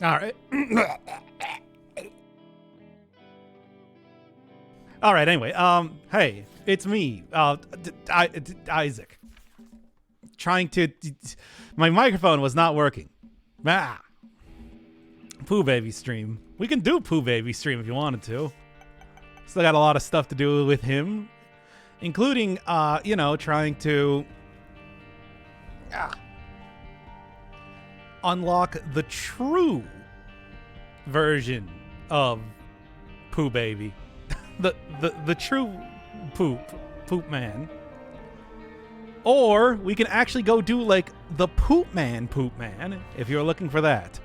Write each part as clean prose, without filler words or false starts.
All right. All right. Anyway, hey, it's me, Isaac. Trying to, my microphone was not working. Pooh Baby stream. We can do Pooh Baby stream if you wanted to. Still got a lot of stuff to do with him, including, trying to unlock the true version of Pooh Baby. the true Poop Man. Or we can actually go do like the Poop Man if you're looking for that.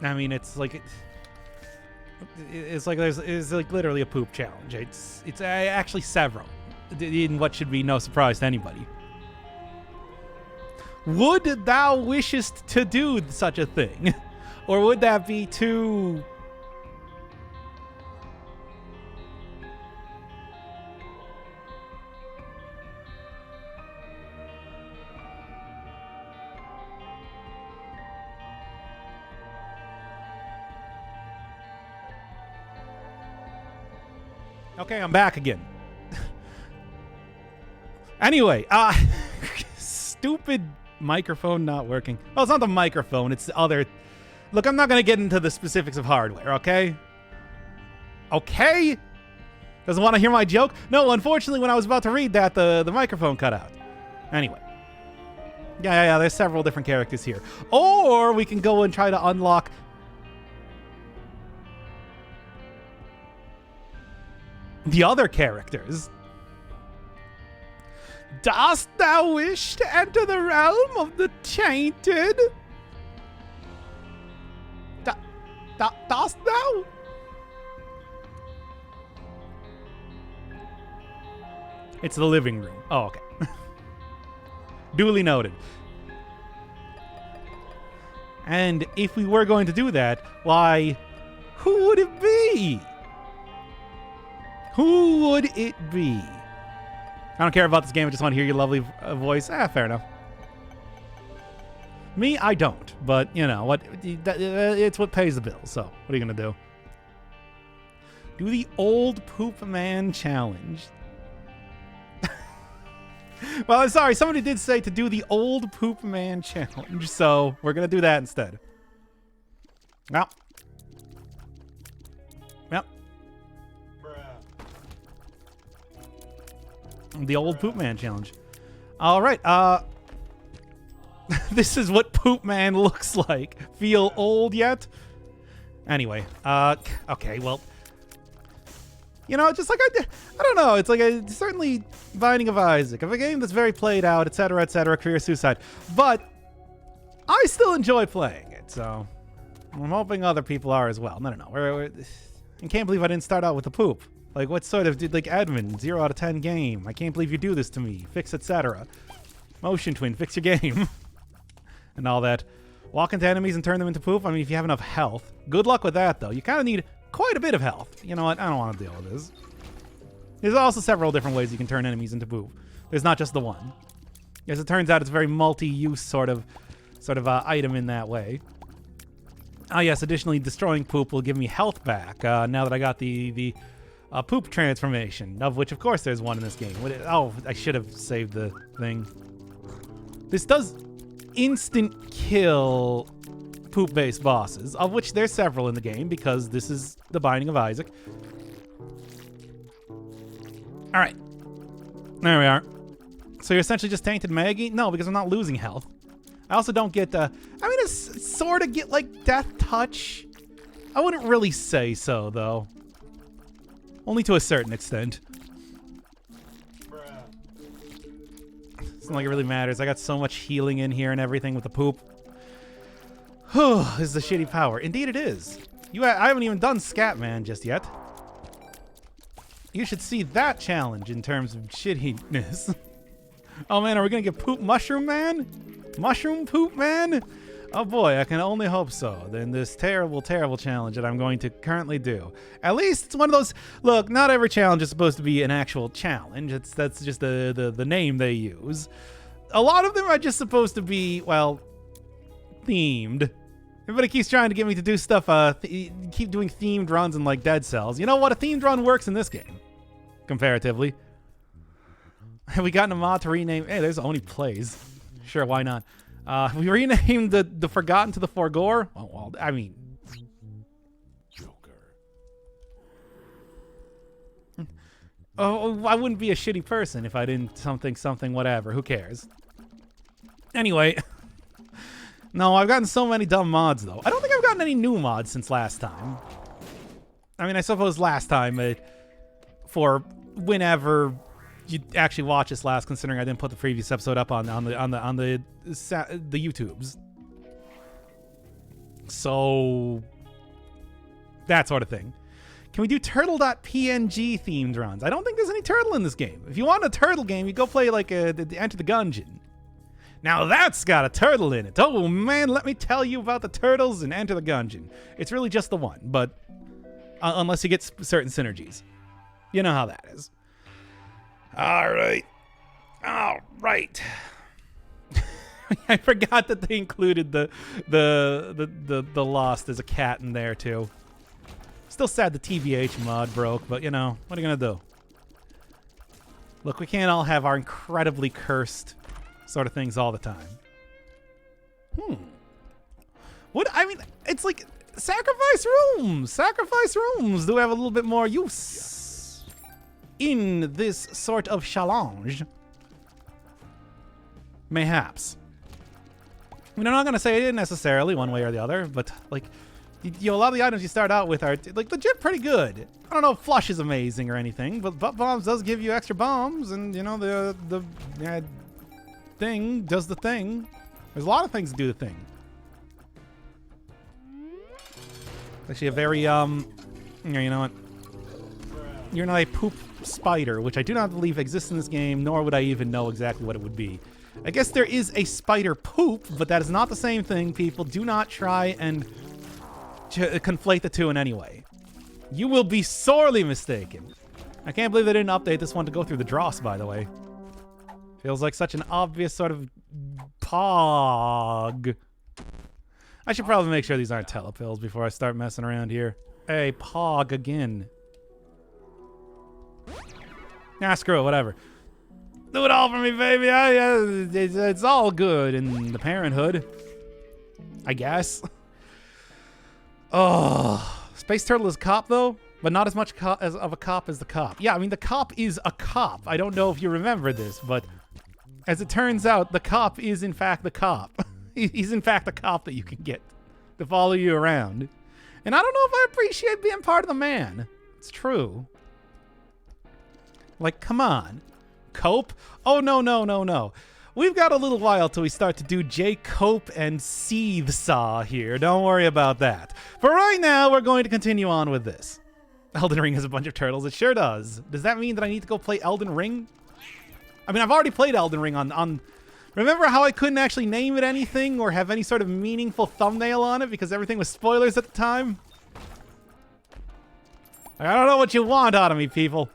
I mean, it's like literally a poop challenge. It's actually several, in what should be no surprise to anybody. Would thou wishest to do such a thing, or would that be too? Okay, I'm back again. Anyway, stupid microphone not working. Well, it's not the microphone, it's the other. Look, I'm not going to get into the specifics of hardware, okay? Okay? Doesn't want to hear my joke? No, unfortunately, when I was about to read that, the microphone cut out. Anyway. Yeah, there's several different characters here. Or we can go and try to unlock the other characters. Dost thou wish to enter the realm of the tainted? Dost thou? It's the living room. Oh, okay. Duly noted. And if we were going to do that, why, who would it be? Who would it be? I don't care about this game. I just want to hear your lovely voice. Fair enough. Me, I don't. But, you know, what? It's what pays the bills. So, what are you going to do? Do the old Poop Man challenge. Well, I'm sorry. Somebody did say to do the old Poop Man challenge. So, we're going to do that instead. Well. The old Poop Man challenge. All right. This is what Poop Man looks like. Feel old yet? Anyway. Okay, well. You know, just like I don't know. It's like certainly Binding of Isaac. Of a game that's very played out, etc., career suicide. But I still enjoy playing it, so I'm hoping other people are as well. No. I can't believe I didn't start out with the poop. Like, what sort of, like, admin, 0 out of 10 game? I can't believe you do this to me. Fix, etc. Motion Twin, fix your game. And all that. Walk into enemies and turn them into poop? I mean, if you have enough health. Good luck with that, though. You kind of need quite a bit of health. You know what? I don't want to deal with this. There's also several different ways you can turn enemies into poop. There's not just the one. As it turns out, it's a very multi-use sort of item in that way. Ah, yes, additionally, destroying poop will give me health back, now that I got the poop transformation, of which, of course, there's one in this game. Oh, I should have saved the thing. This does instant kill poop-based bosses, of which there's several in the game, because this is the Binding of Isaac. All right. There we are. So you're essentially just tainted Maggie? No, because I'm not losing health. I also don't get, I mean, it's sort of get, like, death touch. I wouldn't really say so, though. Only to a certain extent. It's not like it really matters. I got so much healing in here and everything with the poop. This is the shitty power. Indeed it is. I haven't even done Scatman just yet. You should see that challenge in terms of shittiness. Oh man, are we gonna get Poop Mushroom Man? Mushroom Poop Man? Oh boy, I can only hope so. Then this terrible, terrible challenge that I'm going to currently do. At least it's one of those. Look, not every challenge is supposed to be an actual challenge. That's just the name they use. A lot of them are just supposed to be, well, themed. Everybody keeps trying to get me to do stuff, keep doing themed runs in like Dead Cells. You know what? A themed run works in this game, comparatively. Have we gotten a mod to rename? Hey, there's only plays. Sure, why not? We renamed the Forgotten to the Forgore. Oh, well, I mean, Joker. Oh, I wouldn't be a shitty person if I didn't something whatever. Who cares? Anyway. No, I've gotten so many dumb mods, though. I don't think I've gotten any new mods since last time. I mean, I suppose last time, for whenever you actually watch this last, considering I didn't put the previous episode up on the YouTubes. So that sort of thing. Can we do turtle.png themed runs? I don't think there's any turtle in this game. If you want a turtle game, you go play like Enter the Gungeon. Now that's got a turtle in it. Oh man, let me tell you about the turtles and Enter the Gungeon. It's really just the one, but unless you get certain synergies. You know how that is. All right. I forgot that they included the Lost as a cat in there too. Still sad the TBH mod broke, but you know, what are you gonna do? Look, we can't all have our incredibly cursed sort of things all the time. What? I mean, it's like sacrifice rooms. Sacrifice rooms do have a little bit more use in this sort of challenge. Mayhaps. I mean, I'm not gonna say it necessarily one way or the other, but like, you know, a lot of the items you start out with are like legit pretty good. I don't know if Flush is amazing or anything, but Butt Bombs does give you extra bombs, and you know the thing does the thing. There's a lot of things to do the thing. Actually, a very you know what? You're not a poop spider, which I do not believe exists in this game, nor would I even know exactly what it would be. I guess there is a spider poop, but that is not the same thing. People, do not try and conflate the two in any way. You will be sorely mistaken. I can't believe they didn't update this one to go through the dross, by the way. Feels like such an obvious sort of pog. I should probably make sure these aren't telepills before I start messing around here. Hey, pog again. Nah, screw it, whatever. Do it all for me, baby. It's all good in the parenthood, I guess. Oh, Space Turtle is a cop, though, but not as much of a cop as the cop. Yeah, I mean, the cop is a cop. I don't know if you remember this, but as it turns out, the cop is, in fact, the cop. He's, in fact, the cop that you can get to follow you around. And I don't know if I appreciate being part of the man. It's true. Like, come on. Cope? Oh, no. We've got a little while till we start to do J. Cope and Seethe Saw here. Don't worry about that. For right now, we're going to continue on with this. Elden Ring has a bunch of turtles. It sure does. Does that mean that I need to go play Elden Ring? I mean, I've already played Elden Ring on... Remember how I couldn't actually name it anything or have any sort of meaningful thumbnail on it because everything was spoilers at the time? I don't know what you want out of me, people.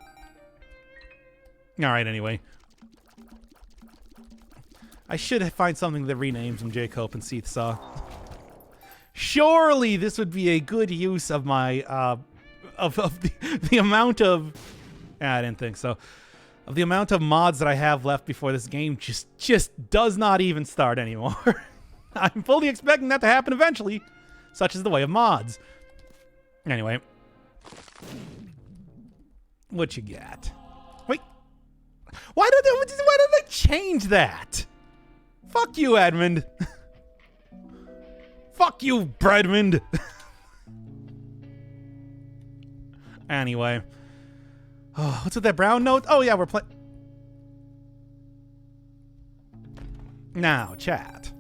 Alright, anyway. I should find something that renames them J. Cope and Seethe Saw. Surely this would be a good use of my, of the amount of... I didn't think so. Of the amount of mods that I have left before this game just does not even start anymore. I'm fully expecting that to happen eventually. Such is the way of mods. Anyway. What you got? Wait. Why did they change that? Fuck you, Edmund. Fuck you, Bredmond. Anyway. Oh, what's with that brown note? Oh, yeah, we're playing. Now, chat.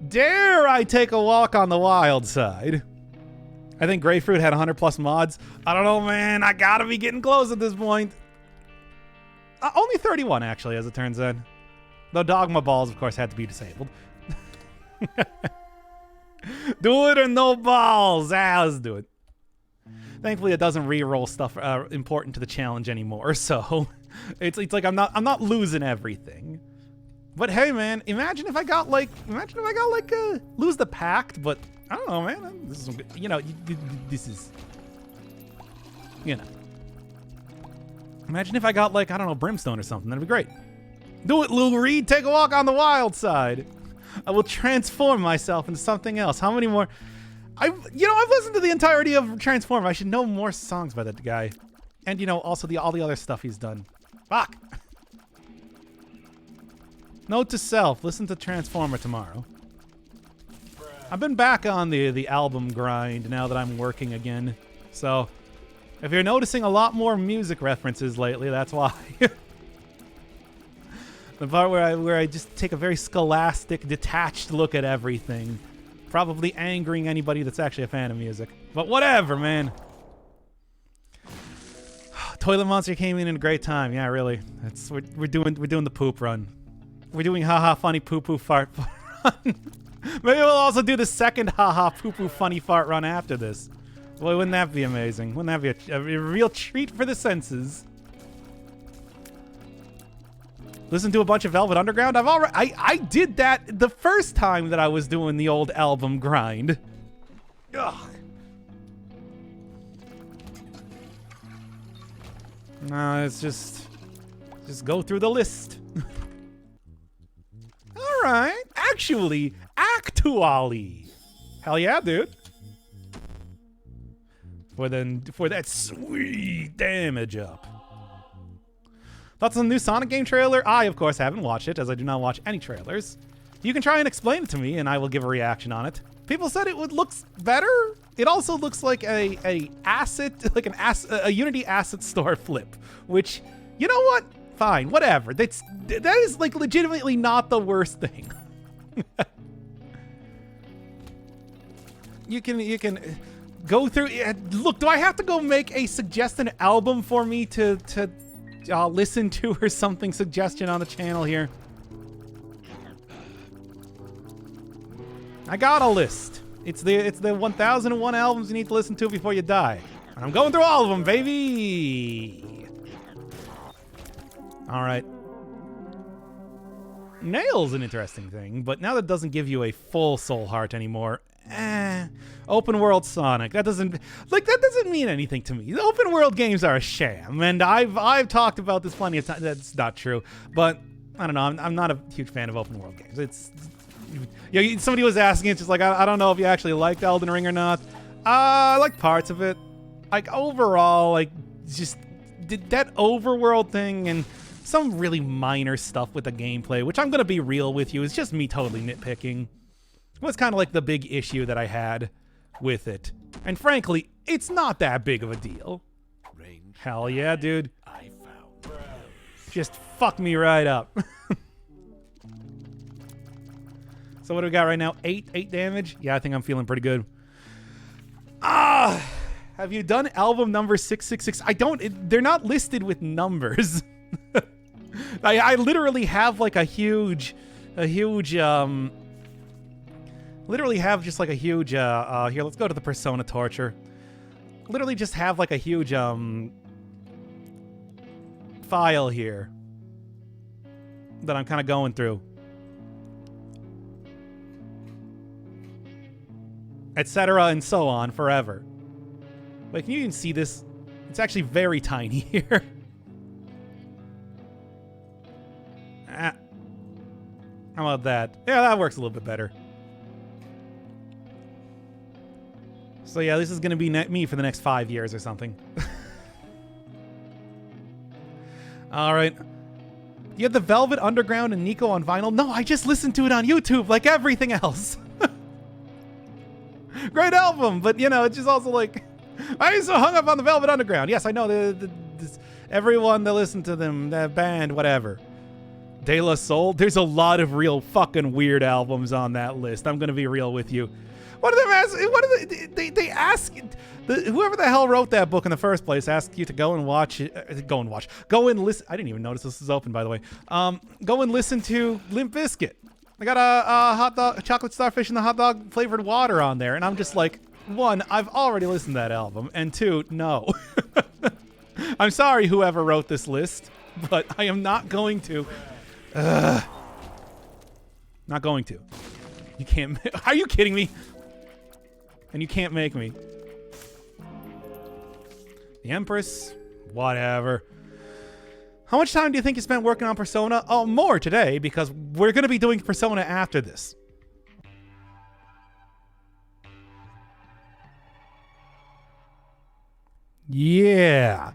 Dare I take a walk on the wild side? I think Grapefruit had 100 plus mods. I don't know, man. I gotta be getting close at this point. Only 31, actually, as it turns out. Though Dogma Balls, of course, had to be disabled. Do it or no balls. Let's do it. Thankfully, it doesn't re-roll stuff important to the challenge anymore, so it's like I'm not losing everything. But hey, man, imagine if I got like Lose the Pact, but I don't know, man. This is some good, you know, this is, you know. Imagine if I got like, I don't know, Brimstone or something. That'd be great. Do it, Lou Reed. Take a walk on the wild side. I will transform myself into something else. How many more? I've listened to the entirety of Transform. I should know more songs by that guy. And, you know, also all the other stuff he's done. Fuck. Note to self. Listen to Transformer tomorrow. I've been back on the album grind now that I'm working again. So, if you're noticing a lot more music references lately, that's why. The part where I just take a very scholastic, detached look at everything. Probably angering anybody that's actually a fan of music. But whatever, man. Toilet Monster came in a great time. Yeah, really. We're doing the poop run. We're doing haha funny poo poo fart run. Maybe we'll also do the second haha poo poo funny fart run after this. Boy, wouldn't that be amazing? Wouldn't that be a real treat for the senses? Listen to a bunch of Velvet Underground. I did that the first time that I was doing the old album grind. Ugh. No, it's just go through the list. All right, actually, hell yeah, dude. For that sweet damage up. Thoughts on the new Sonic game trailer? I, of course, haven't watched it, as I do not watch any trailers. You can try and explain it to me, and I will give a reaction on it. People said it looks better. It also looks like a Unity asset store flip, which, you know what? Fine, whatever. That is like legitimately not the worst thing. You can go through. Look, do I have to go make a suggested album for me to listen to or something suggestion on the channel here? I got a list. It's the 1001 albums you need to listen to before you die. And I'm going through all of them, baby. All right. Nail's an interesting thing, but now that doesn't give you a full soul heart anymore. Open world Sonic. That doesn't mean anything to me. The open world games are a sham, and I've talked about this plenty of times. That's not true, but I don't know. I'm not a huge fan of open world games. Somebody was asking. It's just like I don't know if you actually liked Elden Ring or not. I liked parts of it. Like overall, like just did that overworld thing and some really minor stuff with the gameplay, which I'm gonna be real with you, is just me totally nitpicking. It was kind of like the big issue that I had with it. And frankly, it's not that big of a deal. Hell yeah, dude. Just fuck me right up. So what do we got right now? 8 damage? Yeah, I think I'm feeling pretty good. Have you done album number 666? I don't, they're not listed with numbers. I literally have like literally have just like a huge, here, let's go to the Persona Torture. Literally just have like a huge, file here that I'm kind of going through. Etc. and so on forever. Wait, can you even see this? It's actually very tiny here. How about that? Yeah, that works a little bit better. So yeah, this is going to be me for the next 5 years or something. All right. You have the Velvet Underground and Nico on vinyl? No, I just listened to it on YouTube like everything else. Great album, but you know, it's just also like, why are you so hung up on the Velvet Underground? Yes, I know everyone that listened to them, that band, whatever. De La Soul, there's a lot of real fucking weird albums on that list. I'm gonna be real with you. What are they asking? What are they ask? Whoever the hell wrote that book in the first place asked you to go and watch. Go and listen. I didn't even notice this is open, by the way. Go and listen to Limp Bizkit. I got a hot dog, a chocolate starfish and the hot dog flavored water on there, and I'm just like, one, I've already listened to that album, and two, no. I'm sorry, whoever wrote this list, but I am not going to. Not going to. You can't. Are you kidding me? And you can't make me. The Empress. Whatever. How much time do you think you spent working on Persona? Oh, more today, because we're going to be doing Persona after this. Yeah.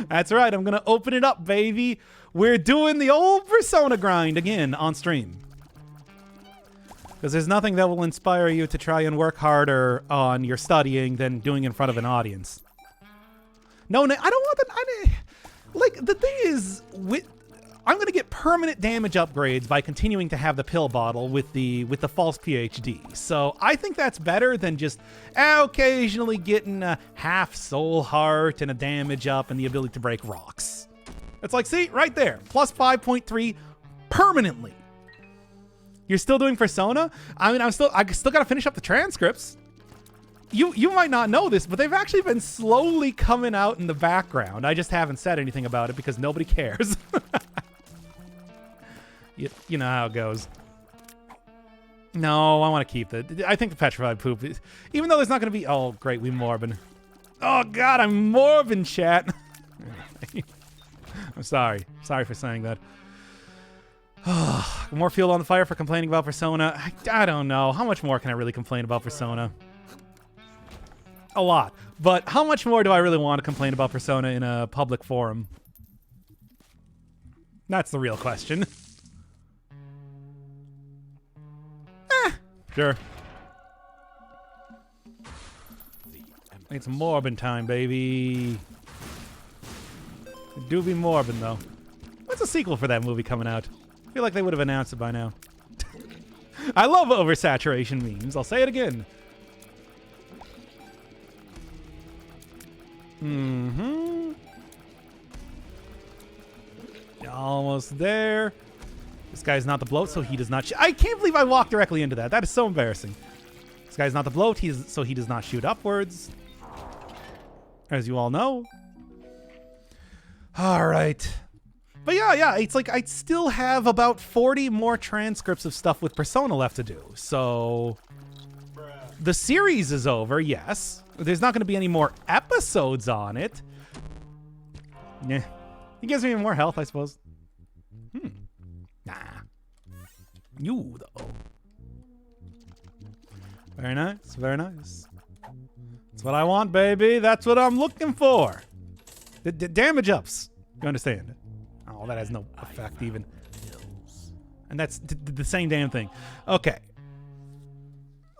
That's right. I'm going to open it up, baby. We're doing the old Persona grind again on stream. Because there's nothing that will inspire you to try and work harder on your studying than doing in front of an audience. No, I don't want that. Like, the thing is, I'm going to get permanent damage upgrades by continuing to have the pill bottle with the false PhD. So I think that's better than just occasionally getting a half soul heart and a damage up and the ability to break rocks. It's like, see, right there, plus 5.3 permanently. You're still doing Persona? I mean, I still got to finish up the transcripts. You might not know this, but they've actually been slowly coming out in the background. I just haven't said anything about it because nobody cares. You know how it goes. No, I want to keep it. I think the petrified poop, even though there's not going to be... Oh, great, we Morbin. Oh, God, I'm Morbin, chat. I'm sorry. Sorry for saying that. More fuel on the fire for complaining about Persona. I don't know. How much more can I really complain about Persona? A lot. But how much more do I really want to complain about Persona in a public forum? That's the real question. Sure. It's Morbin time, baby. It do be Morbin, though. What's a sequel for that movie coming out? I feel like they would have announced it by now. I love oversaturation memes. I'll say it again. Mm-hmm. Almost there. This guy's not the bloat, so he does not... I can't believe I walked directly into that. That is so embarrassing. This guy's not the bloat, so he does not shoot upwards. As you all know. All right. But yeah, it's like I still have about 40 more transcripts of stuff with Persona left to do. So the series is over, yes. There's not going to be any more episodes on it. Yeah. It gives me more health, I suppose. Nah. You, though. Very nice, very nice. That's what I want, baby. That's what I'm looking for. The damage ups. You understand? Oh, that has no effect even. And that's the same damn thing. Okay.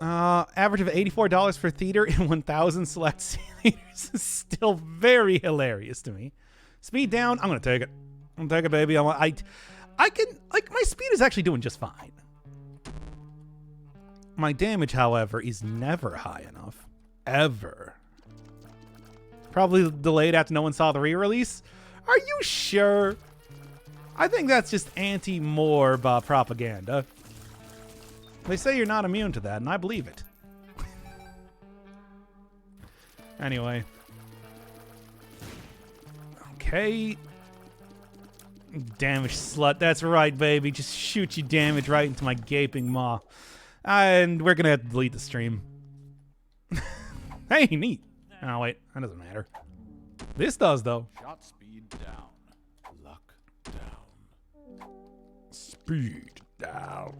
Average of $84 for theater in 1,000 select theaters is still very hilarious to me. Speed down. I'm gonna take it. I'm gonna take it, baby. I can, like, my speed is actually doing just fine. My damage, however, is never high enough. Ever. Probably delayed after no one saw the re-release. Are you sure? I think that's just anti-Morb propaganda. They say you're not immune to that, and I believe it. Anyway. Okay. Damage slut. That's right, baby. Just shoot you damage right into my gaping maw. And we're gonna have to delete the stream. Hey, neat. Oh, wait. That doesn't matter. This does, though. Shot speed down. Luck down. Speed down.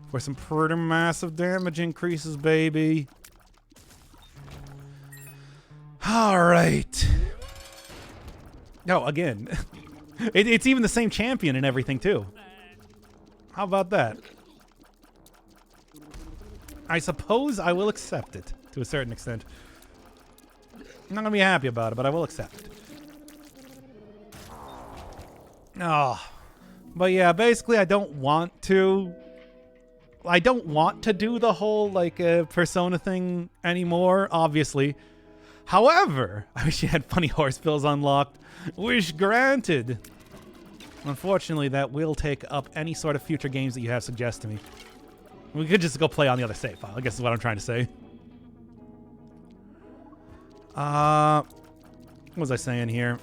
For some pretty massive damage increases, baby. All right. Oh, again. It's even the same champion and everything, too. How about that? I suppose I will accept it to a certain extent. I'm not going to be happy about it, but I will accept it. Oh. But yeah, basically I don't want to do the whole, like, Persona thing anymore, obviously. However, I wish you had funny horse pills unlocked. Wish granted. Unfortunately, that will take up any sort of future games that you have suggest to me. We could just go play on the other save file, I guess is what I'm trying to say. What was I saying here?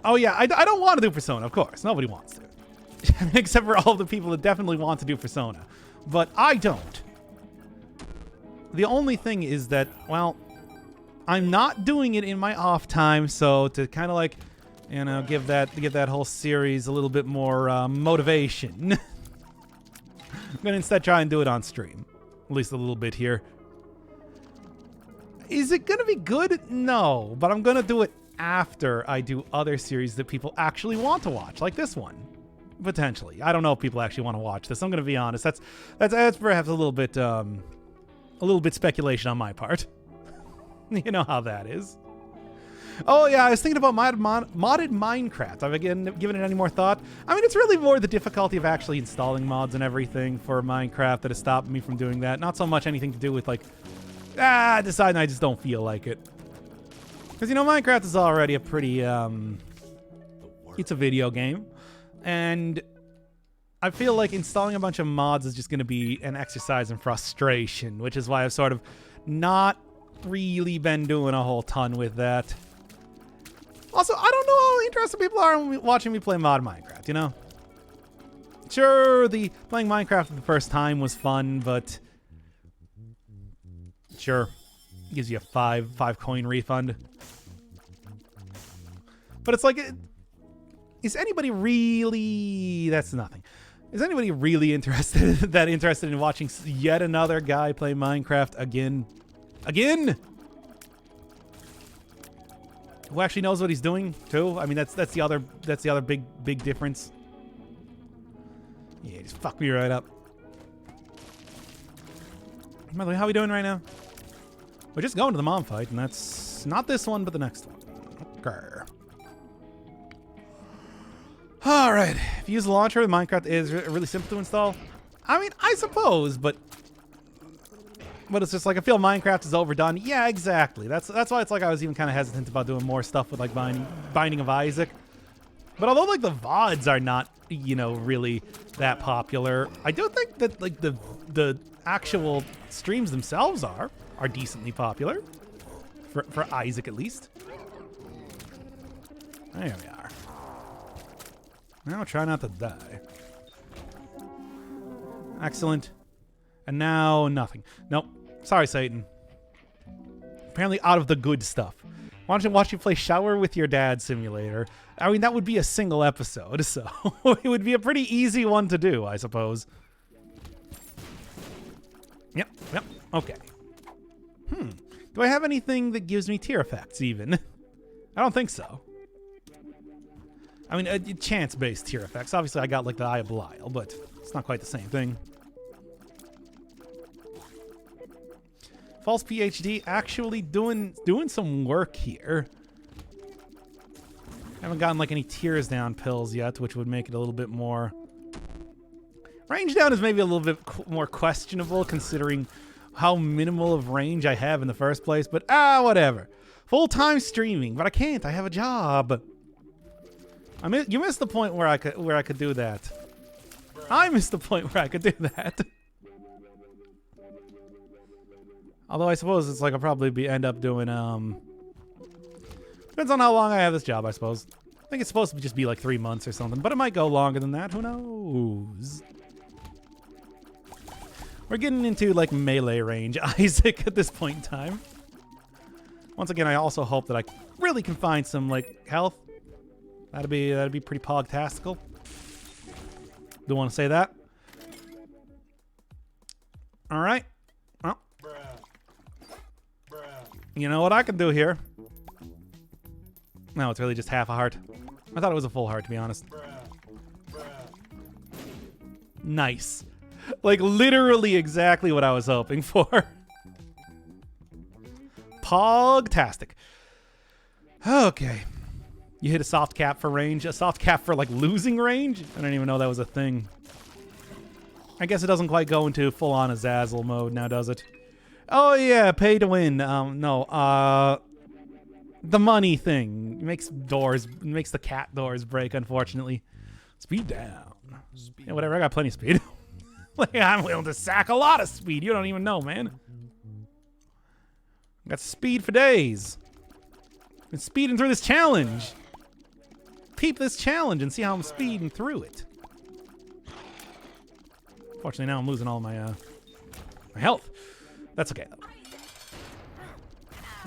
Oh yeah, I don't want to do Persona, of course. Nobody wants to. Except for all the people that definitely want to do Persona. But I don't. The only thing is that, well, I'm not doing it in my off time, so to kind of like, you know, give that whole series a little bit more motivation. I'm gonna instead try and do it on stream, at least a little bit here. Is it gonna be good? No, but I'm gonna do it after I do other series that people actually want to watch, like this one, potentially. I don't know if people actually want to watch this. I'm gonna be honest. That's perhaps a little bit speculation on my part. You know how that is. Oh yeah, I was thinking about modded Minecraft. Have I given it any more thought? I mean, it's really more the difficulty of actually installing mods and everything for Minecraft that has stopped me from doing that. Not so much anything to do with like, deciding I just don't feel like it. Because, you know, Minecraft is already a pretty, it's a video game. And I feel like installing a bunch of mods is just going to be an exercise in frustration, which is why I've sort of not really been doing a whole ton with that. Also, I don't know how interested people are in watching me play mod Minecraft, you know? Sure, playing Minecraft for the first time was fun, but sure, gives you a five coin refund. But it's like, is anybody really? That's nothing. Is anybody really interested in watching yet another guy play Minecraft again? Again? Who actually knows what he's doing too? I mean, that's the other big difference. Yeah, just fuck me right up. By the way, how are we doing right now? We're just going to the mom fight, and that's not this one, but the next one. Okay. All right. If you use the launcher, Minecraft is really simple to install. I mean, I suppose, but it's just like I feel Minecraft is overdone. Yeah, exactly. That's why it's like I was even kind of hesitant about doing more stuff with like Binding of Isaac. But although like the VODs are not, you know, really that popular, I do think that like the actual streams themselves are decently popular for Isaac at least. There we are. Now try not to die. Excellent. And now nothing. Nope. Sorry, Satan. Apparently out of the good stuff. Why don't you watch you play Shower with Your Dad Simulator? I mean, that would be a single episode, so it would be a pretty easy one to do, I suppose. Yep. Okay. Do I have anything that gives me tear effects, even? I don't think so. I mean, chance-based tear effects. Obviously, I got, like, the Eye of Belial, but it's not quite the same thing. False PhD actually doing some work here. Haven't gotten like any tears down pills yet, which would make it a little bit more. Range down is maybe a little bit more questionable considering how minimal of range I have in the first place, but whatever. Full-time streaming, but I can't. I have a job. You missed the point where I could do that. I missed the point where I could do that. Although I suppose it's like I'll probably end up doing, depends on how long I have this job, I suppose. I think it's supposed to just be like 3 months or something, but it might go longer than that. Who knows? We're getting into like melee range Isaac at this point in time. Once again, I also hope that I really can find some like health. That'd be pretty pog-tastical. Do want to say that? All right. Well, you know what I can do here? No, it's really just half a heart. I thought it was a full heart, to be honest. Nice. Like, literally exactly what I was hoping for. Pog-tastic. Okay. You hit a soft cap for range. A soft cap for, like, losing range? I don't even know that was a thing. I guess it doesn't quite go into full-on Azazel mode now, does it? Oh, yeah, pay to win. No, the money thing makes the cat doors break, unfortunately. Speed down. Yeah, whatever, I got plenty of speed. Like, I'm willing to sack a lot of speed. You don't even know, man. I got speed for days. Been speeding through this challenge. Peep this challenge and see how I'm speeding through it. Fortunately, now I'm losing all my my health. That's okay though.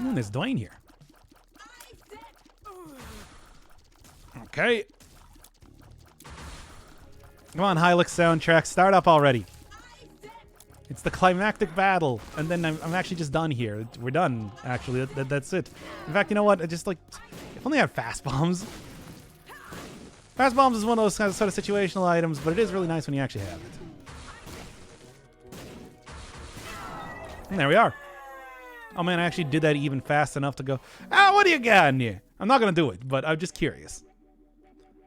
Ooh, there's Dwayne here. Okay. Come on, Hylix soundtrack, start up already. It's the climactic battle, and then I'm actually just done here. We're done, actually. That's it. In fact, you know what? I just like, if only I had fast bombs. Fast bombs is one of those kind of sort of situational items, but it is really nice when you actually have it. And there we are. Oh man, I actually did that even fast enough to go, what do you got in here? I'm not gonna do it, but I'm just curious.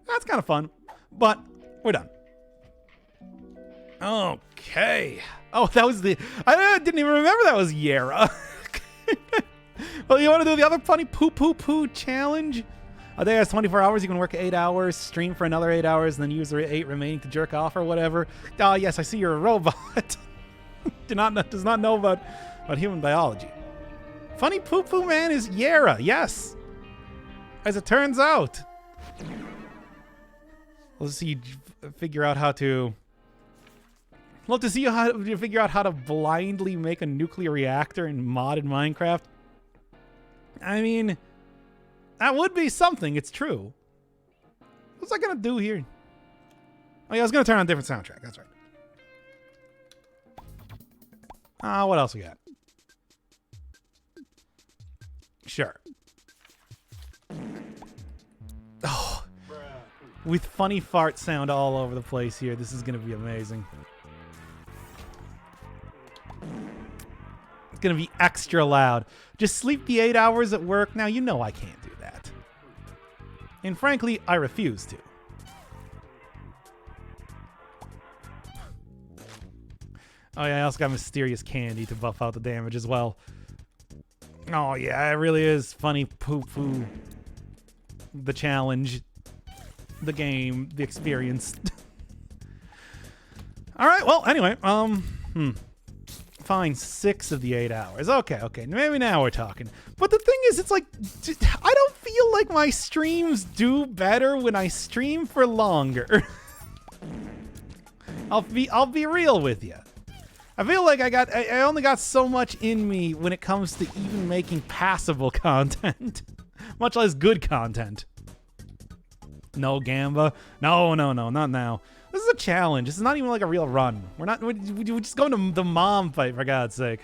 That's kind of fun, but we're done. Okay. Oh, that was I didn't even remember that was Yera. Well, you want to do the other funny poo challenge? I think it's 24 hours. You can work 8 hours, stream for another 8 hours, and then use the 8 remaining to jerk off or whatever. Oh, yes, I see you're a robot. Does not know about human biology. Funny poo man is Yera. Yes. As it turns out. Let's see. Figure out how to. Love to see how to figure out how to blindly make a nuclear reactor in modded Minecraft. I mean, that would be something. It's true. What's I gonna do here? Oh yeah, I was gonna turn on a different soundtrack. That's right. What else we got? Sure. Oh, with funny fart sound all over the place here. This is gonna be amazing. Gonna be extra loud. Just sleep the 8 hours at work. Now you know I can't do that. And frankly, I refuse to. Oh yeah, I also got mysterious candy to buff out the damage as well. Oh yeah, it really is funny poo. The challenge. The game. The experience. Alright, well, anyway, fine, 6 of the 8 hours. Okay, maybe now we're talking. But the thing is, it's like, I don't feel like my streams do better when I stream for longer. I'll be real with you. I feel like I only got so much in me when it comes to even making passable content, much less good content. No, Gamba. No, not now. This is a challenge. This is not even like a real run. We're just going to the mom fight, for God's sake.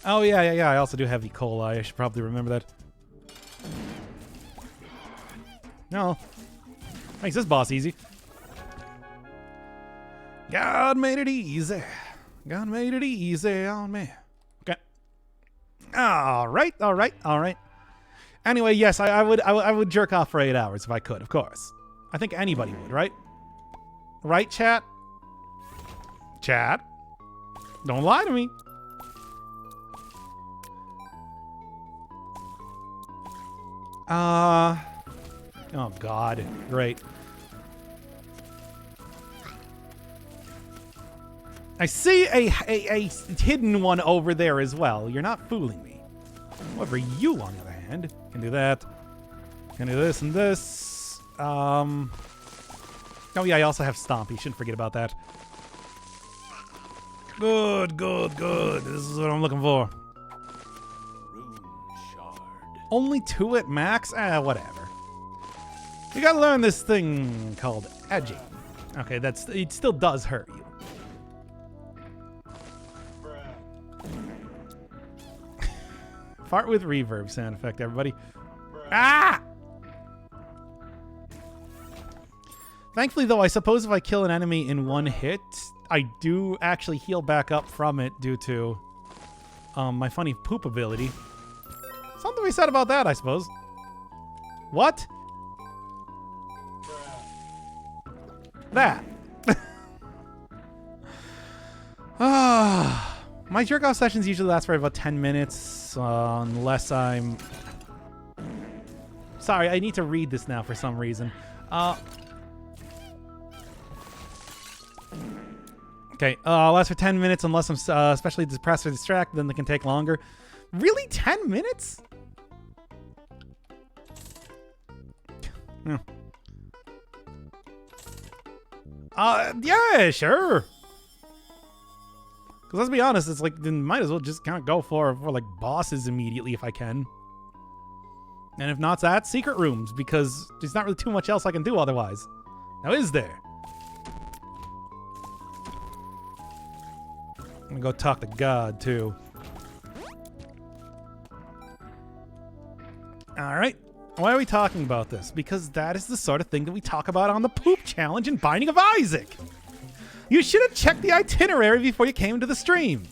Oh, yeah. I also do have E. coli. I should probably remember that. No. Makes this boss easy. God made it easy. God made it easy on me. Okay. All right. Anyway, yes, I would jerk off for 8 hours if I could, of course. I think anybody would, right? Right, chat? Chat? Don't lie to me. Oh, God. Great. I see a hidden one over there as well. You're not fooling me. However, you, on the other hand, can do that. Can do this and this. Oh yeah, I also have Stomp. You shouldn't forget about that. Good. This is what I'm looking for. Rune shard. Only 2 at max? Whatever. You gotta learn this thing called edging. Okay, it still does hurt you. Fart with reverb sound effect, everybody. Ah! Thankfully, though, I suppose if I kill an enemy in 1 hit, I do actually heal back up from it due to my funny poop ability. Something to be said about that, I suppose. What? That. My jerk-off sessions usually last for about 10 minutes, unless I'm... Sorry, I need to read this now for some reason. Okay, lasts for 10 minutes unless I'm especially depressed or distracted, then they can take longer. Really? 10 minutes? Yeah, sure. Because let's be honest, it's like, then might as well just kind of go for like bosses immediately if I can. And if not that, secret rooms, because there's not really too much else I can do otherwise. Now, is there? I'm gonna go talk to God, too. Alright. Why are we talking about this? Because that is the sort of thing that we talk about on the Poop Challenge in Binding of Isaac. You should have checked the itinerary before you came to the stream.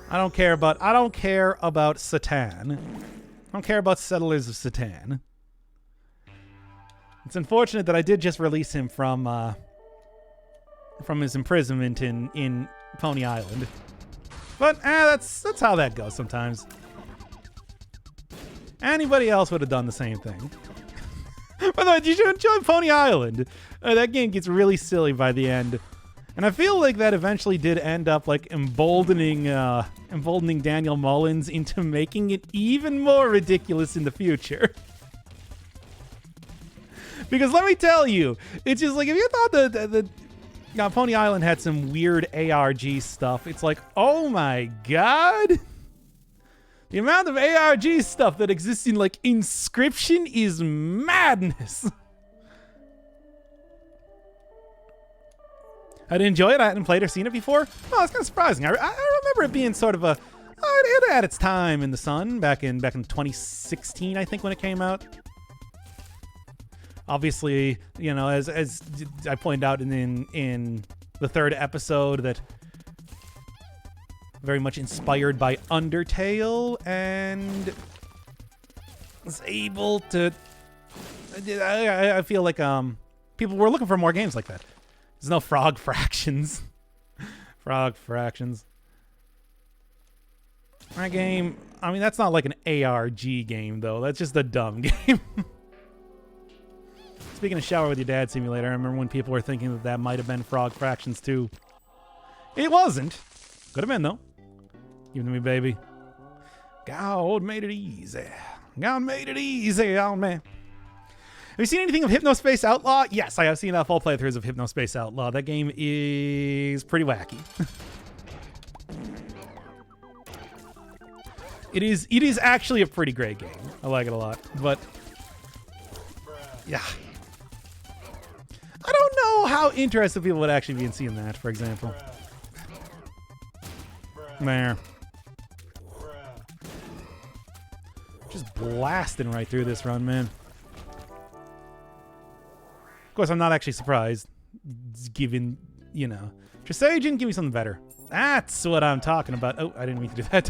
I don't care about Satan. I don't care about Settlers of Satan. It's unfortunate that I did just release him from his imprisonment in Pony Island. But that's how that goes sometimes. Anybody else would have done the same thing. By the way, you should enjoy Pony Island. That game gets really silly by the end. And I feel like that eventually did end up like emboldening Daniel Mullins into making it even more ridiculous in the future. Because let me tell you, it's just like, if you thought that Pony Island had some weird ARG stuff, it's like, oh my god. The amount of ARG stuff that exists in like Inscription is madness. I'd enjoy it. I hadn't played or seen it before. Oh, it's kind of surprising. I remember it being sort of it had its time in the sun back in 2016, I think, when it came out. Obviously, you know, as I pointed out in the third episode, that very much inspired by Undertale, and was able to. I feel like people were looking for more games like that. There's no Frog Fractions. Frog Fractions. That game, I mean, that's not like an ARG game, though. That's just a dumb game. Speaking of Shower with Your Dad Simulator, I remember when people were thinking that might have been Frog Fractions 2. It wasn't. Could have been, though. Give it to me, baby. God made it easy. God made it easy on me. Have you seen anything of Hypnospace Outlaw? Yes, I have seen full playthroughs of Hypnospace Outlaw. That game is pretty wacky. It is actually a pretty great game. I like it a lot. But yeah. I don't know how interested people would actually be in seeing that, for example. There. Just blasting right through this run, man. Of course, I'm not actually surprised, given, you know. Trisagion, give me something better. That's what I'm talking about. Oh, I didn't mean to do that.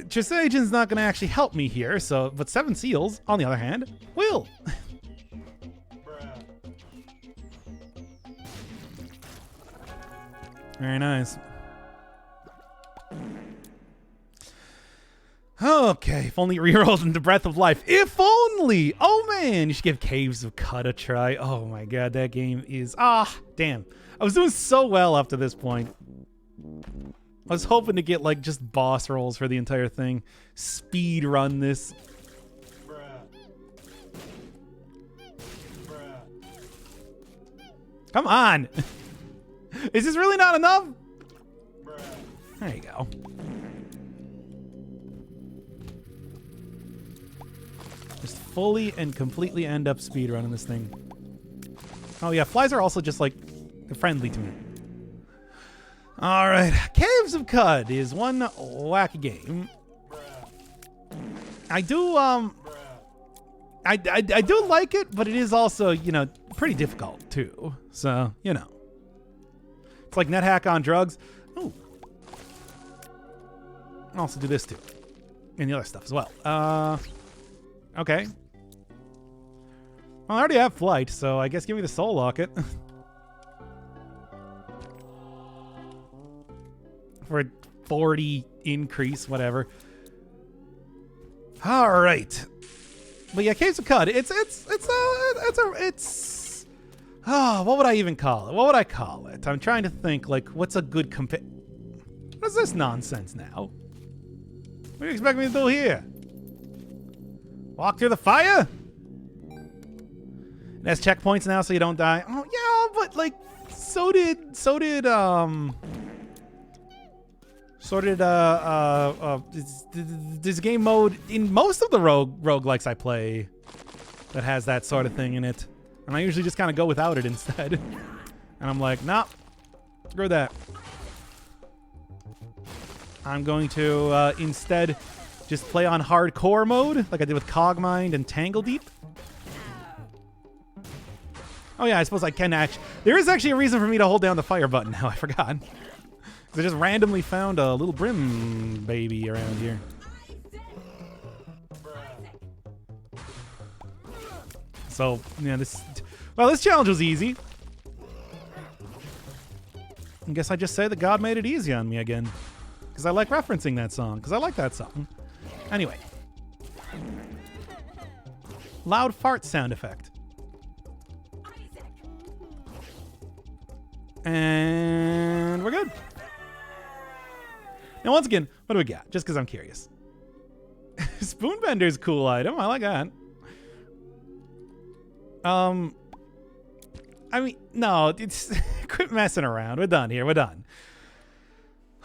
Trisagion's not going to actually help me here, so, but Seven Seals, on the other hand, will. Very nice. Okay, if only rerolled into Breath of Life. If only! Oh man, you should give Caves of Cut a try. Oh my god, that game is... damn. I was doing so well up to this point. I was hoping to get like just boss rolls for the entire thing. Speed run this. Come on! Is this really not enough? There you go. Just fully and completely end up speedrunning this thing. Oh yeah, flies are also just like friendly to me. Alright, Caves of Cud is one wacky game. I do I do like it, but it is also, you know, pretty difficult too. So, you know. It's like NetHack on drugs. Ooh. I'll also do this too. And the other stuff as well. Okay. Well, I already have flight, so I guess give me the soul locket. For a 40 increase, whatever. All right. But yeah, Caves of Cud. It's what would I even call it? What would I call it? I'm trying to think, like, what's a good what What's this nonsense now? What do you expect me to do here? Walk through the fire? It has checkpoints now so you don't die. Oh, yeah, but like, so did this game mode in most of the roguelikes I play that has that sort of thing in it. And I usually just kind of go without it instead. And I'm like, nah, screw that. I'm going to instead just play on hardcore mode, like I did with Cogmind and Tangle Deep. Oh yeah, I suppose I can actually... There is actually a reason for me to hold down the fire button now, I forgot. I just randomly found a little Brim baby around here. So, yeah, this challenge was easy. I guess I just say that God made it easy on me again. Because I like referencing that song, because I like that song. Anyway. Loud fart sound effect. And we're good. Now, once again, what do we got? Just because I'm curious. Spoonbender's cool item. I like that. I mean, no, it's quit messing around. We're done here. We're done.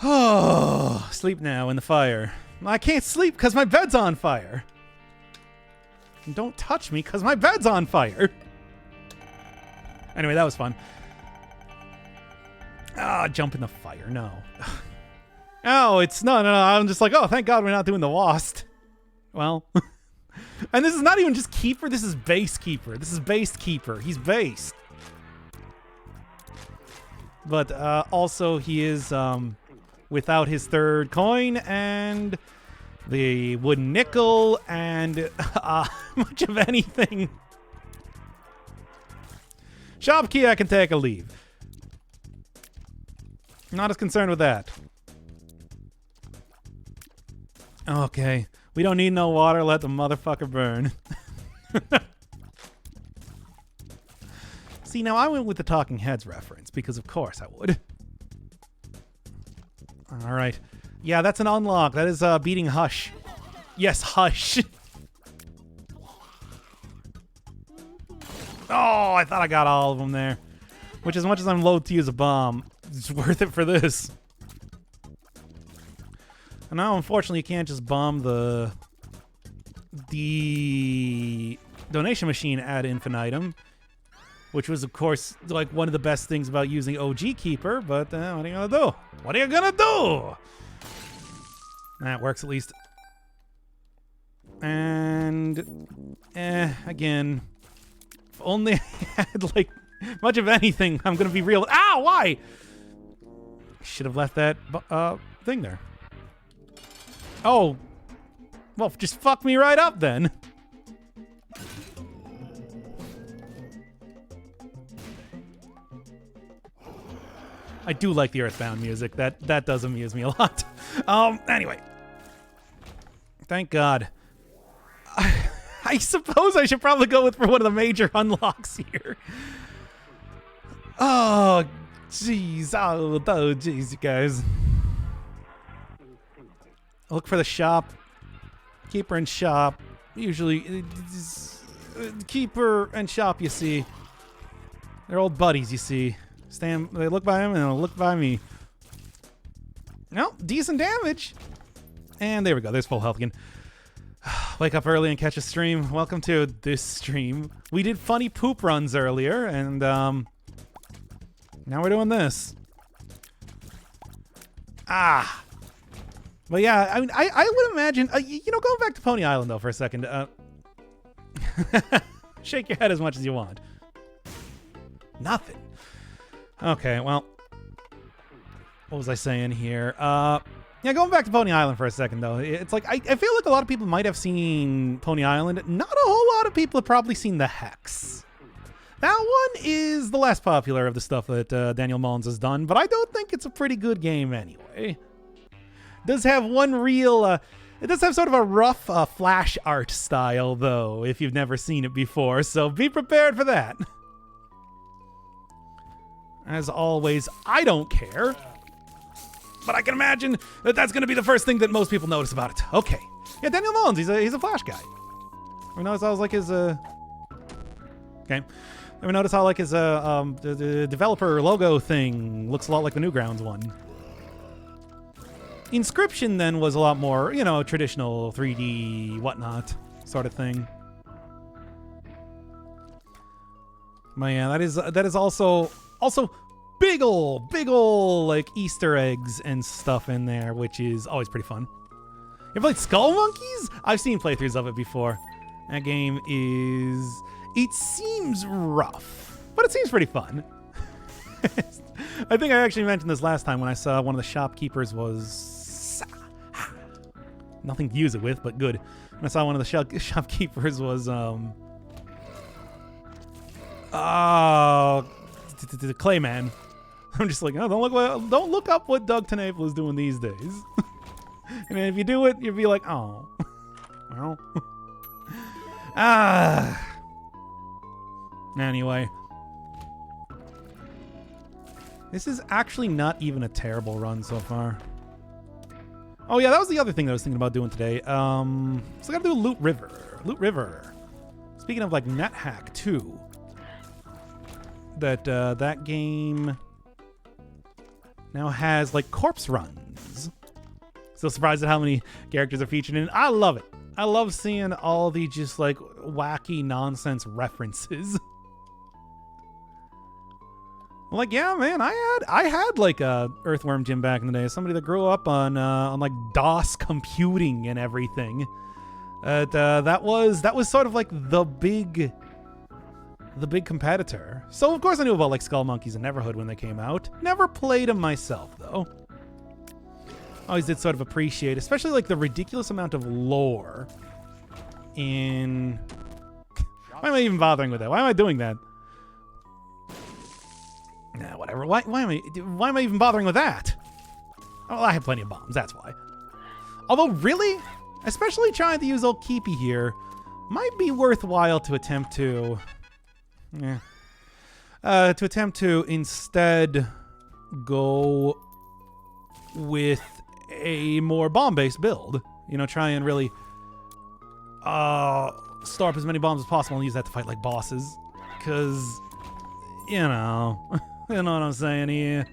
Oh, sleep now in the fire. I can't sleep because my bed's on fire. And don't touch me because my bed's on fire. Anyway, that was fun. Ah, jump in the fire. No. Oh, it's no. I'm just like, oh, thank God we're not doing the Lost. Well, and this is not even just Keeper. This is base Keeper. This is based Keeper. He's based. But also he is without his third coin and the wooden nickel and much of anything. Shop key, I can take a leave. Not as concerned with that. Okay. We don't need no water. Let the motherfucker burn. See, now I went with the Talking Heads reference because of course I would. All right. Yeah, that's an unlock. That is beating Hush. Yes, Hush. Oh, I thought I got all of them there. Which, as much as I'm loath to use a bomb, it's worth it for this. And now, unfortunately, you can't just bomb the donation machine ad infinitum, which was, of course, like one of the best things about using OG Keeper. But what are you gonna do? What are you gonna do? That works at least. And again, if only I had like much of anything, I'm gonna be real. Ah, why? Should have left that thing there. Oh, well, just fuck me right up then. I do like the Earthbound music. That does amuse me a lot. Anyway. Thank God. I suppose I should probably go with for one of the major unlocks here. Oh, jeez. Oh, jeez, you guys. Look for the shop. Keeper and shop. Usually, Keeper and shop, you see. They're old buddies, you see. They look by him and they'll look by me. No, decent damage. And there we go. There's full health again. Wake up early and catch a stream. Welcome to this stream. We did funny poop runs earlier, and now we're doing this. But yeah, I mean, I would imagine, going back to Pony Island though for a second. Shake your head as much as you want. Nothing. Okay, well, what was I saying here? Yeah, going back to Pony Island for a second, though. It's like, I feel like a lot of people might have seen Pony Island. Not a whole lot of people have probably seen the Hex. That one is the less popular of the stuff that Daniel Mullins has done, but I don't think it's a pretty good game anyway. It does have one real... it does have sort of a rough flash art style, though, if you've never seen it before, so be prepared for that. As always, I don't care. but I can imagine that that's going to be the first thing that most people notice about it. Okay. Yeah, Daniel Mullins, he's a Flash guy. Ever notice how like his okay. Ever notice how like his the developer logo thing looks a lot like the Newgrounds one? Inscription then was a lot more, you know, traditional 3D whatnot sort of thing. But yeah, that is also big ol' like Easter eggs and stuff in there, which is always pretty fun. You ever played Skull Monkeys? I've seen playthroughs of it before. That game it seems rough, but it seems pretty fun. I think I actually mentioned this last time when I saw one of the shopkeepers was nothing to use it with, but good. When I saw one of the shopkeepers was the Clayman. I'm just like, oh, don't look up what Doug TenNapel is doing these days. And if you do it, you'll be like, oh, well, Anyway, this is actually not even a terrible run so far. Oh yeah, that was the other thing that I was thinking about doing today. So I gotta do Loot River. Loot River. Speaking of like NetHack 2, that game now has like corpse runs. Still surprised at how many characters are featured in it. I love it. I love seeing all the just like wacky nonsense references. Like, yeah, man, I had like a Earthworm Jim back in the day. Somebody that grew up on like DOS computing and everything. That was sort of like the big competitor. So of course I knew about like Skull Monkeys and Neverhood when they came out. Never played them myself though. Always did sort of appreciate, especially like the ridiculous amount of lore in. Why am I even bothering with that? Why am I doing that? Nah, whatever. Why am I even bothering with that? Oh, I have plenty of bombs. That's why. Although, really, especially trying to use old Keepy here, might be worthwhile to attempt to. To attempt to instead go with a more bomb-based build. You know, try and really store up as many bombs as possible and use that to fight like bosses. Because, you know, you know what I'm saying here.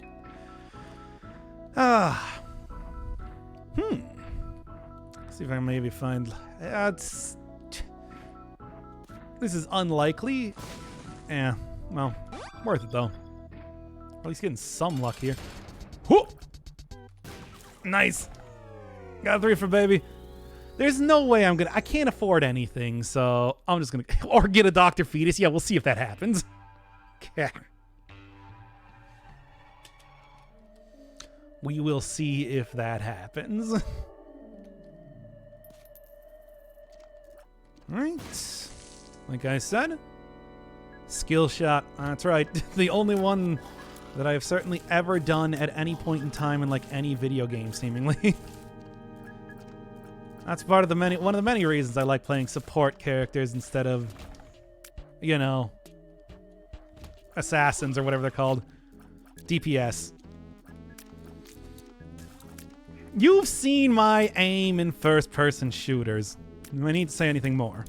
See if I can maybe find. This is unlikely. Yeah, well, worth it though. At least getting some luck here. Whoop! Nice. Got a 3 for baby. There's no way I can't afford anything, so I'm just gonna, or get a Dr. Fetus. Yeah, we'll see if that happens. Okay. We will see if that happens. Alright. Like I said, skill shot. That's right. The only one that I have certainly ever done at any point in time in like any video game, seemingly. That's part of one of the many reasons I like playing support characters instead of, you know, assassins or whatever they're called. DPS. You've seen my aim in first-person shooters. Do I need to say anything more?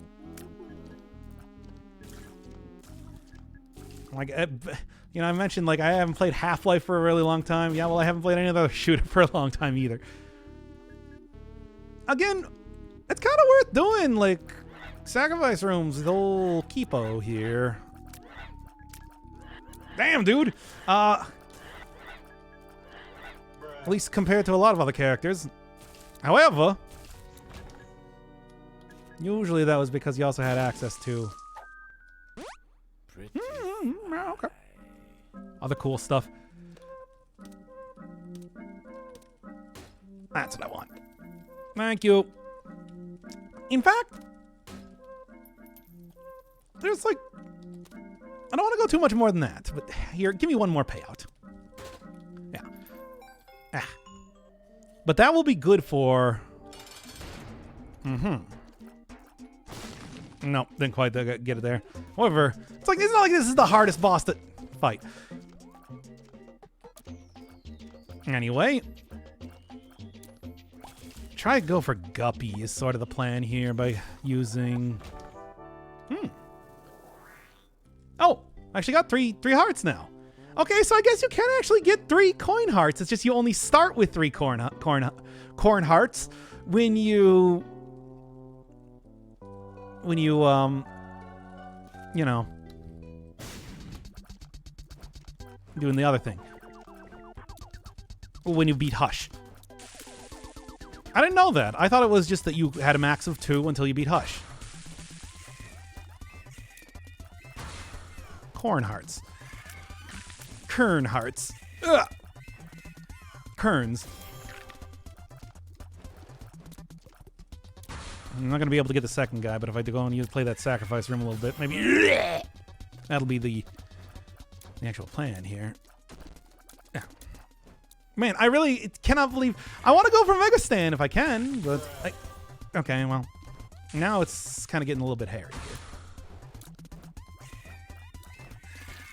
Like, you know, I mentioned, like, I haven't played Half-Life for a really long time. Yeah, well, I haven't played any other shooter for a long time either. Again, it's kind of worth doing, like, sacrifice rooms with old Kipo here. Damn, dude. At least compared to a lot of other characters. However, usually that was because you also had access to okay, other cool stuff. That's what I want. Thank you. In fact, there's like, I don't want to go too much more than that, but here, give me one more payout. Yeah. But that will be good for... No, didn't quite get it there. However, it's not like this is the hardest boss to fight. Anyway, try to go for Guppy is sort of the plan here by using... Oh, I actually got three hearts now. Okay, so I guess you can actually get 3 coin hearts. It's just you only start with 3 corn hearts when you you know, doing the other thing. When you beat Hush. I didn't know that. I thought it was just that you had a max of 2 until you beat Hush. Corn hearts. Kern hearts. Ugh. Kerns. I'm not going to be able to get the second guy, but if I go and play that sacrifice room a little bit, maybe that'll be the actual plan here. Yeah. Man, I really cannot believe... I want to go for Mega Stan if I can, but... okay, well... Now it's kind of getting a little bit hairy here.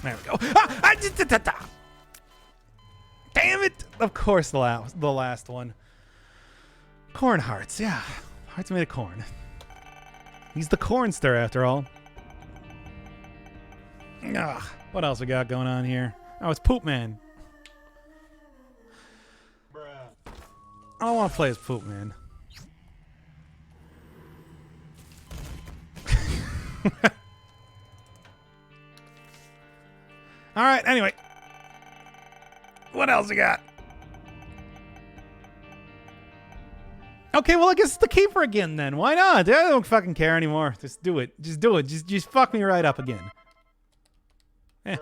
There we go. Damn it! Of course, the last one. Corn hearts, yeah. Hearts made of corn. He's the cornster, after all. Ugh, what else we got going on here? Oh, it's Poop Man. I don't want to play as Poop Man. Alright, anyway. What else we got? Okay, well, I guess it's the Keeper again then. Why not? I don't fucking care anymore. Just do it. Just do it. Just fuck me right up again. Eh.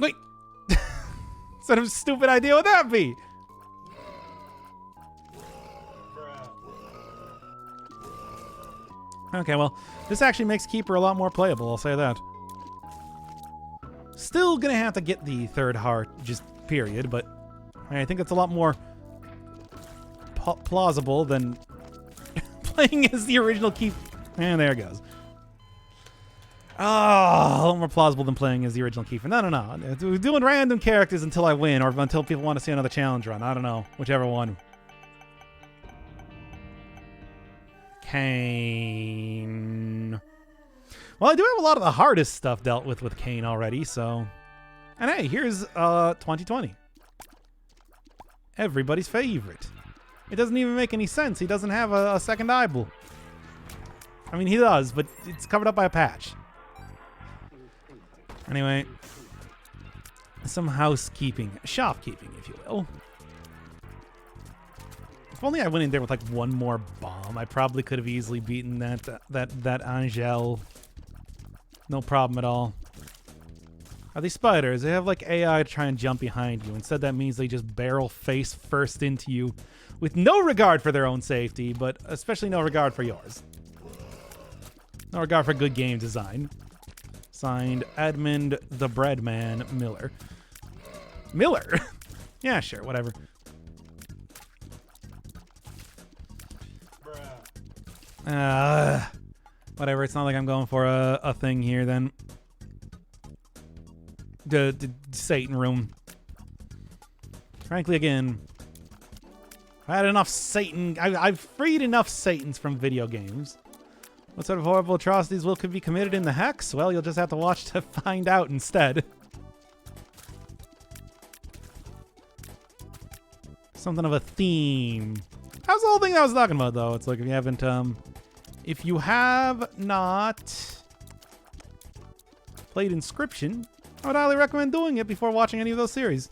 Wait. What sort of stupid idea would that be? Okay, well, this actually makes Keeper a lot more playable, I'll say that. Still gonna have to get the 3rd heart, just period, but I think it's a lot more plausible than playing as the original Keeper. And there it goes. Oh, a lot more plausible than playing as the original Keeper. No. We're doing random characters until I win, or until people want to see another challenge run. I don't know. Whichever one. Kane. Well, I do have a lot of the hardest stuff dealt with Kane already, so... And hey, here's 2020. Everybody's favorite. It doesn't even make any sense. He doesn't have a second eyeball. I mean, he does, but it's covered up by a patch. Anyway. Some housekeeping. Shopkeeping, if you will. If only I went in there with like one more bomb, I probably could have easily beaten that Angel. No problem at all. Are these spiders? They have like AI to try and jump behind you. Instead, that means they just barrel face first into you with no regard for their own safety, but especially no regard for yours. No regard for good game design. Signed, Edmund the Breadman Miller. Miller? Yeah, sure, whatever. Whatever, it's not like I'm going for a thing here then. The Satan room. Frankly, again, I had enough Satan. I've freed enough Satans from video games. What sort of horrible atrocities could be committed in the Hex? Well, you'll just have to watch to find out instead. Something of a theme. How's the whole thing I was talking about, though? It's like if you have not played Inscription, I would highly recommend doing it before watching any of those series.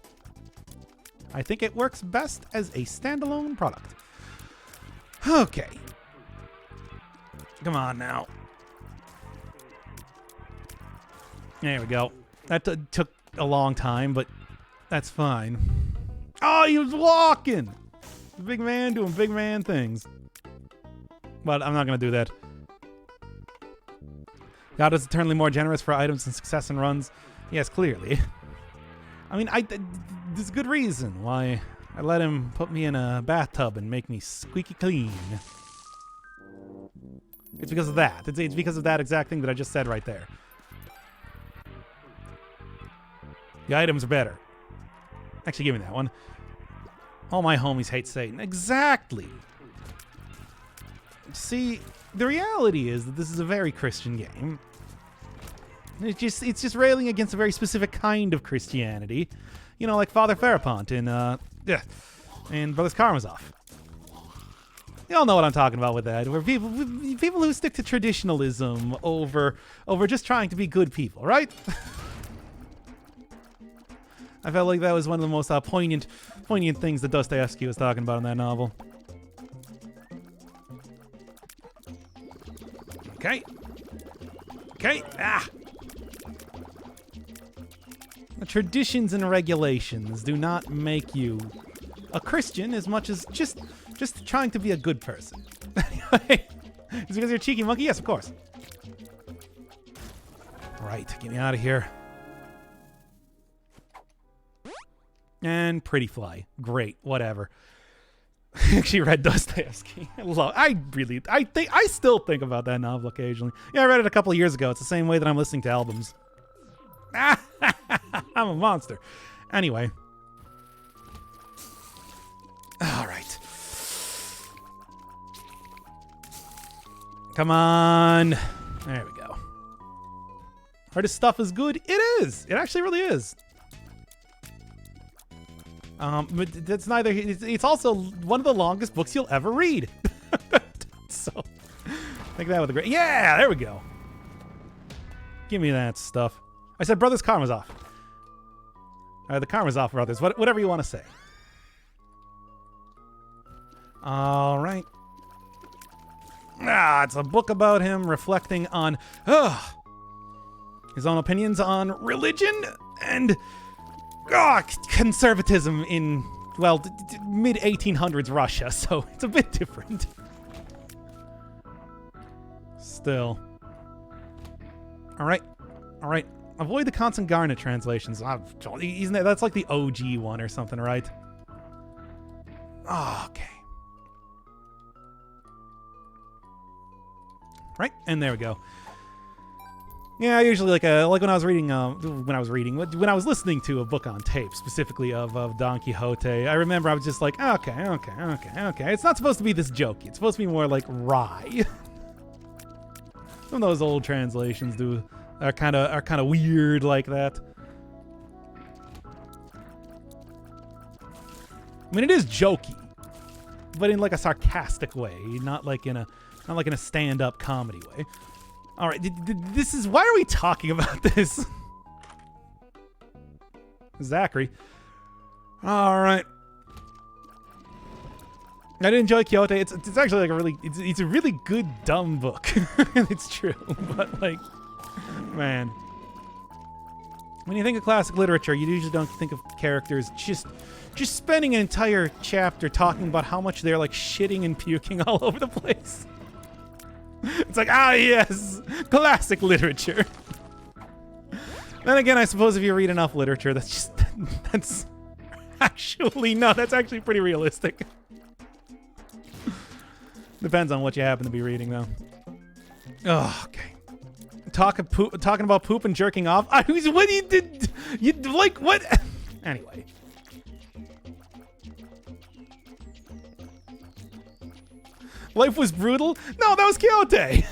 I think it works best as a standalone product. Okay. Come on now. There we go. That took a long time, but that's fine. Oh, he was walking! Big man doing big man things. But I'm not going to do that. God is eternally more generous for items and success and runs. Yes, clearly. I mean, there's a good reason why I let him put me in a bathtub and make me squeaky clean. It's because of that. It's because of that exact thing that I just said right there. The items are better. Actually, give me that one. All my homies hate Satan. Exactly. See, the reality is that this is a very Christian game. It's just railing against a very specific kind of Christianity. You know, like Father Farapont in Brothers Karamazov. You all know what I'm talking about with that. Where people who stick to traditionalism over just trying to be good people, right? I felt like that was one of the most poignant things that Dostoevsky was talking about in that novel. Okay. The traditions and regulations do not make you a Christian as much as just trying to be a good person. Is it because you're a cheeky monkey? Yes, of course. Right, get me out of here. And Pretty Fly. Great, whatever. She read Dostoevsky. I still think about that novel occasionally. Yeah, I read it a couple of years ago. It's the same way that I'm listening to albums. I'm a monster. Anyway. All right. Come on. There we go. Hardest stuff is good. It is. It actually really is. But that's neither. It's also one of the longest books you'll ever read. So, think that with a great. Yeah, there we go. Give me that stuff. I said Brothers Karamazov. The Karamazov brothers. Whatever you want to say. All right. It's a book about him reflecting on his own opinions on religion and conservatism in, well, mid-1800s Russia, so it's a bit different. Still. All right. Avoid the Constant Garnet translations. That's like the OG one or something, right? Okay. Right, and there we go. Yeah, usually like when I was listening to a book on tape, specifically of Don Quixote, I remember I was just like, okay. It's not supposed to be this jokey. It's supposed to be more like wry. Some of those old translations are kind of weird like that. I mean, it is jokey, but in like a sarcastic way, not like in a stand-up comedy way. All right, why are we talking about this? Zachary. All right. I did enjoy Quixote. It's actually like it's a really good dumb book. It's true, but like, man, when you think of classic literature, you usually don't think of characters just spending an entire chapter talking about how much they're like shitting and puking all over the place. It's like, yes, classic literature. Then again, I suppose if you read enough literature, that's actually pretty realistic. Depends on what you happen to be reading, though. Oh, okay. Talking about poop and jerking off. What you did? You like what? Anyway. Life was brutal? No, that was Quixote.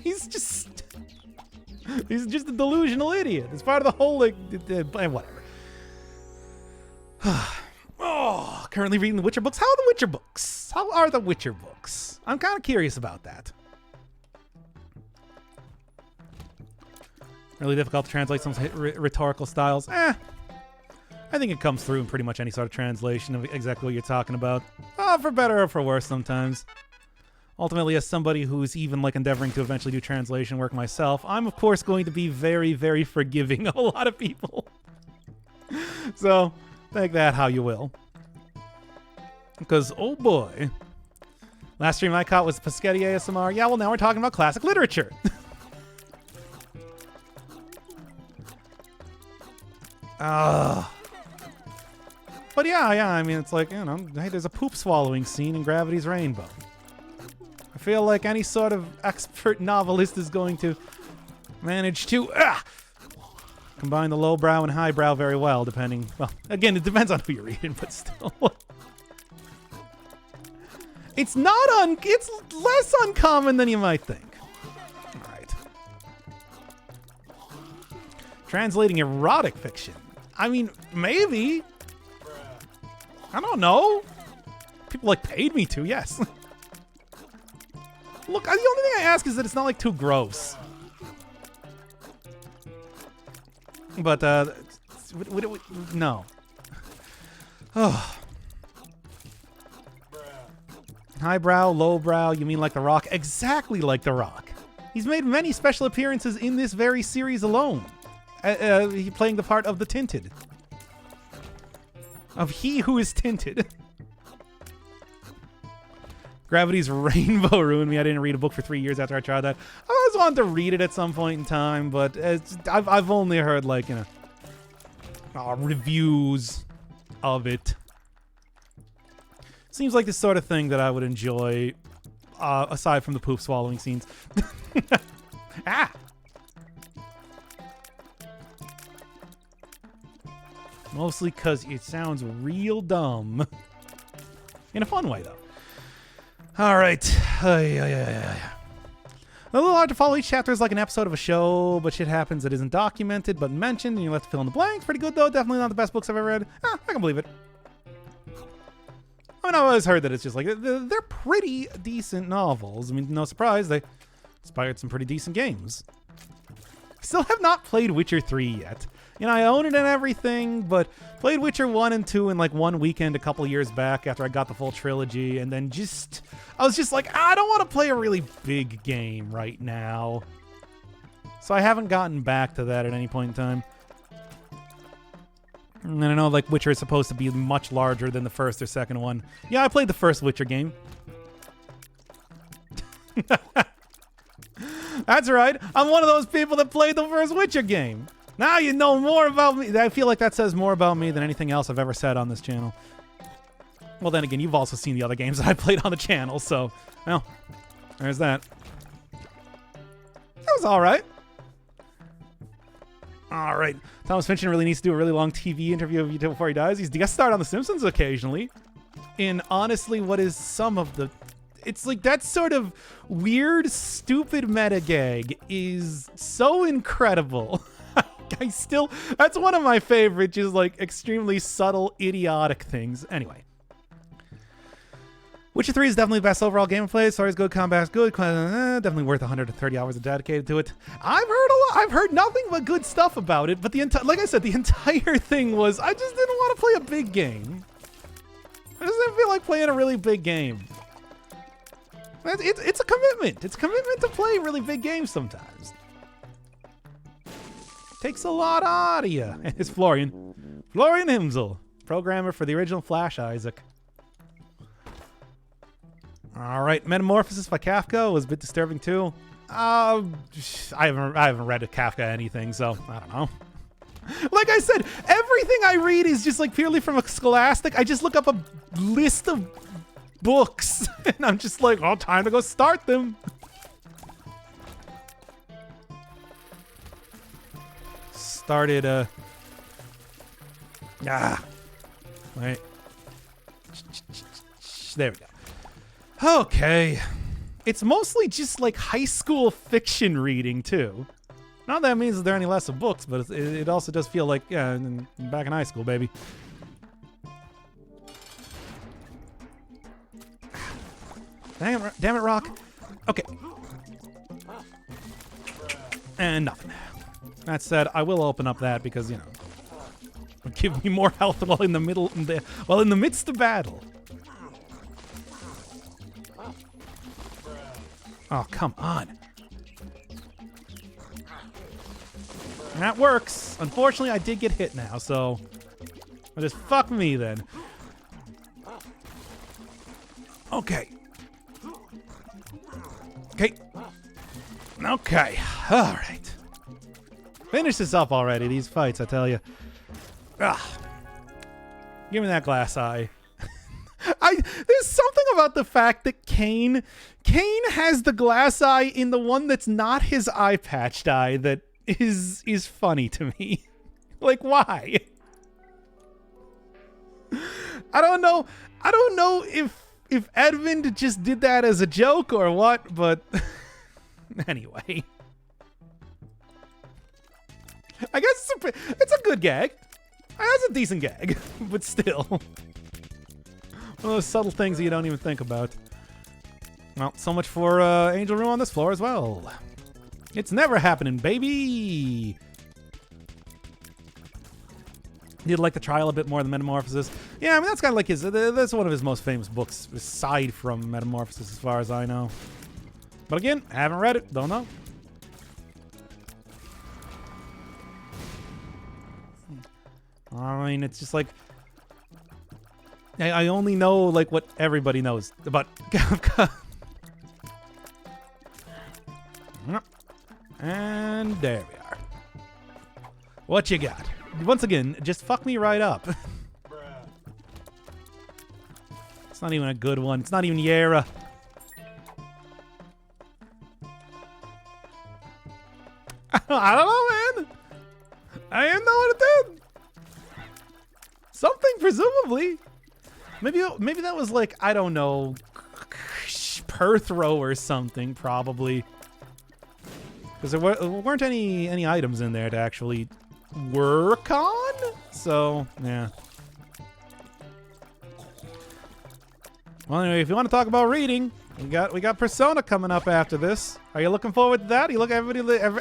He's just a delusional idiot. It's part of the whole, like, whatever. Currently reading the Witcher books. How are the Witcher books? How are the Witcher books? I'm kind of curious about that. Really difficult to translate some rhetorical styles. I think it comes through in pretty much any sort of translation of exactly what you're talking about. For better or for worse sometimes. Ultimately, as somebody who's even like endeavoring to eventually do translation work myself, I'm of course going to be very, very forgiving of a lot of people. So, take that how you will. Because, oh boy. Last stream I caught was Paschetti ASMR. Yeah, well, now we're talking about classic literature. But yeah, I mean, it's like, you know, hey, there's a poop swallowing scene in Gravity's Rainbow. I feel like any sort of expert novelist is going to manage to combine the lowbrow and highbrow very well, depending... Well, again, it depends on who you're reading, but still. It's it's less uncommon than you might think. All right. Translating erotic fiction. I mean, maybe. I don't know. People like paid me to, yes. Look, the only thing I ask is that it's not like too gross. But no. Oh. Highbrow, lowbrow, you mean like The Rock? Exactly like The Rock. He's made many special appearances in this very series alone. He playing the part of the Tinted. Of he who is tinted. Gravity's Rainbow ruined me. I didn't read a book for 3 years after I tried that. I always wanted to read it at some point in time, but I've only heard, like, you know, reviews of it. Seems like the sort of thing that I would enjoy, aside from the poop swallowing scenes. Ah! Mostly because it sounds real dumb. In a fun way, though. All right. A little hard to follow. Each chapter is like an episode of a show, but shit happens that isn't documented but mentioned, and you have to fill in the blanks. Pretty good, though. Definitely not the best books I've ever read. I can believe it. I mean, I've always heard that it's just like, they're pretty decent novels. I mean, no surprise, they inspired some pretty decent games. Still have not played Witcher 3 yet. You know, I own it and everything, but played Witcher 1 and 2 in like one weekend a couple years back after I got the full trilogy, and then I was just like, I don't want to play a really big game right now. So I haven't gotten back to that at any point in time. And I know, like, Witcher is supposed to be much larger than the first or second one. Yeah, I played the first Witcher game. That's right. I'm one of those people that played the first Witcher game. Now you know more about me. I feel like that says more about me than anything else I've ever said on this channel. Well, then again, you've also seen the other games that I played on the channel, so, well, there's that. That was all right. All right. Thomas Finch really needs to do a really long TV interview before he dies. He's guest starred on The Simpsons occasionally. In honestly what is some of the... It's like that sort of weird, stupid meta gag is so incredible. That's one of my favorite, just like extremely subtle, idiotic things. Anyway. Witcher 3 is definitely the best overall gameplay. Story's good, combat's good, definitely worth 130 hours dedicated to it. I've heard nothing but good stuff about it, but like I said, the entire thing was I just didn't want to play a big game. I just didn't feel like playing a really big game. It's a commitment. It's a commitment to play really big games sometimes. Takes a lot out of you. It's Florian Himsel, programmer for the original Flash Isaac. All right, Metamorphosis by Kafka was a bit disturbing too. I haven't read a Kafka anything, so I don't know. Like I said, everything I read is just like purely from a Scholastic. I just look up a list of books, and I'm just like, oh, time to go start them. Started, wait. There we go. Okay. It's mostly just like high school fiction reading, too. Not that means that there are any less of books, but it also does feel like, yeah, back in high school, baby. Damn it, Rock. Okay. And nothing. That said, I will open up that because, you know, it'll give me more health while in the midst of battle. Oh, come on. That works. Unfortunately, I did get hit now, so just fuck me then. Okay. Okay. All right. Finish this up already. These fights, I tell you. Ugh. Give me that glass eye. There's something about the fact that Kane has the glass eye in the one that's not his eye patched eye that is funny to me. Like, why? I don't know if if Edmund just did that as a joke or what, but anyway. I guess it's a good gag. That's a decent gag, but still. One of those subtle things that you don't even think about. Well, so much for Angel Room on this floor as well. It's never happening, baby! You'd like the trial a bit more than Metamorphosis. Yeah, I mean, that's kind of like that's one of his most famous books, aside from Metamorphosis, as far as I know. But again, haven't read it, don't know. I mean, it's just like... I only know, like, what everybody knows about Kafka. And there we are. What you got? Once again, just fuck me right up. It's not even a good one. It's not even Yera. I don't know, man. I didn't know what it did. Something, presumably. Maybe that was like, I don't know, Perthrow or something, probably. Because there weren't any items in there to actually work on. So, yeah. Well, anyway, if you want to talk about reading, we got Persona coming up after this. Are you looking forward to that?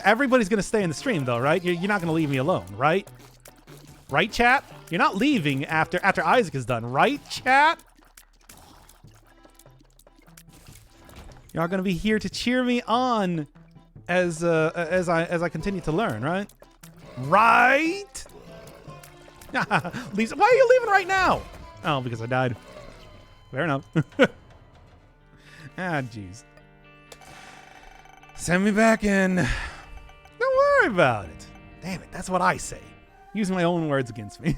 Everybody's gonna stay in the stream though, right? You're not gonna leave me alone, right? Right, chat? You're not leaving after Isaac is done, right, chat? Y'all gonna be here to cheer me on as I continue to learn, right? Right? Lisa, why are you leaving right now? Oh, because I died. Fair enough. Jeez. Send me back in. Don't worry about it. Damn it, that's what I say. Using my own words against me.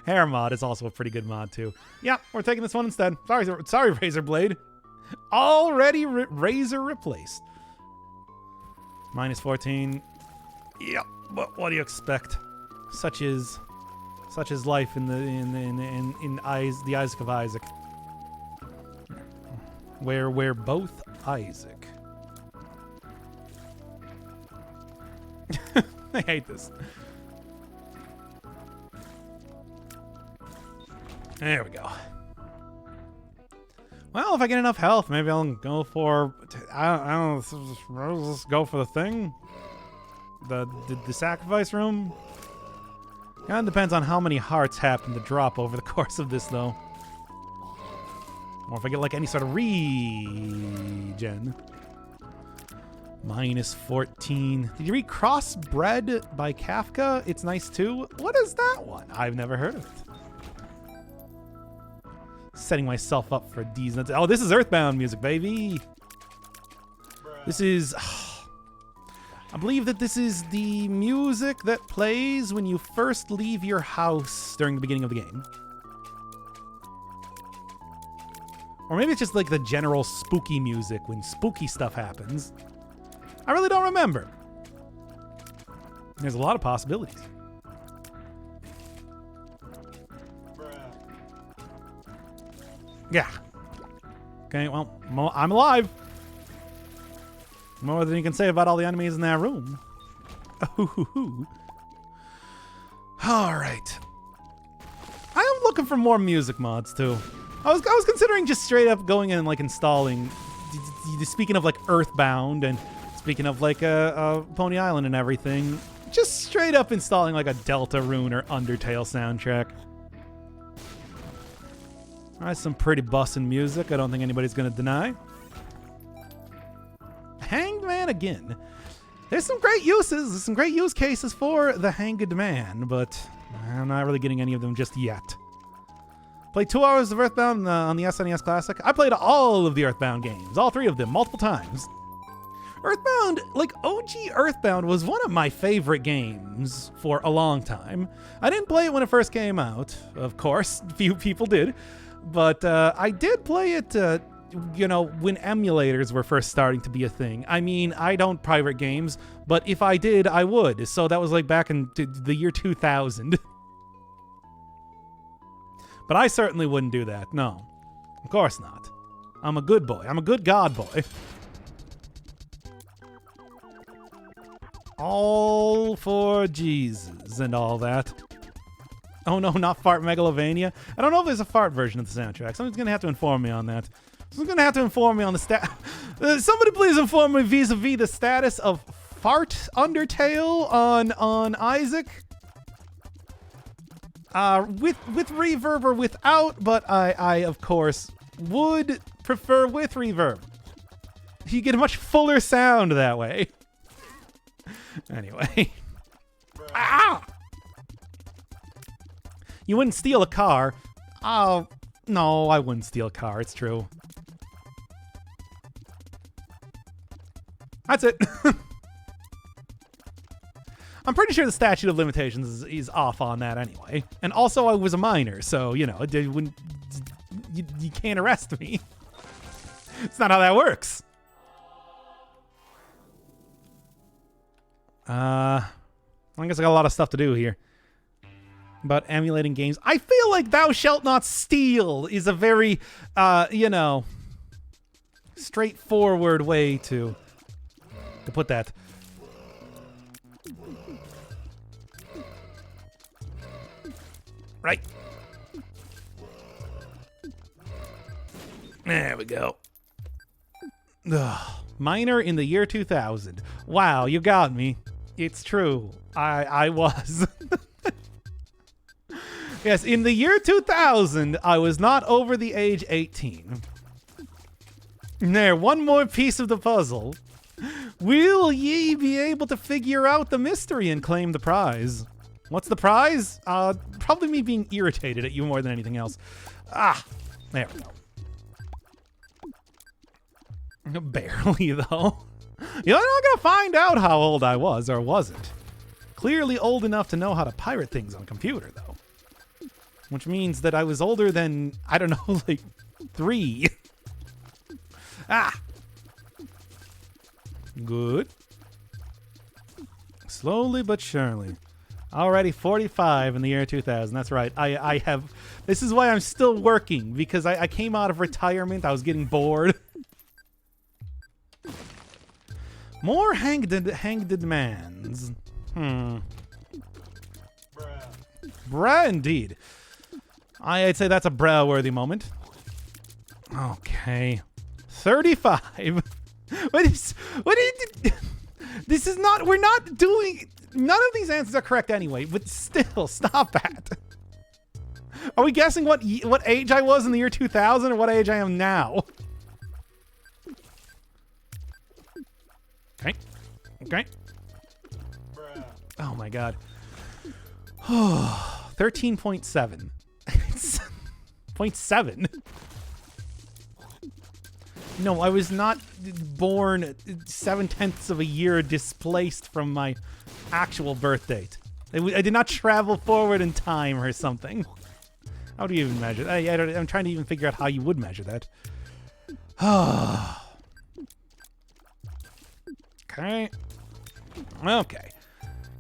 Hair mod is also a pretty good mod too. Yeah, we're taking this one instead. Sorry, Razorblade. Already Razor replaced. Minus 14. Yep. What do you expect? Such is life in the Isaac of Isaac. We're both Isaac. I hate this. There we go. Well, if I get enough health, maybe I'll go for... I don't know, let's go for the thing. The sacrifice room. Kind of depends on how many hearts happen to drop over the course of this, though. Or if I get, like, any sort of regen. Minus 14. Did you read Crossbred by Kafka? It's nice, too. What is that one? I've never heard of it. Setting myself up for D's nuts. Oh, this is Earthbound music, baby. This is... I believe that this is the music that plays when you first leave your house during the beginning of the game. Or maybe it's just like the general spooky music when spooky stuff happens. I really don't remember. There's a lot of possibilities. Yeah. Okay, well, I'm alive. More than you can say about all the enemies in that room. All right. I am looking for more music mods too. I was considering just straight up going in and like installing. Speaking of like Earthbound and speaking of like Pony Island and everything, just straight up installing like a Deltarune or Undertale soundtrack. That's some pretty bussin' music. I don't think anybody's gonna deny. Hanged Man again. There's some great uses, there's some great use cases for the Hanged Man, but I'm not really getting any of them just yet. Played 2 hours of Earthbound on the SNES Classic. I played all of the Earthbound games, all 3 of them, multiple times. Earthbound, like OG Earthbound, was one of my favorite games for a long time. I didn't play it when it first came out, of course, few people did, but I did play it when emulators were first starting to be a thing. I mean, I don't pirate games, but if I did, I would. So that was like back in the year 2000. But I certainly wouldn't do that. No. Of course not. I'm a good boy. I'm a good god boy. All for Jesus and all that. Oh no, not Fart Megalovania. I don't know if there's a fart version of the soundtrack. Somebody's gonna have to inform me on that. Someone's gonna have to inform me on the somebody please inform me vis-a-vis the status of Fart Undertale on Isaac. With reverb or without, but I of course would prefer with reverb. You get a much fuller sound that way. Anyway. Ah! You wouldn't steal a car. Oh, no, I wouldn't steal a car. It's true. That's it. I'm pretty sure the statute of limitations is off on that anyway. And also, I was a minor, so, you know, you can't arrest me. It's not how that works. I guess I got a lot of stuff to do here. About emulating games. I feel like Thou Shalt Not Steal is a very, you know, straightforward way to put that. Right. There we go. Ugh. Minor in the year 2000. Wow, you got me. It's true. I was. Yes, in the year 2000, I was not over the age 18. There, one more piece of the puzzle. Will ye be able to figure out the mystery and claim the prize? What's the prize? Probably me being irritated at you more than anything else. Ah, there we go. Barely, though. You're not gonna find out how old I was, or wasn't. Clearly old enough to know how to pirate things on a computer, though. Which means that I was older than, I don't know, like 3. Ah! Good. Slowly but surely. Already 45 in the year 2000. That's right. I have... This is why I'm still working, because I came out of retirement. I was getting bored. More hanged demands. Bruh, indeed. I'd say that's a bruh-worthy moment. Okay. 35. This is not... We're not doing... None of these answers are correct anyway, but still, stop that. Are we guessing what age I was in the year 2000 or what age I am now? Okay. Okay. Oh my god. 13.7. 0.7. No, I was not born 7/10 of a year displaced from my actual birth date. I did not travel forward in time or something. How do you even measure that? I'm trying to even figure out how you would measure that. Okay. Okay.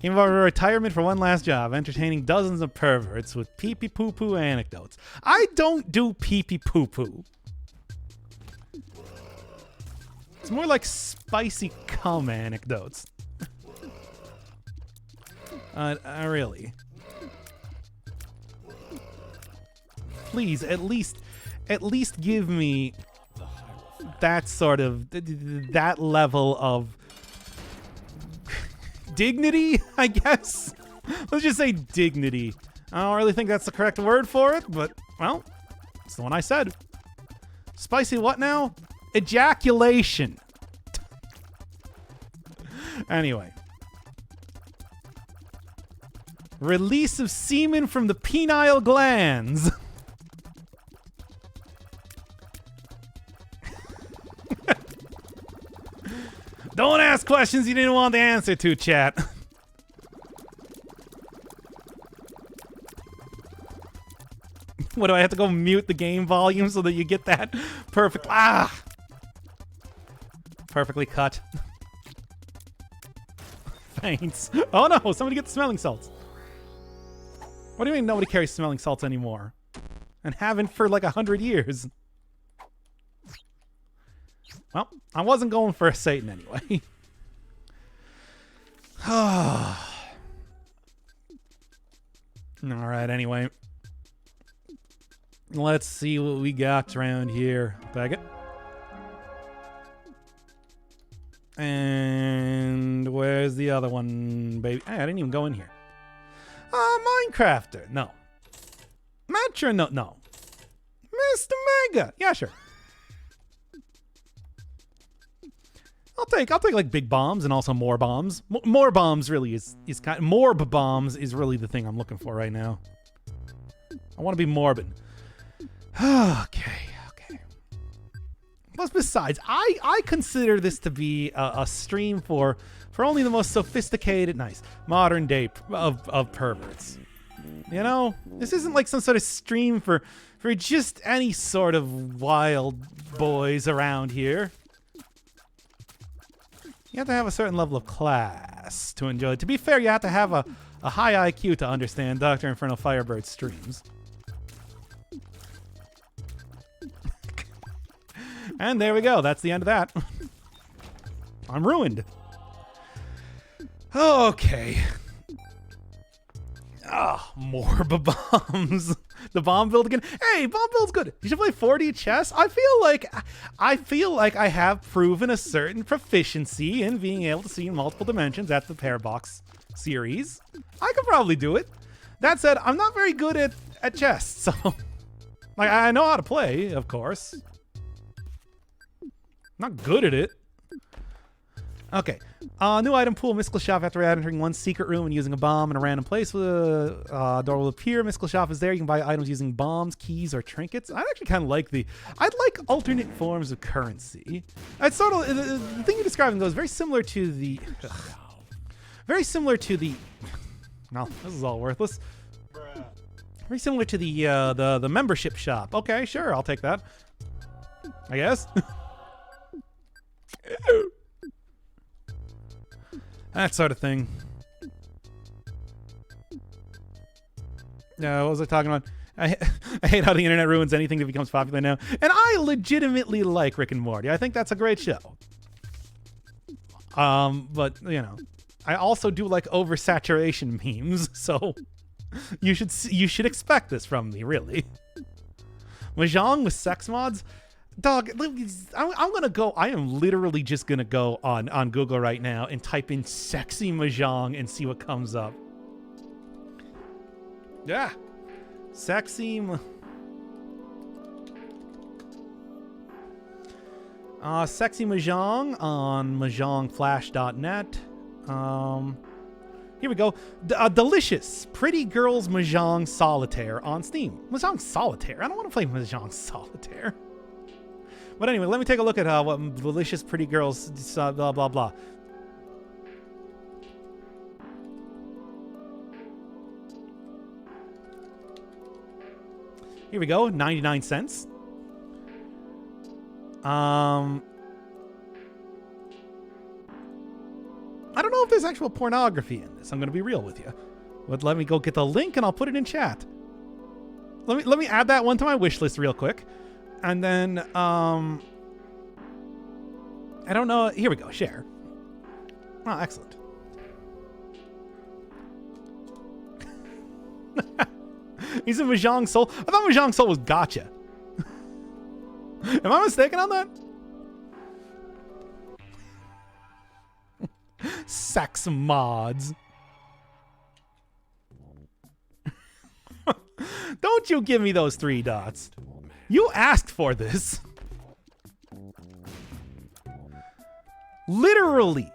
Came over retirement for one last job, entertaining dozens of perverts with pee-pee poo-poo anecdotes. I don't do pee-pee poo-poo. It's more like spicy cum anecdotes. Really. Please, at least give me that sort of, that level of dignity, I guess? Let's just say dignity. I don't really think that's the correct word for it, but, well, it's the one I said. Spicy what now? Ejaculation. Anyway. Release of semen from the penile glands. Don't ask questions you didn't want the answer to, chat. What, do I have to go mute the game volume so that you get that perfect... Ah! Perfectly cut. Thanks. Oh no, somebody get the smelling salts. What do you mean nobody carries smelling salts anymore? And haven't for like 100 years. Well, I wasn't going for a Satan anyway. Alright, anyway. Let's see what we got around here. Bag it. And where's the other one, baby? Hey, I didn't even go in here. Minecrafter. No. Matra. No. No. Mr. Mega. Yeah, sure. I'll take like big bombs and also more bombs. More bombs really is kind of, more bombs is really the thing I'm looking for right now. I want to be morbid. Okay. Plus, besides, I consider this to be a stream for only the most sophisticated, nice, modern day of perverts. You know, this isn't like some sort of stream for just any sort of wild boys around here. You have to have a certain level of class to enjoy it. To be fair, you have to have a high IQ to understand Dr. Inferno Firebird's streams. And there we go. That's the end of that. I'm ruined. Okay. More bombs. The bomb build again. Hey, bomb build's good. You should play 4D chess. I feel like I have proven a certain proficiency in being able to see in multiple dimensions at the Pair Box series. I could probably do it. That said, I'm not very good at chess, so like I know how to play, of course. Not good at it. Okay. New item pool, Mystical Shop. After entering one secret room and using a bomb in a random place, a door will appear. Mystical Shop is there. You can buy items using bombs, keys, or trinkets. I actually kind of like I'd like alternate forms of currency. It's sort of, the thing you're describing, though, is very similar to the... No, this is all worthless. Very similar to the membership shop. Okay, sure, I'll take that. I guess. That sort of thing. What was I talking about? I hate how the internet ruins anything that becomes popular now. And I legitimately like Rick and Morty. I think that's a great show. But, you know, I also do like oversaturation memes, so you should expect this from me, really. Mahjong with sex mods? Dog, I'm gonna go. I am literally just gonna go on Google right now and type in "sexy mahjong" and see what comes up. Yeah, sexy. Sexy mahjong on mahjongflash.net. Here we go. Delicious Pretty Girls Mahjong Solitaire on Steam. Mahjong Solitaire. I don't want to play Mahjong Solitaire. But anyway, let me take a look at what Delicious Pretty Girls blah blah blah. Here we go, 99 cents. I don't know if there's actual pornography in this. I'm going to be real with you. But let me go get the link and I'll put it in chat. Let me add that one to my wish list real quick. And then, I don't know. Here we go. Share. Oh, excellent. He's a Mahjong Soul. I thought Mahjong Soul was gotcha. Am I mistaken on that? Sex mods. Don't you give me those 3 dots. You asked for this. Literally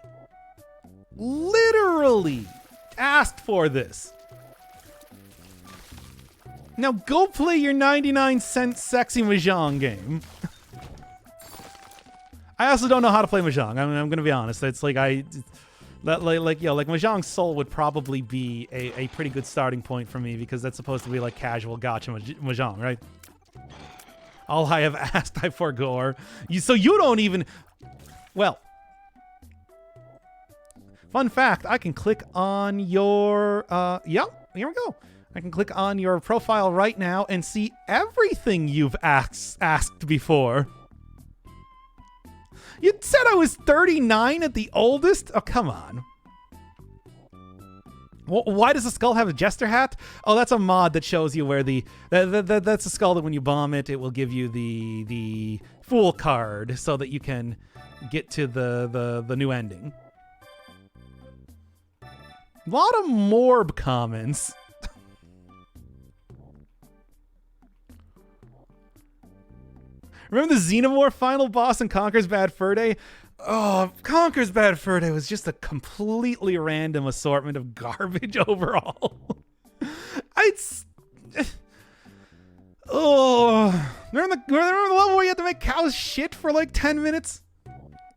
asked for this. Now go play your 99-cent sexy Mahjong game. I also don't know how to play Mahjong. I mean, I'm gonna be honest. It's like Mahjong Soul would probably be a pretty good starting point for me because that's supposed to be like casual gotcha Mahjong, right? All I have asked, I forgore. So you don't even... Well. Fun fact, I can click on your... yeah, here we go. I can click on your profile right now and see everything you've asked before. You said I was 39 at the oldest? Oh, come on. Why does the skull have a jester hat? Oh, that's a mod that shows you where that's a skull that when you bomb it, it will give you the fool card so that you can get to the new ending. A lot of Morb comments. Remember the Xenomorph final boss in Conker's Bad Fur Day? Oh, Conker's Bad Fur Day was just a completely random assortment of garbage overall. Remember the level where you had to make cows shit for like 10 minutes?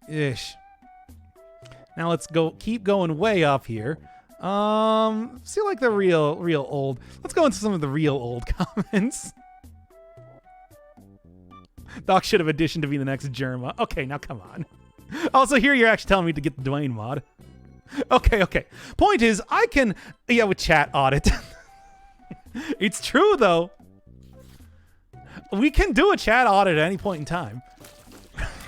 Ish. Now let's keep going way up here. See like the real old. Let's go into some of the real old comments. Doc should have auditioned to be the next Germa. Okay, now come on. Also, here you're actually telling me to get the Dwayne mod. Okay. Point is, I can... Yeah, with chat audit. It's true, though. We can do a chat audit at any point in time.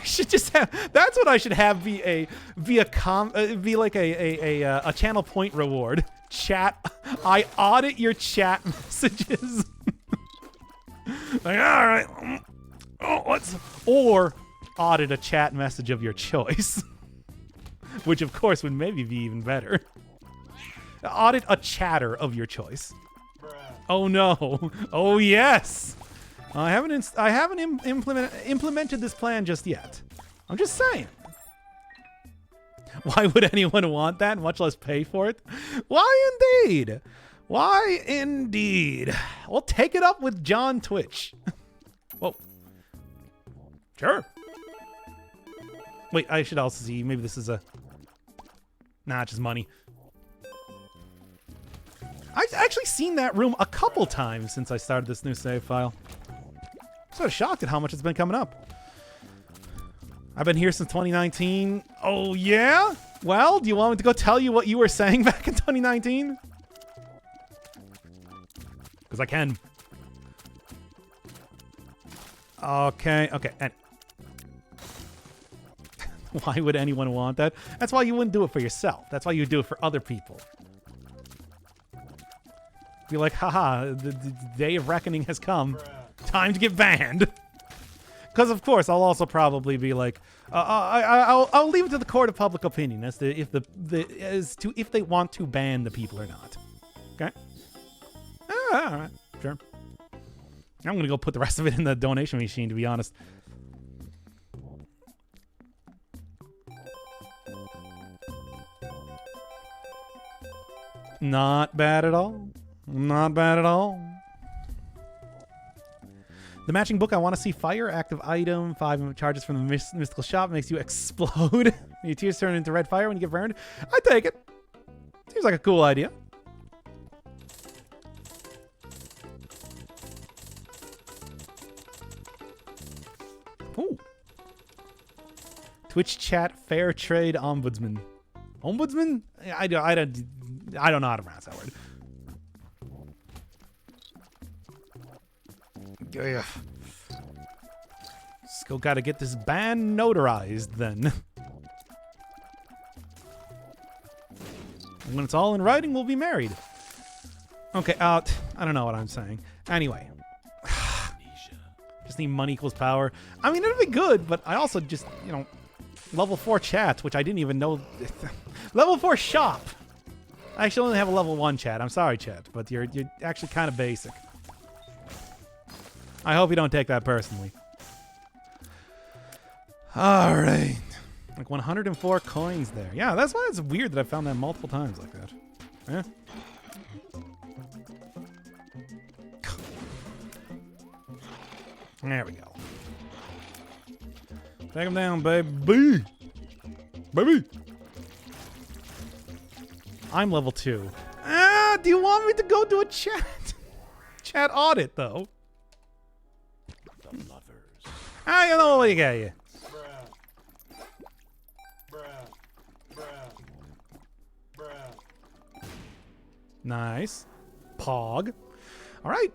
Should just have... That's what I should have be like a channel point reward. Chat... I audit your chat messages. Like, all right... Or audit a chat message of your choice. Which, of course, would maybe be even better. Audit a chatter of your choice. Oh, no. Oh, yes. I haven't implemented this plan just yet. I'm just saying. Why would anyone want that, much less pay for it? Why indeed? Why indeed? We'll take it up with John Twitch. Whoa. Sure. Wait, I should also see. Maybe this is a... Nah, just money. I've actually seen that room a couple times since I started this new save file. I'm sort of shocked at how much it's been coming up. I've been here since 2019. Oh, yeah? Well, do you want me to go tell you what you were saying back in 2019? Because I can. Okay. And why would anyone want that? That's why you wouldn't do it for yourself. That's why you do it for other people. Be like, haha, the day of reckoning has come. Time to get banned. Because of course, I'll also probably be like, I'll leave it to the court of public opinion as to if they want to ban the people or not. Okay. All right, sure. I'm gonna go put the rest of it in the donation machine, to be honest. Not bad at all. Not bad at all. The matching book, I want to see fire, active item, 5 charges from the mystical shop makes you explode. Your tears turn into red fire when you get burned. I take it. Seems like a cool idea. Ooh. Twitch chat fair trade ombudsman. Ombudsman? I don't know how to pronounce that word. Ugh. Still gotta get this ban notarized then. When it's all in writing, we'll be married. Okay, I don't know what I'm saying. Anyway. Just need money equals power. I mean, it'd be good, but I also just, level 4 chat, which I didn't even know. Level 4 shop. I actually only have a level 1 chat. I'm sorry, chat, but you're actually kind of basic. I hope you don't take that personally. All right. Like 104 coins there. Yeah, that's why it's weird that I found that multiple times like that. Yeah. There we go. Take him down, baby. Baby. I'm level 2. Do you want me to go do a chat audit, though? The lovers. You know what you got here. Nice. Pog. All right.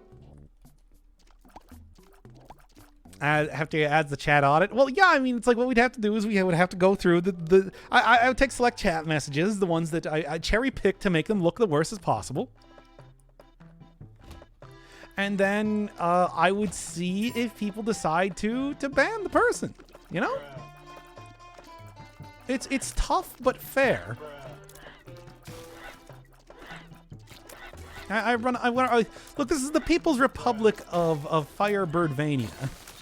Have to add the chat audit. Well, yeah, I mean, it's like what we'd have to do is we would have to go through I would take select chat messages, the ones that I cherry pick to make them look the worst as possible. And then I would see if people decide to ban the person, you know? It's tough but fair. Look, this is the People's Republic of Firebirdvania.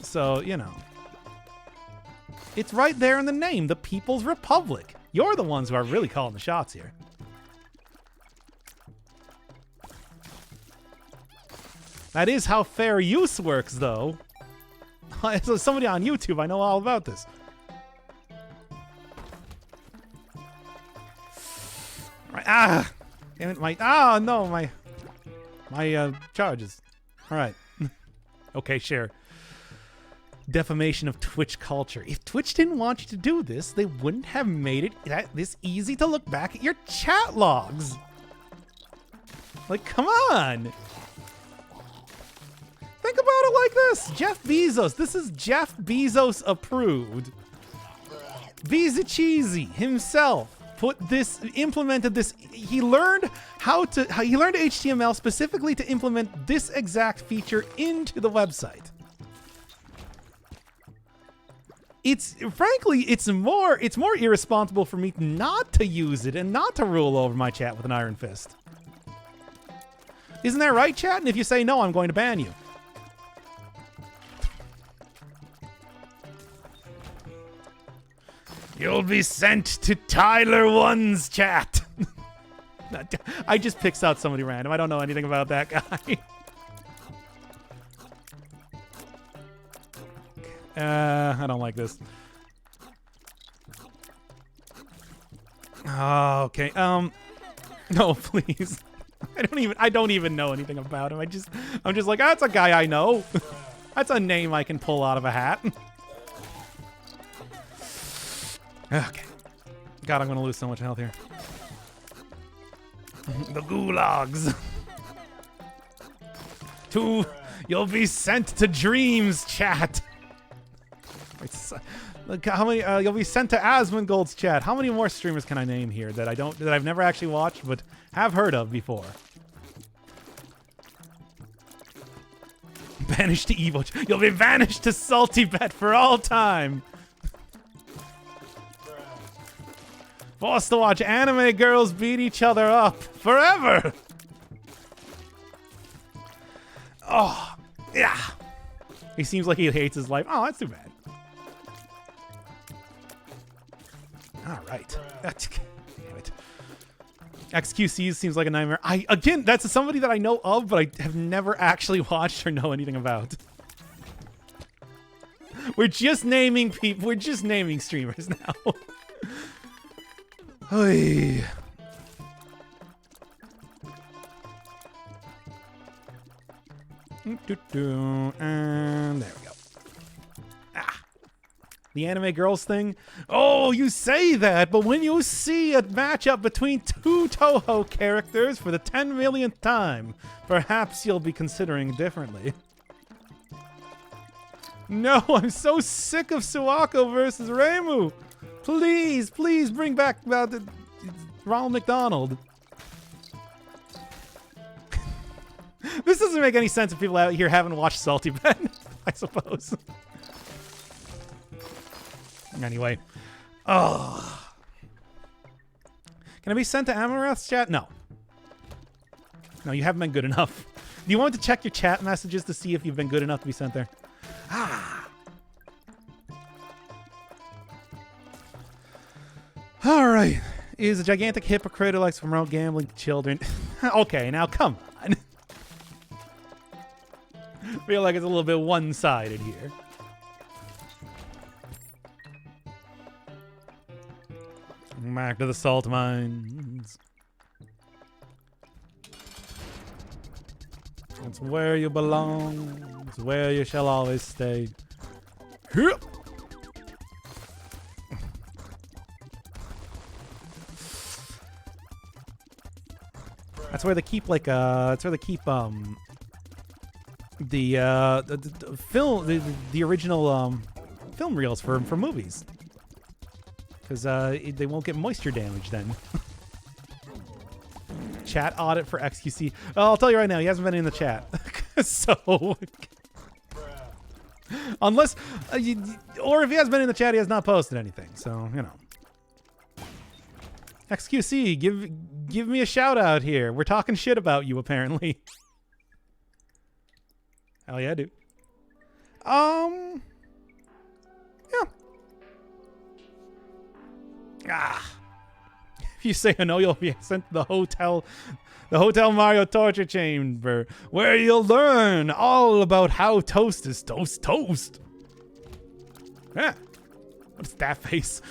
So, you know. It's right there in the name, the People's Republic. You're the ones who are really calling the shots here. That is how fair use works, though. So somebody on YouTube, I know all about this. Right, damn it, my charges. All right. Okay, sure. Defamation of Twitch culture. If Twitch didn't want you to do this, they wouldn't have made it this easy to look back at your chat logs. Like, come on. Think about it like this. Jeff Bezos. This is Jeff Bezos approved. Bezacheesy himself implemented this. He learned HTML specifically to implement this exact feature into the website. Frankly, it's more irresponsible for me not to use it and not to rule over my chat with an iron fist. Isn't that right, chat? And if you say no, I'm going to ban you. You'll be sent to Tyler1's chat. I just picked out somebody random. I don't know anything about that guy. I don't like this. Oh, okay. No, please. I don't even know anything about him. I'm just like, that's a guy I know. That's a name I can pull out of a hat. Okay. God, I'm gonna lose so much health here. The gulags. You'll be sent to Dreams chat. Look, how many? You'll be sent to Asmongold's chat. How many more streamers can I name here that I've never actually watched but have heard of before? Banished to Evo. You'll be banished to Salty Bet for all time. Forced to watch anime girls beat each other up forever. Oh, yeah. He seems like he hates his life. Oh, that's too bad. All right. Damn it. XQC seems like a nightmare. Again, that's somebody that I know of, but I have never actually watched or know anything about. We're just naming people. We're just naming streamers now. Hey. And there we go. The anime girls thing. Oh, you say that, but when you see a matchup between two Toho characters for the 10 millionth time, perhaps you'll be considering differently. No, I'm so sick of Suwako versus Reimu. Please, please bring back Ronald McDonald. This doesn't make any sense if people out here haven't watched Salty Bet, I suppose. Anyway. Oh. Can I be sent to Amaranth's chat? No. No, you haven't been good enough. Do you want to check your chat messages to see if you've been good enough to be sent there? Alright. Is a gigantic hypocrite who likes to promote gambling to children. Okay, now come on. Feel like it's a little bit one-sided here. Back to the salt mines. It's where you belong. It's where you shall always stay. That's where they keep like that's where they keep the film the original film reels for movies. Because they won't get moisture damage then. Chat audit for XQC. Oh, I'll tell you right now, he hasn't been in the chat. So, unless, or if he has been in the chat, he has not posted anything. So, you know. XQC, give me a shout out here. We're talking shit about you, apparently. Hell yeah, dude. Yeah. If you say no, you'll be sent to the Hotel Mario Torture Chamber, where you'll learn all about how toast is toast. Yeah. What's that face?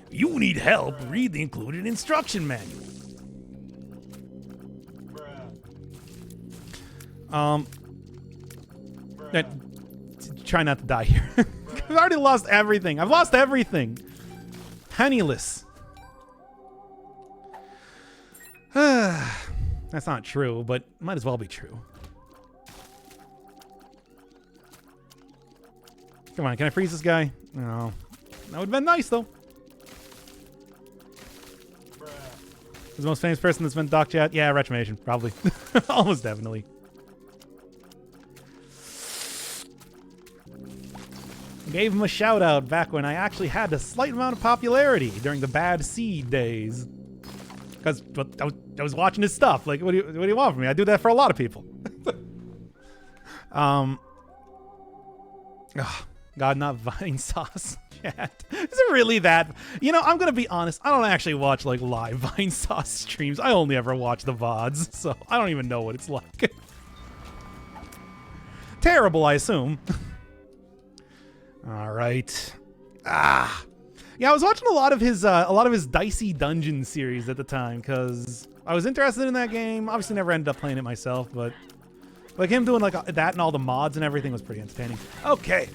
You need help, read the included instruction manual. Try not to die here. I've already lost everything. I've lost everything. Penniless. That's not true, but might as well be true. Come on, can I freeze this guy? No. That would have been nice, though. Who's the most famous person that's been Doc Chat? Yeah, Retrimation, probably. Almost definitely. Gave him a shout out back when I actually had a slight amount of popularity during the Bad Seed days. Because I was watching his stuff. Like, what do you want from me? I do that for a lot of people. God, not Vine Sauce chat. Is it really that? You know, I'm gonna be honest. I don't actually watch like live Vine Sauce streams. I only ever watch the VODs, so I don't even know what it's like. Terrible, I assume. All right. Yeah, I was watching a lot of his Dicey Dungeon series at the time because I was interested in that game. Obviously, never ended up playing it myself, but like him doing like that and all the mods and everything was pretty entertaining. Okay.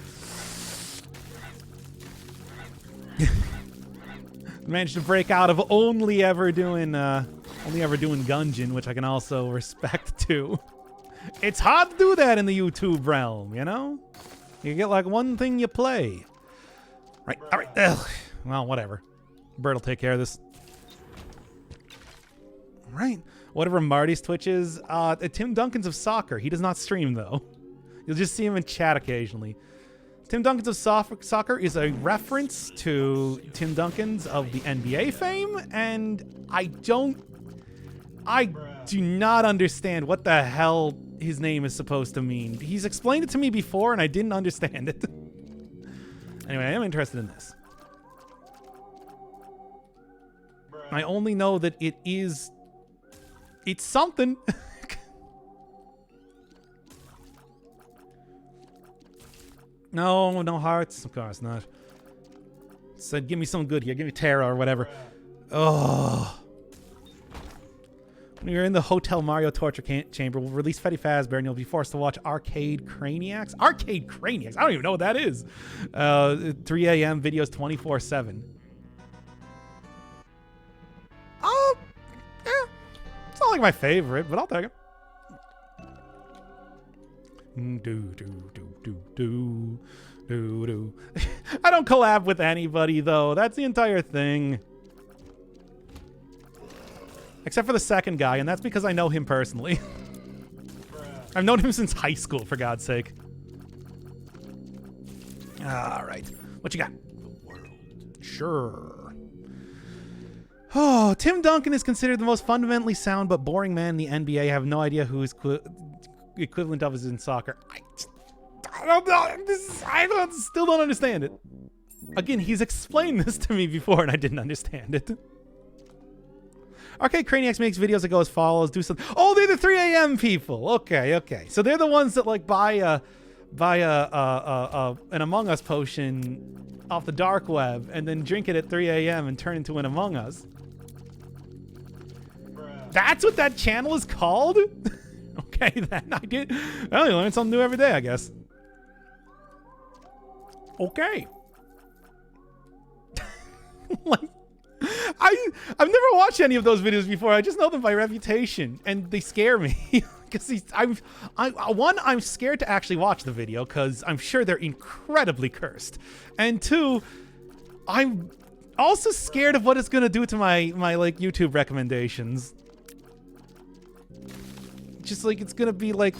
Managed to break out of only ever doing Gungeon, which I can also respect too. It's hard to do that in the YouTube realm, you know? You get like one thing you play. Right, all right. Ugh. Well, whatever. Bird will take care of this. Right. Whatever Marty's Twitch is. Tim Duncan's of Soccer. He does not stream, though. You'll just see him in chat occasionally. Tim Duncan's of Soccer is a reference to Tim Duncan's of the NBA fame, and I do not understand what the hell his name is supposed to mean. He's explained it to me before, and I didn't understand it. Anyway, I am interested in this. I only know that it's something. No hearts. Of course not. Said, give me something good here. Give me Terra or whatever. Oh. When you're in the Hotel Mario Torture Chamber, we'll release Freddy Fazbear and you'll be forced to watch Arcade Craniacs. Arcade Craniacs? I don't even know what that is. 3 a.m. videos 24/7. Oh, yeah. It's not like my favorite, but I'll take it. I don't collab with anybody, though. That's the entire thing. Except for the second guy, and that's because I know him personally. I've known him since high school, for God's sake. All right. What you got? Sure. Oh, Tim Duncan is considered the most fundamentally sound but boring man in the NBA. I have no idea who his equivalent of is in soccer. I don't know. Still don't understand it. Again, he's explained this to me before, and I didn't understand it. Arcade Craniacs makes videos that go as follows. Do some. Oh, they're the 3 a.m. people. Okay. So they're the ones that like buy an Among Us potion off the dark web and then drink it at 3 a.m. and turn into an Among Us. That's what that channel is called? Okay, then I get. Well, you learn something new every day, I guess. Okay. Like, I've never watched any of those videos before. I just know them by reputation, and they scare me. Because I'm scared to actually watch the video because I'm sure they're incredibly cursed, and two, I'm also scared of what it's gonna do to my like YouTube recommendations. Just like it's gonna be like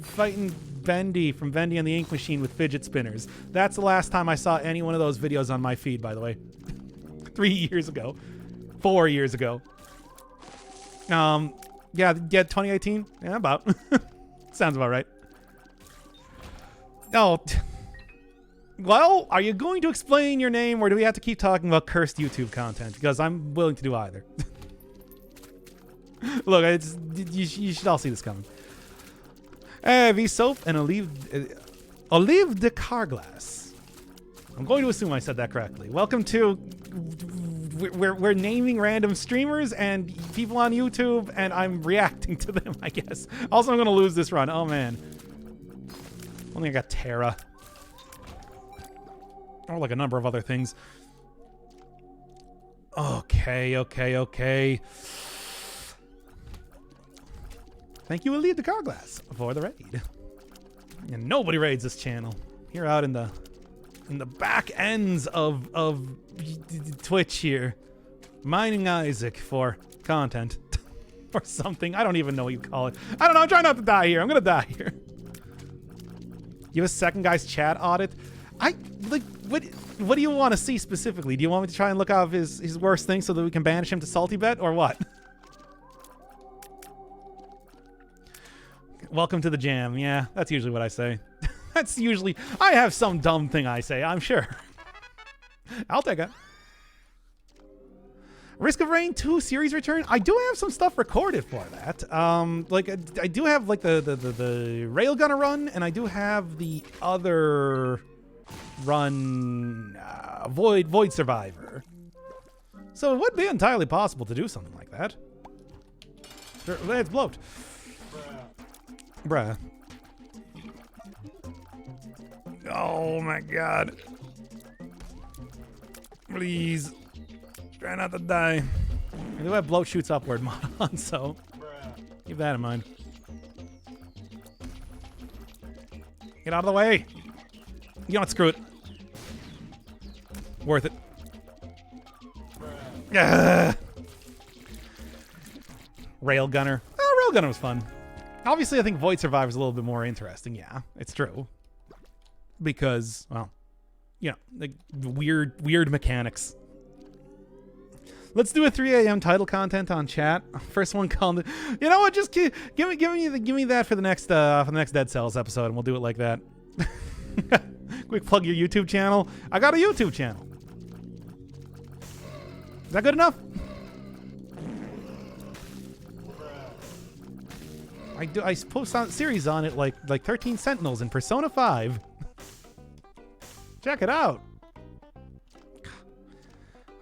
fighting Bendy from Bendy and the Ink Machine with fidget spinners. That's the last time I saw any one of those videos on my feed, by the way. 3 years ago, 4 years ago. Yeah, 2018. Yeah, about. Sounds about right. Oh. Well, are you going to explain your name, or do we have to keep talking about cursed YouTube content? Because I'm willing to do either. Look, you should all see this coming. V-Soap and Olive de Carglass. I'm going to assume I said that correctly. Welcome to... We're naming random streamers and people on YouTube, and I'm reacting to them, I guess. Also, I'm going to lose this run. Oh, man. Only I got Terra. Or like a number of other things. Okay. Thank you, Elite the Carglass, for the raid. And nobody raids this channel. You're out in the back ends of Twitch here, mining Isaac for content or something. I don't even know what you call it. I don't know. I'm trying not to die here. I'm gonna die here. You have a second guy's chat audit. What do you want to see specifically? Do you want me to try and look out his worst thing so that we can banish him to Salty Bet, or what? Welcome to the jam. Yeah, that's usually what I say. That's usually... I have some dumb thing I say, I'm sure. I'll take it. Risk of Rain 2 series return. I do have some stuff recorded for that. Like I do have like the Railgunner run, and I do have the other run, Void Survivor. So it would be entirely possible to do something like that. It's bloat. Bruh. Oh my god. Please. Try not to die. I do have bloat shoots upward mod on, so keep that in mind. Get out of the way. You know what? Screw it. Worth it. Railgunner. Oh, Railgunner was fun. Obviously, I think Void Survivor is a little bit more interesting. Yeah, it's true. Because, well, you know, like weird mechanics. Let's do a 3 a.m. title content on chat. First one called. You know what? Just give me that for the next Dead Cells episode, and we'll do it like that. Quick plug your YouTube channel. I got a YouTube channel. Is that good enough? I post on series on it like 13 Sentinels in Persona 5. Check it out.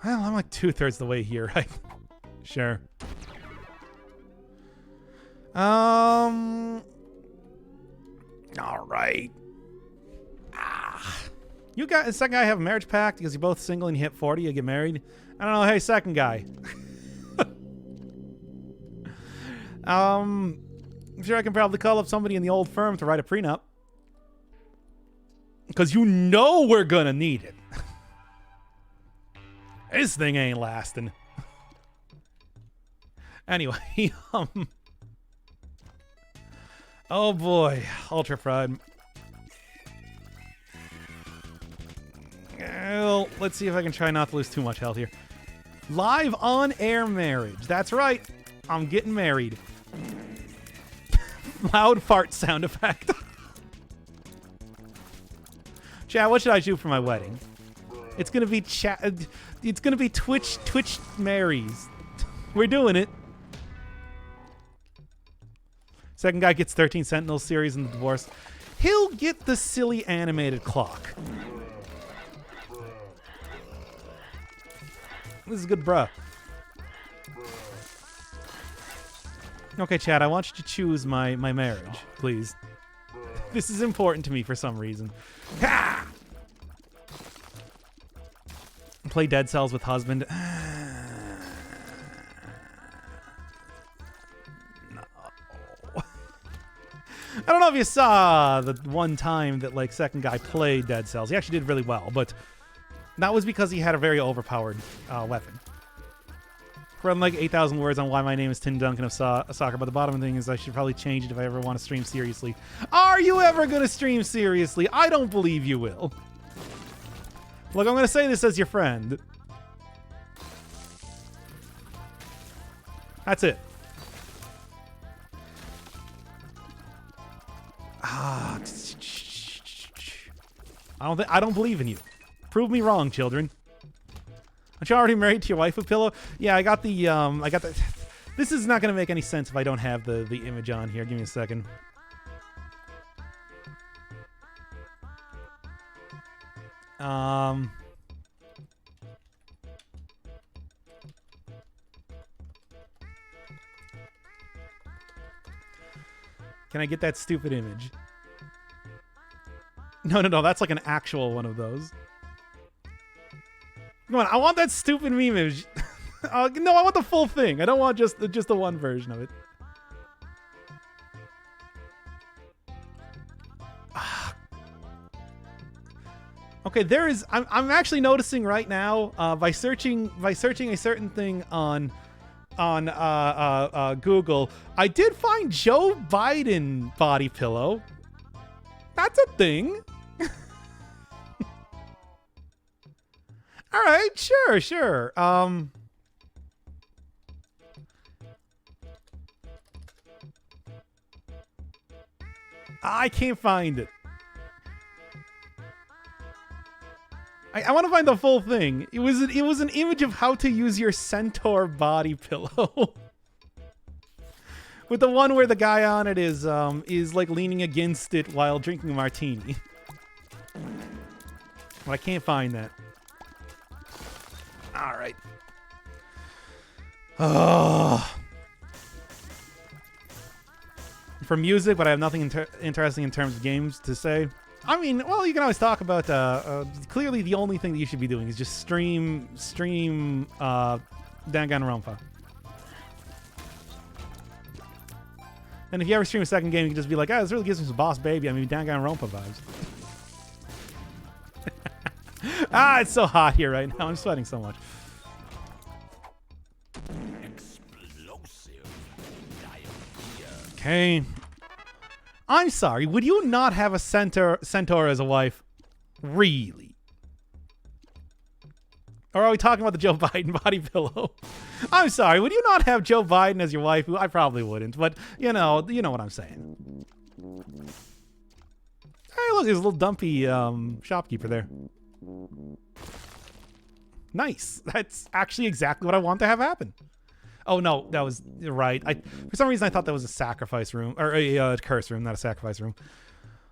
Well, I'm like 2/3 the way here, right? Sure. All right. You got the second guy have a marriage pact because you're both single and you hit 40, you get married. I don't know. Hey, second guy. I'm sure I can probably call up somebody in the old firm to write a prenup. Because you know we're gonna need it. This thing ain't lasting. Anyway, oh boy, Ultra Pride. Well, let's see if I can try not to lose too much health here. Live on air marriage. That's right. I'm getting married. Loud fart sound effect. Chat, what should I do for my wedding? It's gonna be it's gonna be Twitch marries. We're doing it. Second guy gets 13 Sentinel series in the divorce. He'll get the silly animated clock. This is good, bruh. Okay, Chad, I want you to choose my marriage, please. This is important to me for some reason. Ha! play Dead Cells with husband. I don't know if you saw the one time that like second guy played Dead Cells. He actually did really well, but that was because he had a very overpowered weapon. From like 8,000 words on why my name is Tim Duncan of soccer, but the bottom thing is I should probably change it if I ever want to stream seriously. Are you ever going to stream seriously? I don't believe you will. Look, I'm going to say this as your friend. That's it. I don't believe in you. Prove me wrong, children. Aren't you already married to your wife with pillow? Yeah, I got the This is not gonna make any sense if I don't have the image on here. Give me a second. Can I get that stupid image? No, that's like an actual one of those. Come on, I want that stupid meme image. No, I want the full thing. I don't want just the one version of it. Okay, there is. I'm actually noticing right now by searching a certain thing on Google, I did find Joe Biden body pillow. That's a thing. All right, sure. I can't find it. I want to find the full thing. It was an image of how to use your Centaur body pillow. With the one where the guy on it is like leaning against it while drinking a martini. But I can't find that. All right. Oh. For music, but I have nothing interesting in terms of games to say. I mean, well, you can always talk about. Clearly, the only thing that you should be doing is just stream Danganronpa. And if you ever stream a second game, you can just be like, this really gives me some Boss Baby. I mean, Danganronpa vibes. It's so hot here right now. I'm sweating so much. Explosive diarrhea. Okay. I'm sorry. Would you not have a centaur as a wife? Really? Or are we talking about the Joe Biden body pillow? I'm sorry. Would you not have Joe Biden as your wife? I probably wouldn't, but you know what I'm saying. Hey, look, there's a little dumpy shopkeeper there. Nice. That's actually exactly what I want to have happen. Oh no, that was right. For some reason I thought that was a sacrifice room or a curse room, not a sacrifice room.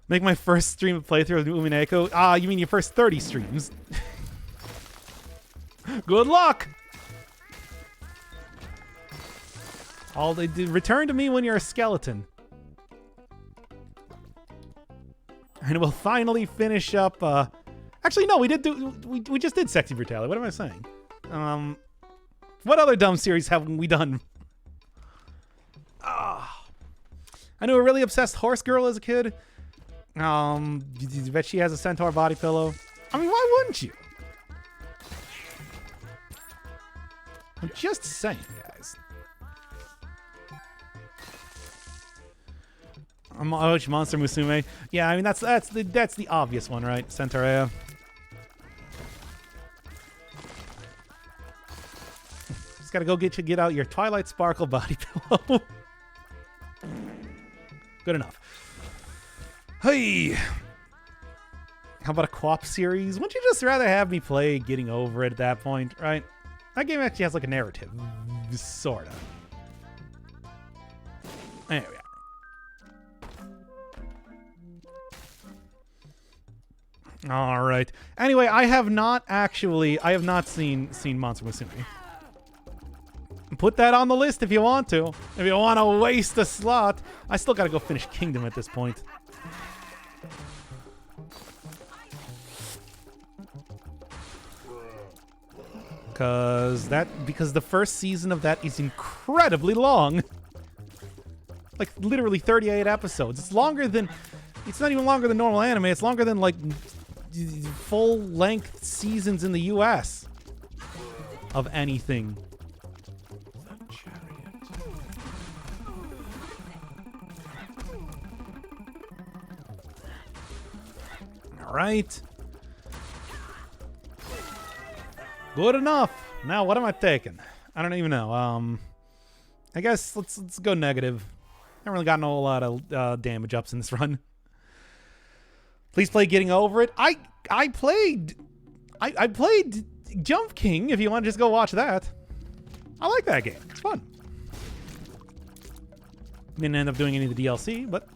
Make my first stream of playthrough of Umineko. You mean your first 30 streams? Good luck. All they did, return to me when you're a skeleton. And we'll finally finish up. Actually, no, we just did Sexy Brutality. What am I saying? What other dumb series haven't we done? I knew a really obsessed horse girl as a kid. I bet she has a centaur body pillow. I mean, why wouldn't you? I'm just saying, guys. Monster Musume. Yeah, I mean that's the obvious one, right? Centaureo. Just gotta go get out your Twilight Sparkle body pillow. Good enough. Hey, how about a co-op series? Wouldn't you just rather have me play Getting Over It at that point, right? That game actually has like a narrative, sorta. Anyway. All right. Anyway, I have not seen Monster Musume. Put that on the list if you want to. If you want to waste a slot. I still got to go finish Kingdom at this point. because the first season of that is incredibly long. Like literally 38 episodes. It's longer than, it's not even longer than normal anime. It's longer than like full length seasons in the US of anything. All right. Good enough. Now what am I taking? I don't even know. I guess let's go negative. Haven't really gotten a whole lot of damage ups in this run. Please play Getting Over It. I played Jump King. If you want to just go watch that, I like that game. It's fun. Didn't end up doing any of the DLC, but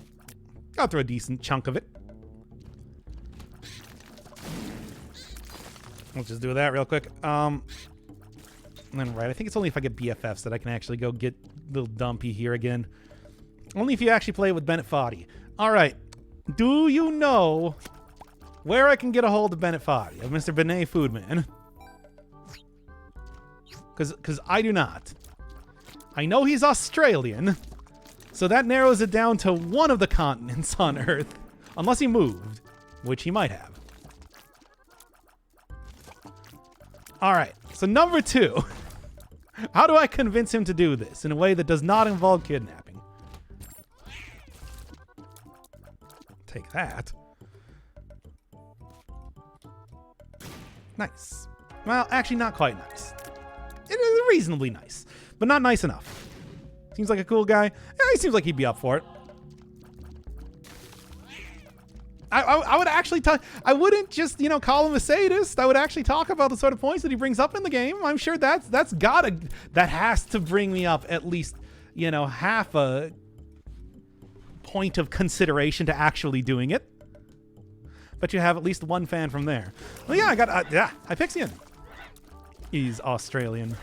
got through a decent chunk of it. We'll just do that real quick. And then right, I think it's only if I get BFFs that I can actually go get little Dumpy here again. Only if you actually play with Bennett Foddy. All right. Do you know where I can get a hold of Bennett Foddy, of Mr. Benet Foodman? Because I do not. I know he's Australian, so that narrows it down to one of the continents on Earth, unless he moved, which he might have. All right, so number 2. How do I convince him to do this in a way that does not involve kidnapping? Take that. Nice. Well, actually not quite nice. It is reasonably nice, but not nice enough. Seems like a cool guy. Yeah, he seems like he'd be up for it. I would actually talk. I wouldn't just, call him a sadist. I would actually talk about the sort of points that he brings up in the game. I'm sure that has to bring me up at least, half a point of consideration to actually doing it. But you have at least one fan from there. Well, yeah, Hypixia. He's Australian.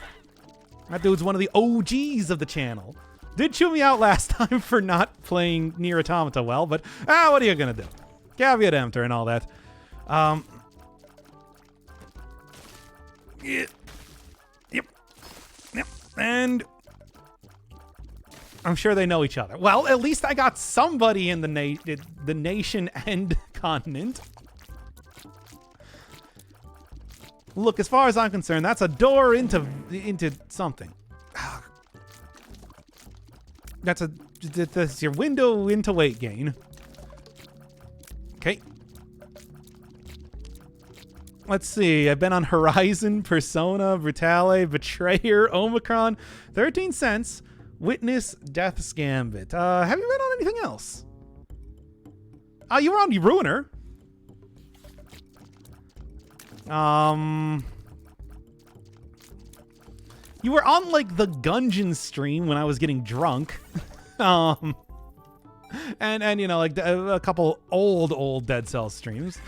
That dude's one of the OGs of the channel. Did chew me out last time for not playing Nier Automata well, but what are you gonna do? Caveat emptor and all that. Yep. And I'm sure they know each other. Well, at least I got somebody in the nation and continent. Look, as far as I'm concerned, that's a door into something. That's your window into weight gain. Okay. Let's see. I've been on Horizon, Persona, Brutale, Betrayer, Omicron, 13 Cents, Witness, Death's Gambit. Have you been on anything else? You were on Ruiner. You were on like the Gungeon stream when I was getting drunk. And like a couple old Dead Cells streams.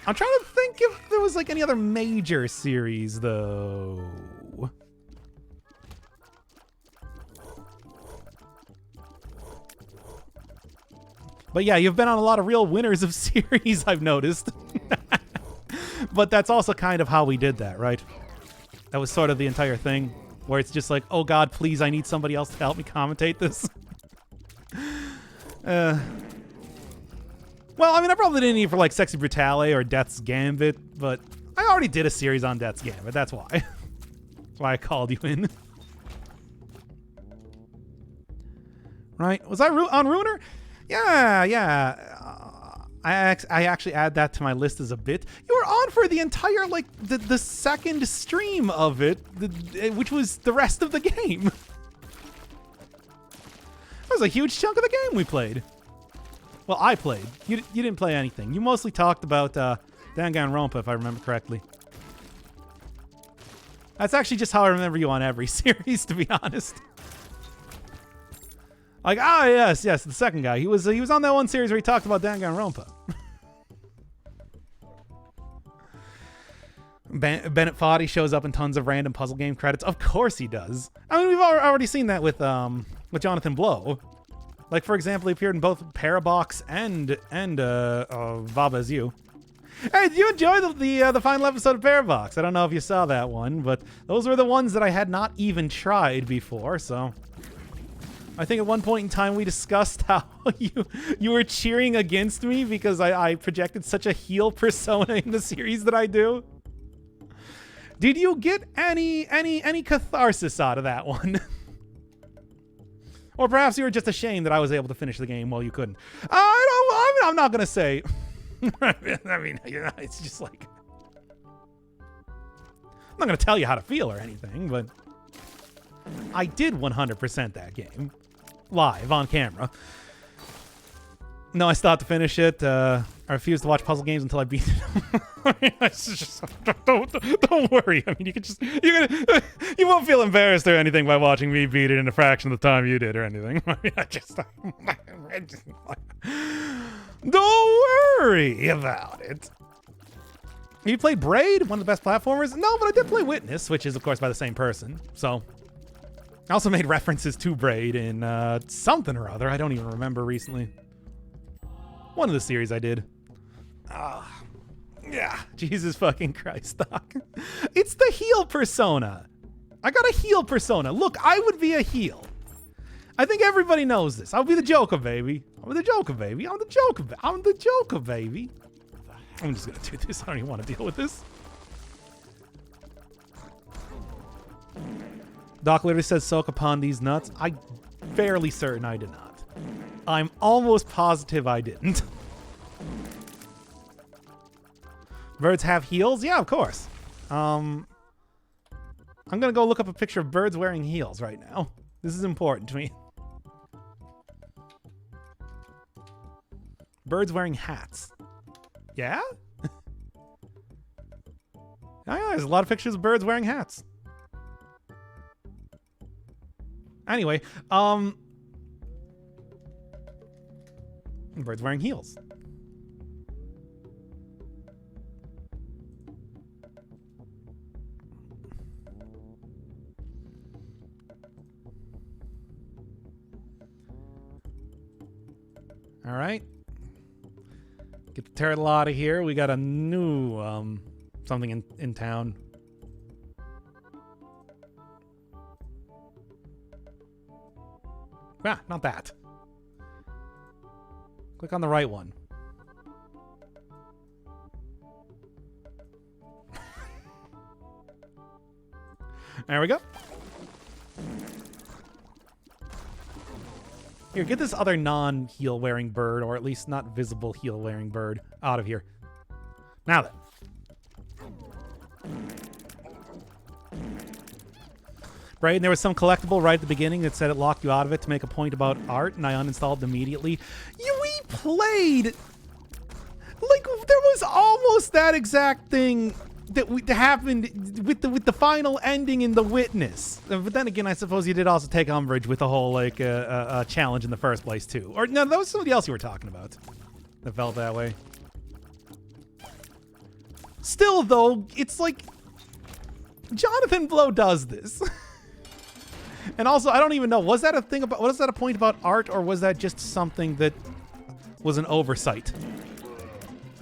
I'm trying to think if there was like any other major series though. But yeah, you've been on a lot of real winners of series, I've noticed. But that's also kind of how we did that, right? That was sort of the entire thing, where it's just like, oh god, please, I need somebody else to help me commentate this. Well, I mean, I probably didn't need for like Sexy Brutale or Death's Gambit, but I already did a series on Death's Gambit, that's why. That's why I called you in. Right? Was I on Ruiner? Yeah. I actually add that to my list as a bit. You were on for the entire, like, the second stream of it, which was the rest of the game. That was a huge chunk of the game we played. Well, I played. You didn't play anything. You mostly talked about Danganronpa, if I remember correctly. That's actually just how I remember you on every series, to be honest. Like, yes, the second guy. He was on that one series where he talked about Danganronpa. Bennett Foddy shows up in tons of random puzzle game credits. Of course he does. I mean, we've already seen that with Jonathan Blow. Like, for example, he appeared in both Parabox and Baba Is You. Hey, did you enjoy the final episode of Parabox? I don't know if you saw that one, but those were the ones that I had not even tried before, so... I think at one point in time we discussed how you were cheering against me because I projected such a heel persona in the series that I do. Did you get any catharsis out of that one? Or perhaps you were just ashamed that I was able to finish the game while you couldn't. I'm not gonna say. I mean, you know, it's just like, I'm not gonna tell you how to feel or anything, but I did 100% that game. Live on camera. No, I still have to finish it. I refuse to watch puzzle games until I beat it. It's just, don't worry. I mean, you won't feel embarrassed or anything by watching me beat it in a fraction of the time you did or anything. I mean, don't worry about it. You played Braid, one of the best platformers? No, but I did play Witness, which is of course by the same person. So. I also made references to Braid in something or other. I don't even remember recently. One of the series I did. Yeah. Jesus fucking Christ, Doc. It's the heel persona. I got a heel persona. Look, I would be a heel. I think everybody knows this. I'll be the Joker, baby. I'm the Joker, baby. I'm the Joker, I'm the Joker, baby. I'm just gonna do this. I don't even want to deal with this. Doc literally says soak upon these nuts. I'm fairly certain I did not. I'm almost positive I didn't. Birds have heels? Yeah, of course. I'm gonna go look up a picture of birds wearing heels right now. This is important to me. Birds wearing hats. Yeah? Yeah, there's a lot of pictures of birds wearing hats. Anyway, birds wearing heels. All right. Get the turtle out of here. We got a new something in town. Ah, not that. Click on the right one. There we go. Here, get this other non-heel wearing bird, or at least not visible heel wearing bird, out of here. Now then. Right, and there was some collectible right at the beginning that said it locked you out of it to make a point about art, and I uninstalled immediately. We played... Like, there was almost that exact thing that happened with the final ending in The Witness. But then again, I suppose you did also take umbrage with the whole, like, challenge in the first place, too. Or, no, that was somebody else you were talking about that felt that way. Still, though, it's like... Jonathan Blow does this. And also, I don't even know, was that a thing about, was that a point about art, or was that just something that was an oversight?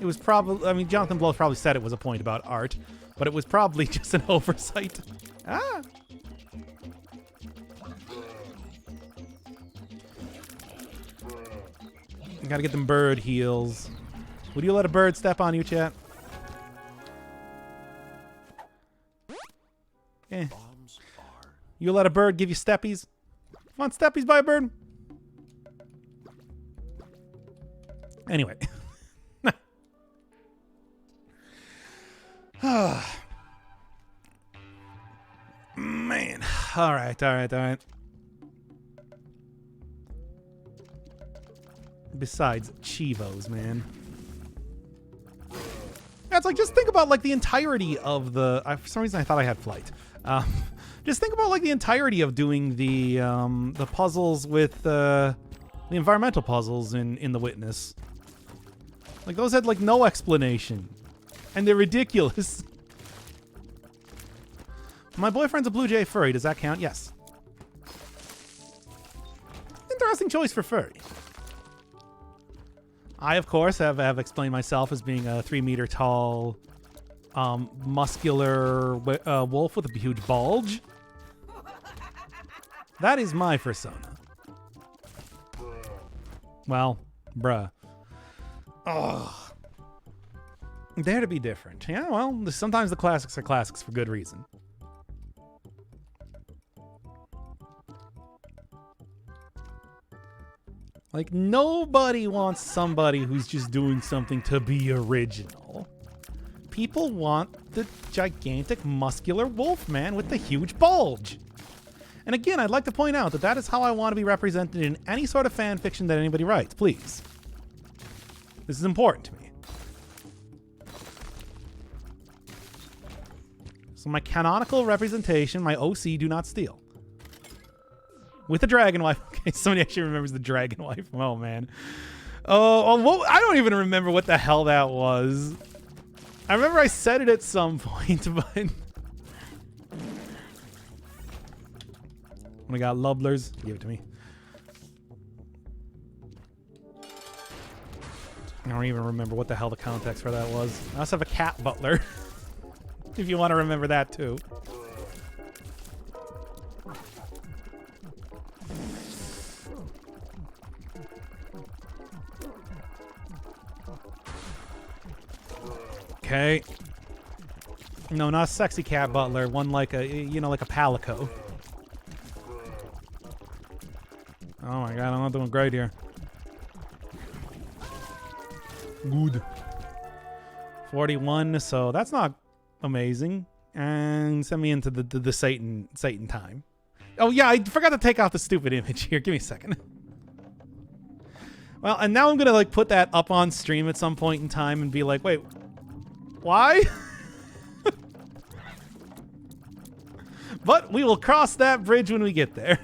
It was probably, I mean, Jonathan Blow probably said it was a point about art, but it was probably just an oversight. Ah! You gotta get them bird heels. Would you let a bird step on you, chat? Eh. You let a bird give you steppies? Want steppies by a bird? Anyway. Man. All right. Besides Chivos, man. Yeah, it's like, just think about, like, the entirety of the... for some reason, I thought I had flight. Just think about, like, the entirety of doing the puzzles with the environmental puzzles in The Witness. Like, those had, like, no explanation. And they're ridiculous. My boyfriend's a Blue Jay furry. Does that count? Yes. Interesting choice for furry. I, of course, have explained myself as being a 3-meter tall, muscular wolf with a huge bulge. That is my persona. Well, bruh. Ugh. Dare to be different. Yeah, well, sometimes the classics are classics for good reason. Like, nobody wants somebody who's just doing something to be original. People want the gigantic, muscular wolf man with the huge bulge. And again, I'd like to point out that that is how I want to be represented in any sort of fan fiction that anybody writes, please. This is important to me. So my canonical representation, my OC, do not steal. With a dragon wife. Okay, somebody actually remembers the dragon wife. Oh, man. Oh, I don't even remember what the hell that was. I remember I said it at some point, but... When I got Lubblers, give it to me. I don't even remember what the hell the context for that was. I also have a cat butler. If you want to remember that, too. Okay. No, not a sexy cat butler. One like a, you know, like a palico. Oh my god, I'm not doing great here. Good. 41, so that's not amazing. And send me into the Satan time. Oh yeah, I forgot to take out the stupid image here. Give me a second. Well, and now I'm gonna like put that up on stream at some point in time and be like, wait, why? But we will cross that bridge when we get there.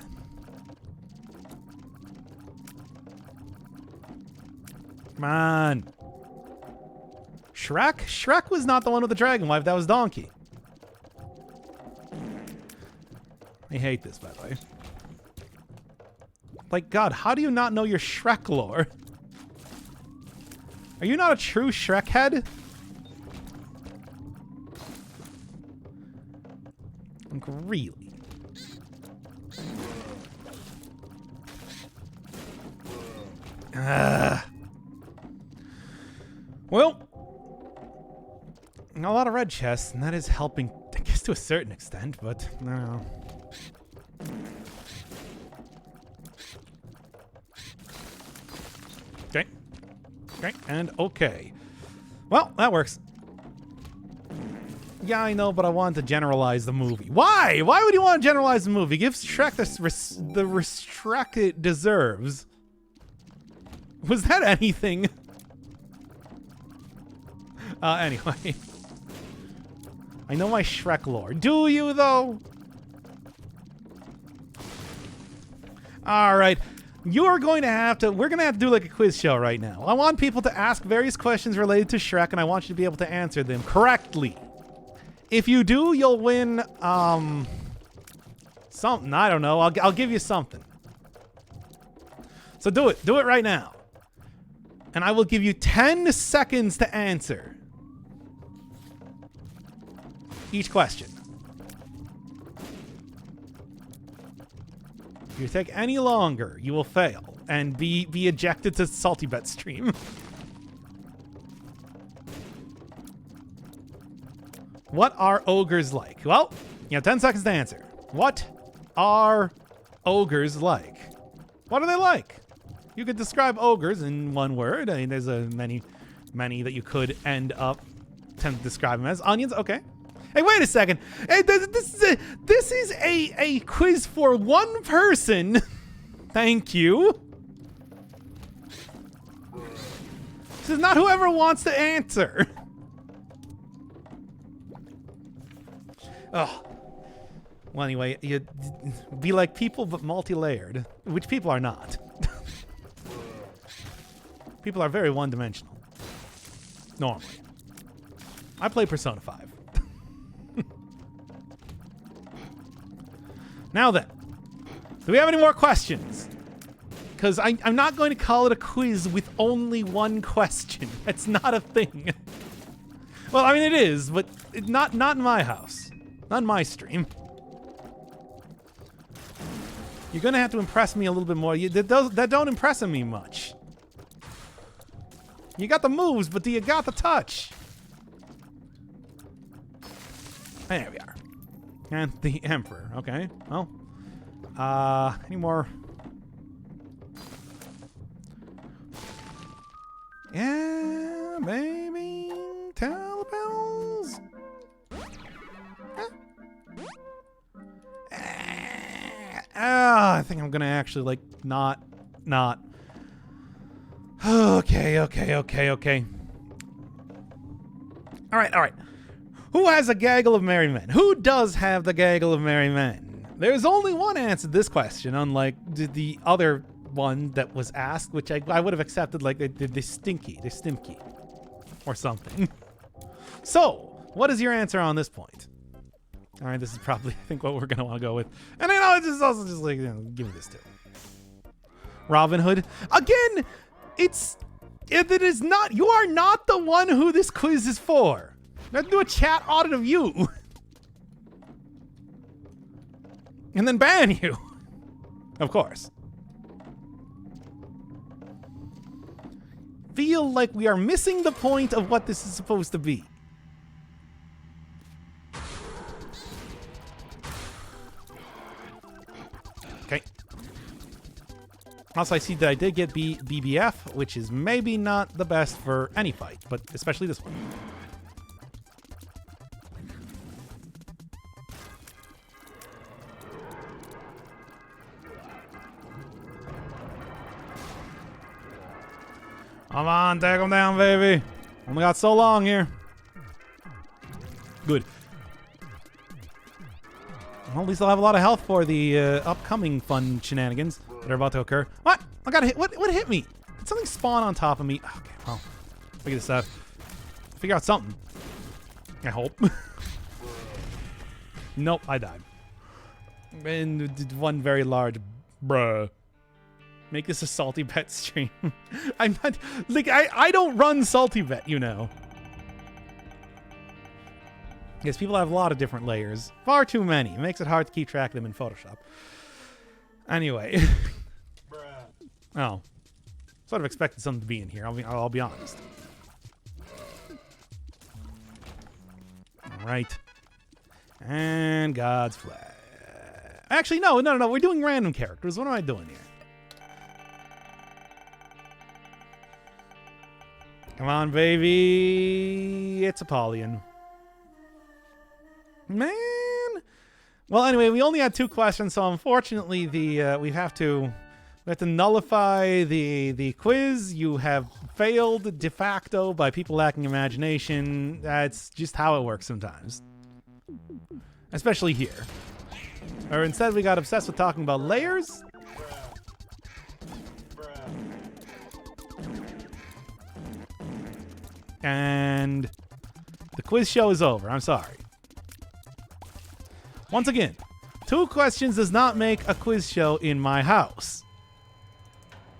Come on. Shrek? Shrek was not the one with the dragon wife. That was Donkey. I hate this, by the way. Like, God, how do you not know your Shrek lore? Are you not a true Shrek head? Like, really? Well, a lot of red chests, and that is helping, I guess, to a certain extent, but no. Okay. Okay, and okay. Well, that works. Yeah, I know, but I wanted to generalize the movie. Why? Why would you want to generalize the movie? Give Shrek the respect it deserves. Was that anything? Anyway. I know my Shrek lore. Do you, though? Alright. You're going to have to... We're going to have to do like a quiz show right now. I want people to ask various questions related to Shrek, and I want you to be able to answer them correctly. If you do, you'll win, something. I don't know. I'll give you something. So do it. Do it right now. And I will give you 10 seconds to answer each question. If you take any longer, you will fail and be ejected to Salty Bet stream. What are ogres like? Well, you have 10 seconds to answer. What are ogres like? What are they like? You could describe ogres in one word. I mean, there's many that you could end up tend to describe them as. Onions, okay. Hey, wait a second. Hey, this is a quiz for one person. Thank you. This is not whoever wants to answer. Oh. Well, anyway, you be like people but multi-layered, which people are not. People are very one-dimensional. Normally. I play Persona 5. Now then, do we have any more questions? because I'm not going to call it a quiz with only one question. That's not a thing. Well, I mean, it is, but not in my house. Not in my stream. You're going to have to impress me a little bit more. That don't impress me much. You got the moves, but do you got the touch? There we are. And the Emperor. Okay, well. Any more? Yeah, baby. Telepels. I think I'm gonna actually, like, not. Okay. All right. Who has a gaggle of merry men? Who does have the gaggle of merry men? There's only one answer to this question, unlike the other one that was asked, which I would have accepted, like the stimky, or something. So, what is your answer on this point? All right, this is probably, I think, what we're gonna want to go with. And I know this is also just like, give me this too. Robin Hood again. It is not. You are not the one who this quiz is for. Let's do a chat audit of you. And then ban you. Of course. Feel like we are missing the point of what this is supposed to be. Okay. Also, I see that I did get BBF, which is maybe not the best for any fight, but especially this one. Come on, take him down, baby. Only got so long here. Good. Well, at least I'll have a lot of health for the upcoming fun shenanigans that are about to occur. What? I got hit. What hit me? Did something spawn on top of me? Okay, well, figure this out. Figure out something. I hope. Nope, I died. And one very large bruh. Make this a Salty Bet stream. I'm not, like, I don't run Salty Bet, you know. Yes, people have a lot of different layers. Far too many. It makes it hard to keep track of them in Photoshop. Anyway. Oh. Sort of expected something to be in here, I'll be honest. Alright. And God's flag. Actually, no. We're doing random characters. What am I doing here? Come on, baby. It's Apollyon. Man. Well, anyway, we only had 2 questions, so unfortunately, we have to nullify the quiz. You have failed de facto by people lacking imagination. That's just how it works sometimes, especially here. Or instead, we got obsessed with talking about layers. And the quiz show is over. I'm sorry. Once again, 2 questions does not make a quiz show in my house.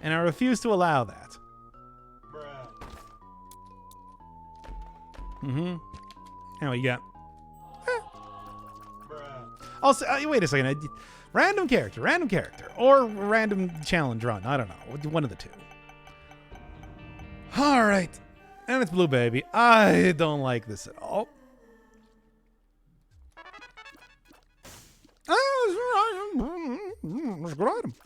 And I refuse to allow that. Mm-hmm. How we got? Also, wait a second. Random character. Or random challenge run. I don't know. One of the 2. All right. And it's Blue Baby. I don't like this at all. That's a good item.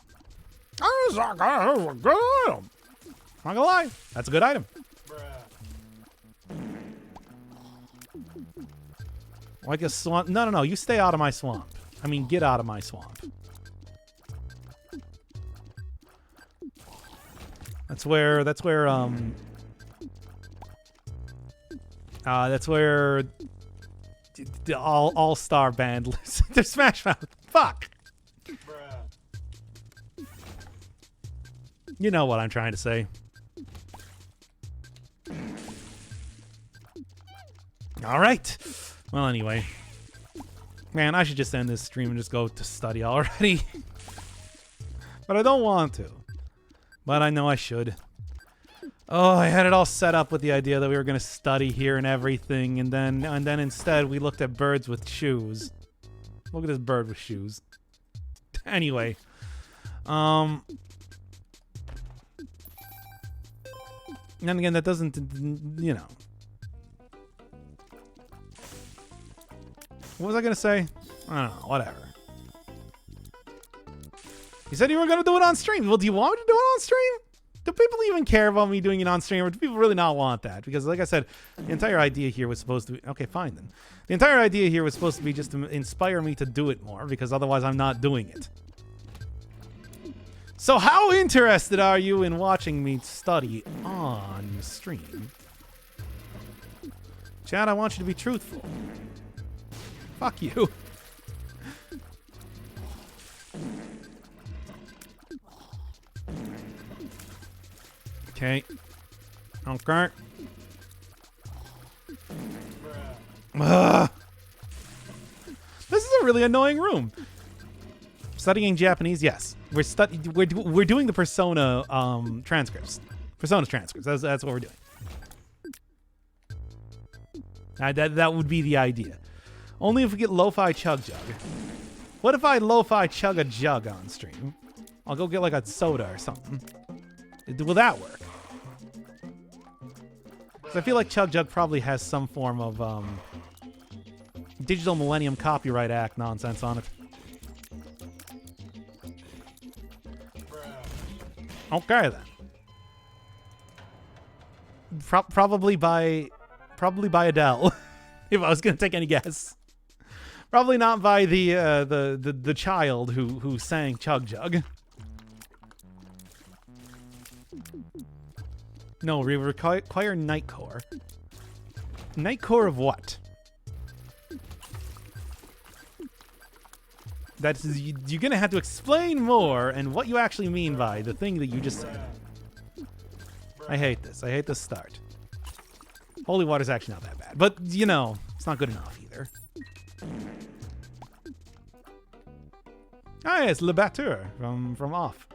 I'm not gonna lie. That's a good item. Like a swamp. No. You stay out of my swamp. I mean, get out of my swamp. That's where the all-star band lives. They're Smash Mouth. Fuck. You know what I'm trying to say. All right. Well, anyway. Man, I should just end this stream and just go to study already. But I don't want to. But I know I should. Oh, I had it all set up with the idea that we were going to study here and everything, and then instead we looked at birds with shoes. Look at this bird with shoes. Anyway, and again, that doesn't, you know. What was I going to say? I don't know, whatever. You said you were going to do it on stream. Well, do you want me to do it on stream? Do people even care about me doing it on stream, or do people really not want that? Because, like I said, the entire idea here was supposed to be... Okay, fine then. The entire idea here was supposed to be just to inspire me to do it more, because otherwise I'm not doing it. So how interested are you in watching me study on stream? Chad, I want you to be truthful. Fuck you. Okay. Okay. Ugh. This is a really annoying room. Studying Japanese, yes. We're doing the Persona transcripts. Persona transcripts. That's what we're doing. That would be the idea. Only if we get lo-fi chug jug. What if I lo-fi chug a jug on stream? I'll go get like a soda or something. Will that work? I feel like Chug Jug probably has some form of Digital Millennium Copyright Act nonsense on it. Okay then. Probably by Adele, if I was gonna take any guess. Probably not by the child who sang Chug Jug. No, we require Nightcore. Nightcore of what? That's you're gonna have to explain more and what you actually mean by the thing that you just said. I hate this. I hate this start. Holy water's actually not that bad, but you know, it's not good enough either. Ah, yes, Le Batteur from Off.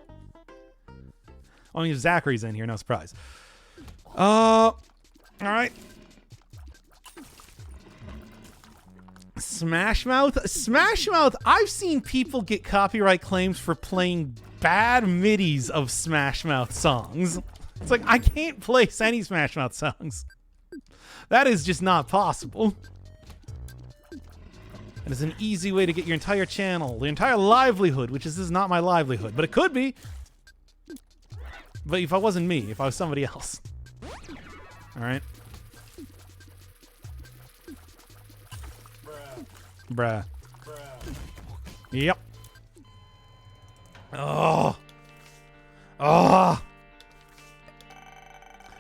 I mean, Zachary's in here, no surprise. All right. Smash Mouth? Smash Mouth, I've seen people get copyright claims for playing bad MIDIs of Smash Mouth songs. It's like, I can't place any Smash Mouth songs. That is just not possible. It is an easy way to get your entire channel, your entire livelihood, which is, this is not my livelihood, but it could be. But if I wasn't me, if I was somebody else. All right. Bruh. Yep. Oh. Oh.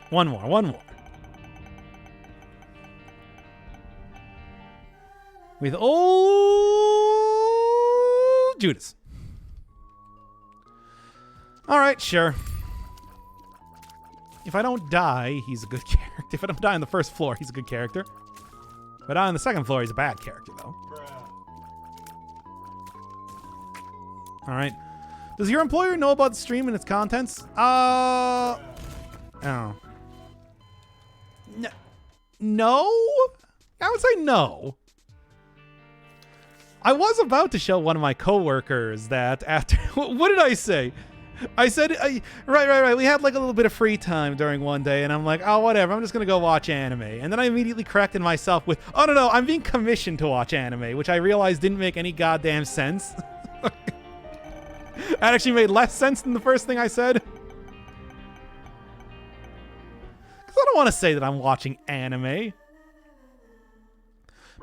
One more. With old Judas. All right, sure. If I don't die, he's a good character. If I don't die on the first floor, he's a good character. If I die on the second floor, he's a bad character, though. All right. Does your employer know about the stream and its contents? Oh. No? I would say no. I was about to show one of my coworkers that after... What did I say? I said, right. We had like a little bit of free time during one day, and I'm like, oh, whatever. I'm just going to go watch anime. And then I immediately corrected myself with, oh, no, I'm being commissioned to watch anime, which I realized didn't make any goddamn sense. That actually made less sense than the first thing I said. Because I don't want to say that I'm watching anime.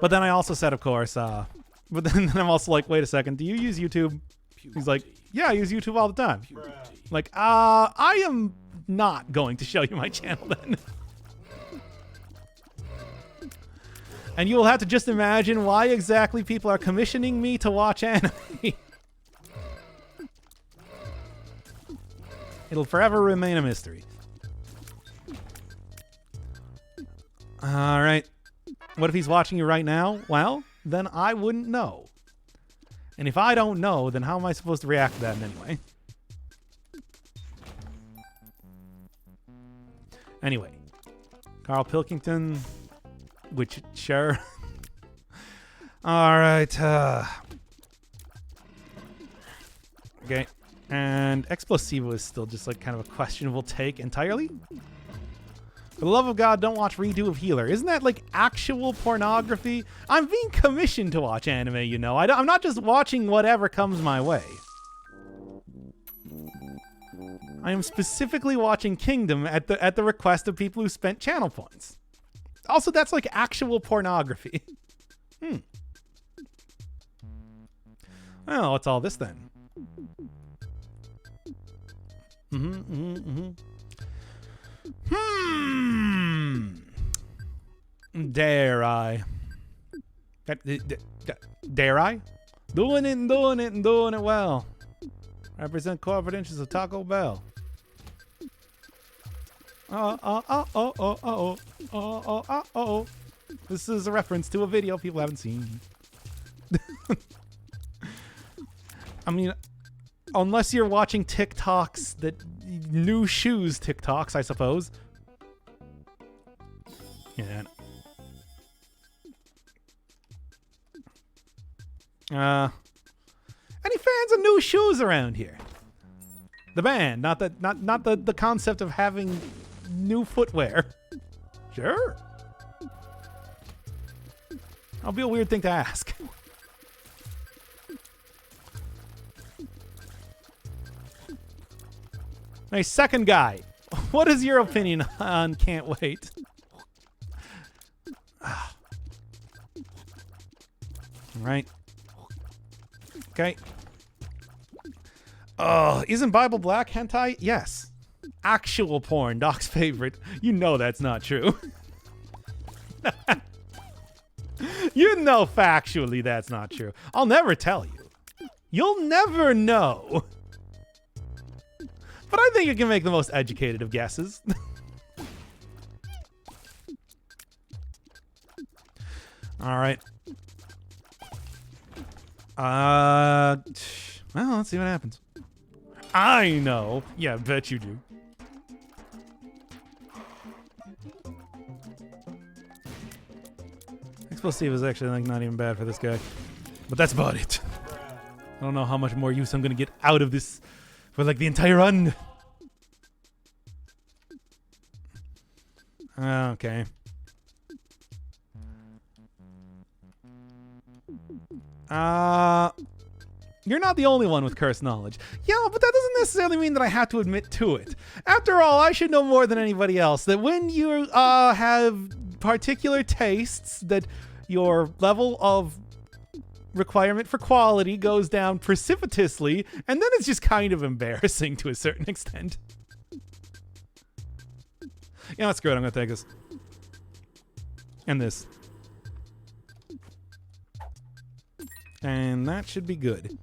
But then I also said, of course, but then I'm also like, wait a second, do you use YouTube? He's like, yeah, I use YouTube all the time. Like, I am not going to show you my channel then. And you will have to just imagine why exactly people are commissioning me to watch anime. It'll forever remain a mystery. All right. What if he's watching you right now? Well, then I wouldn't know. And if I don't know, then how am I supposed to react to that in any way? Anyway, Carl Pilkington, which sure. All right. Okay, and Explosivo is still just like kind of a questionable take entirely. For the love of God, don't watch Redo of Healer. Isn't that like actual pornography? I'm being commissioned to watch anime, you know. I'm not just watching whatever comes my way. I am specifically watching Kingdom at the request of people who spent channel points. Also, that's like actual pornography. Well, what's all this then? Dare I? Dare I? Doing it and doing it and doing it well. Represent corporate interests of Taco Bell. This is a reference to a video people haven't seen. I mean, unless you're watching TikToks that new shoes TikToks, I suppose. Yeah. Any fans of new shoes around here? The band, not the concept of having new footwear. Sure. That'll be a weird thing to ask. My second guy. What is your opinion on Can't Wait? Right. Okay. Oh, isn't Bible Black hentai? Yes. Actual porn, Doc's favorite. You know that's not true. You know factually that's not true. I'll never tell you. You'll never know. But I think you can make the most educated of guesses. All right. Well, let's see what happens. I know. Yeah, bet you do. Explosive is actually like not even bad for this guy. But that's about it. I don't know how much more use I'm going to get out of this for like the entire run. Okay. You're not the only one with cursed knowledge. Yeah, but that doesn't necessarily mean that I have to admit to it. After all, I should know more than anybody else that when you have particular tastes, that your level of requirement for quality goes down precipitously, and then it's just kind of embarrassing to a certain extent. Yeah, that's good. I'm gonna take this. And this. And that should be good.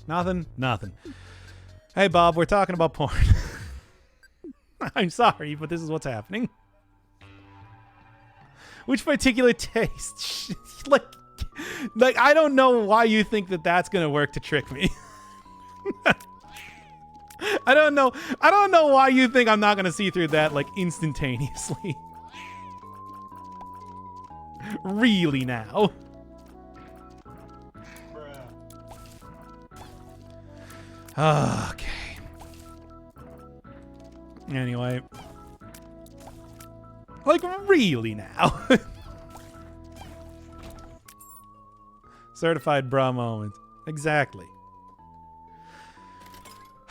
Nothing? Nothing. Hey, Bob, we're talking about porn. I'm sorry, but this is what's happening. Which particular taste? like, I don't know why you think that that's going to work to trick me. I don't know why you think I'm not going to see through that, like, instantaneously. Really now. Okay. Anyway. Like, really now. Certified bra moment. Exactly.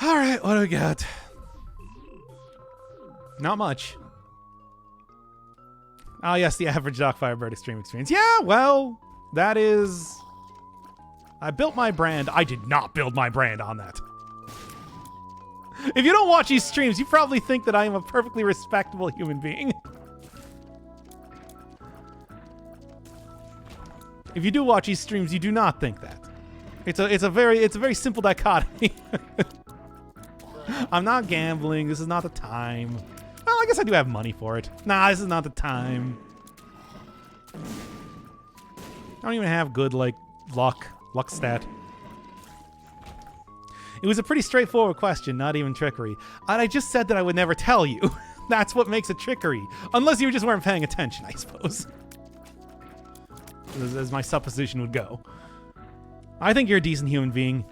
Alright, what do we got? Not much. Oh, yes, the average Doc Firebird extreme experience. Yeah, well, that is... I built my brand. I did not build my brand on that. If you don't watch these streams, you probably think that I am a perfectly respectable human being. If you do watch these streams, you do not think that. It's a very simple dichotomy. I'm not gambling. This is not the time. Well, I guess I do have money for it. Nah, this is not the time. I don't even have good, like, luck stat. It was a pretty straightforward question, not even trickery. And I just said that I would never tell you. That's what makes it trickery. Unless you just weren't paying attention, I suppose. As my supposition would go. I think you're a decent human being.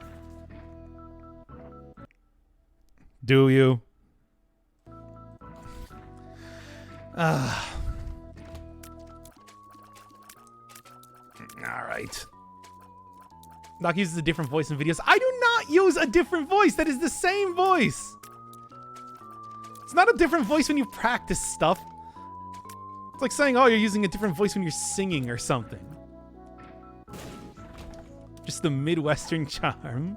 Do you? Alright. Doc uses a different voice in videos. I do not use a different voice. That is the same voice. It's not a different voice when you practice stuff. It's like saying, oh, you're using a different voice when you're singing or something. Just the Midwestern charm.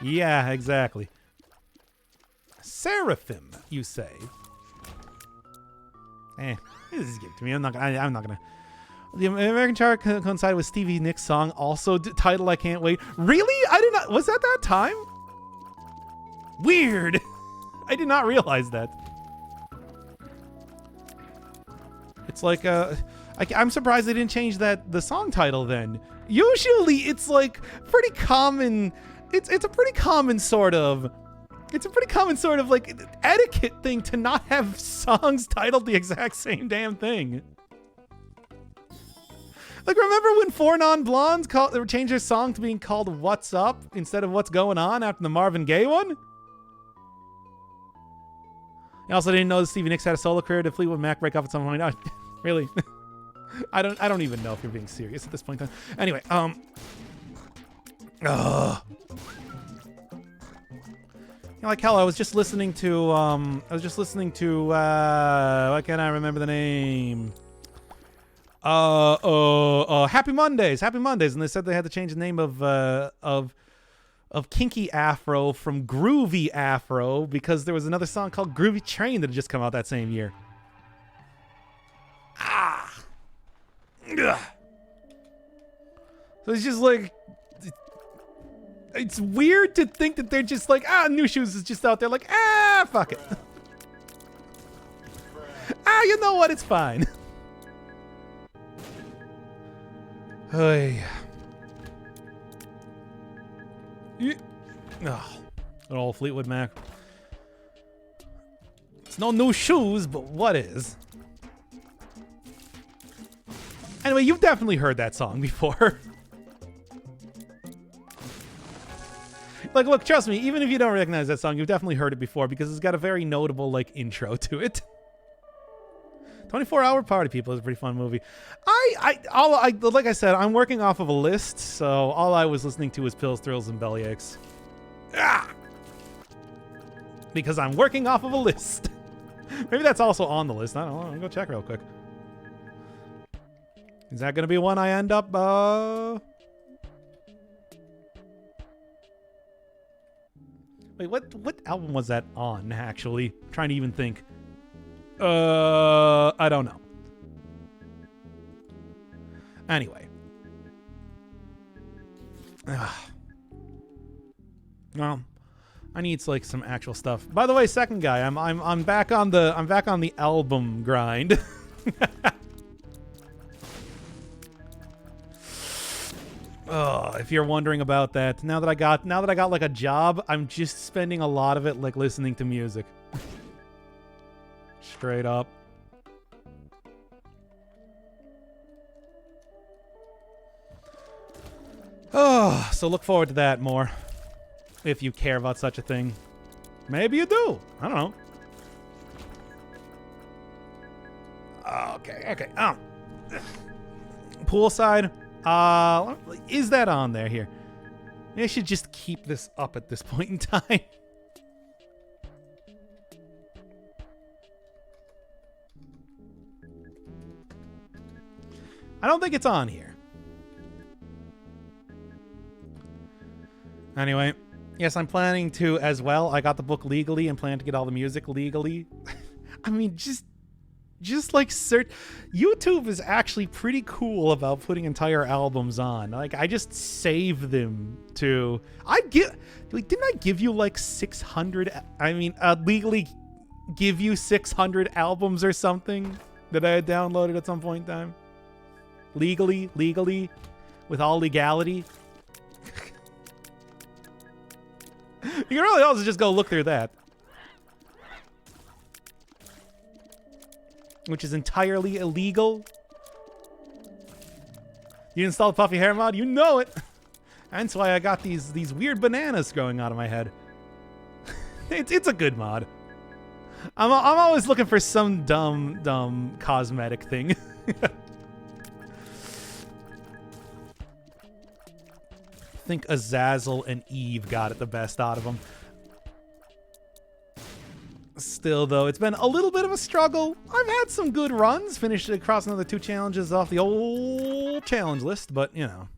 Yeah, exactly. Seraphim, you say? This is given to me. I'm not gonna. The American chart coincided with Stevie Nicks' song, also titled "I Can't Wait." Really? I did not. Was that time? Weird. I did not realize that. It's like I'm surprised they didn't change the song title then. Usually it's like pretty common. It's a pretty common sort of like etiquette thing to not have songs titled the exact same damn thing. Like, remember when Four Non-Blondes changed their song to being called "What's Up" instead of "What's Going On" after the Marvin Gaye one? I also didn't know that Stevie Nicks had a solo career. Did Fleetwood Mac break up at some point? Oh, really? I don't even know if you're being serious at this point in time. Anyway, You know, like hell, I was just listening to why can't I remember the name? Happy Mondays, and they said they had to change the name of Kinky Afro from Groovy Afro because there was another song called Groovy Train that had just come out that same year. Ugh. So it's just like, it's weird to think that they're just like, New Shoes is just out there like, fuck it. You know what? It's fine. Hey. An old Fleetwood Mac. It's no New Shoes, but what is? Anyway, you've definitely heard that song before. Like, look, trust me, even if you don't recognize that song, you've definitely heard it before because it's got a very notable, like, intro to it. 24-Hour Party People is a pretty fun movie. Like I said, I'm working off of a list, so all I was listening to was Pills, Thrills, and Bellyaches. Because I'm working off of a list. Maybe that's also on the list. I don't know. I'll go check real quick. Is that going to be one I end up, Wait, what album was that on, actually? I'm trying to even think. I don't know. Anyway. Well, I need like some actual stuff. By the way, second guy, I'm back on the album grind. If you're wondering about that, now that I got like a job, I'm just spending a lot of it like listening to music. Straight up. So look forward to that more. If you care about such a thing. Maybe you do. I don't know. Okay. Poolside. Is that on there here? Maybe I should just keep this up at this point in time. I don't think it's on here. Anyway, yes, I'm planning to as well. I got the book legally and plan to get all the music legally. I mean, just like search. YouTube is actually pretty cool about putting entire albums on. Like, I just save them to. Didn't I give you like 600? I mean, legally give you 600 albums or something that I had downloaded at some point in time. Legally, with all legality. You can really also just go look through that. Which is entirely illegal. You installed Puffy Hair mod? You know it. That's why I got these weird bananas growing out of my head. It's a good mod. I'm always looking for some dumb cosmetic thing. I think Azazel and Eve got it the best out of them. Still, though, it's been a little bit of a struggle. I've had some good runs, finished across another 2 challenges off the old challenge list, but, you know.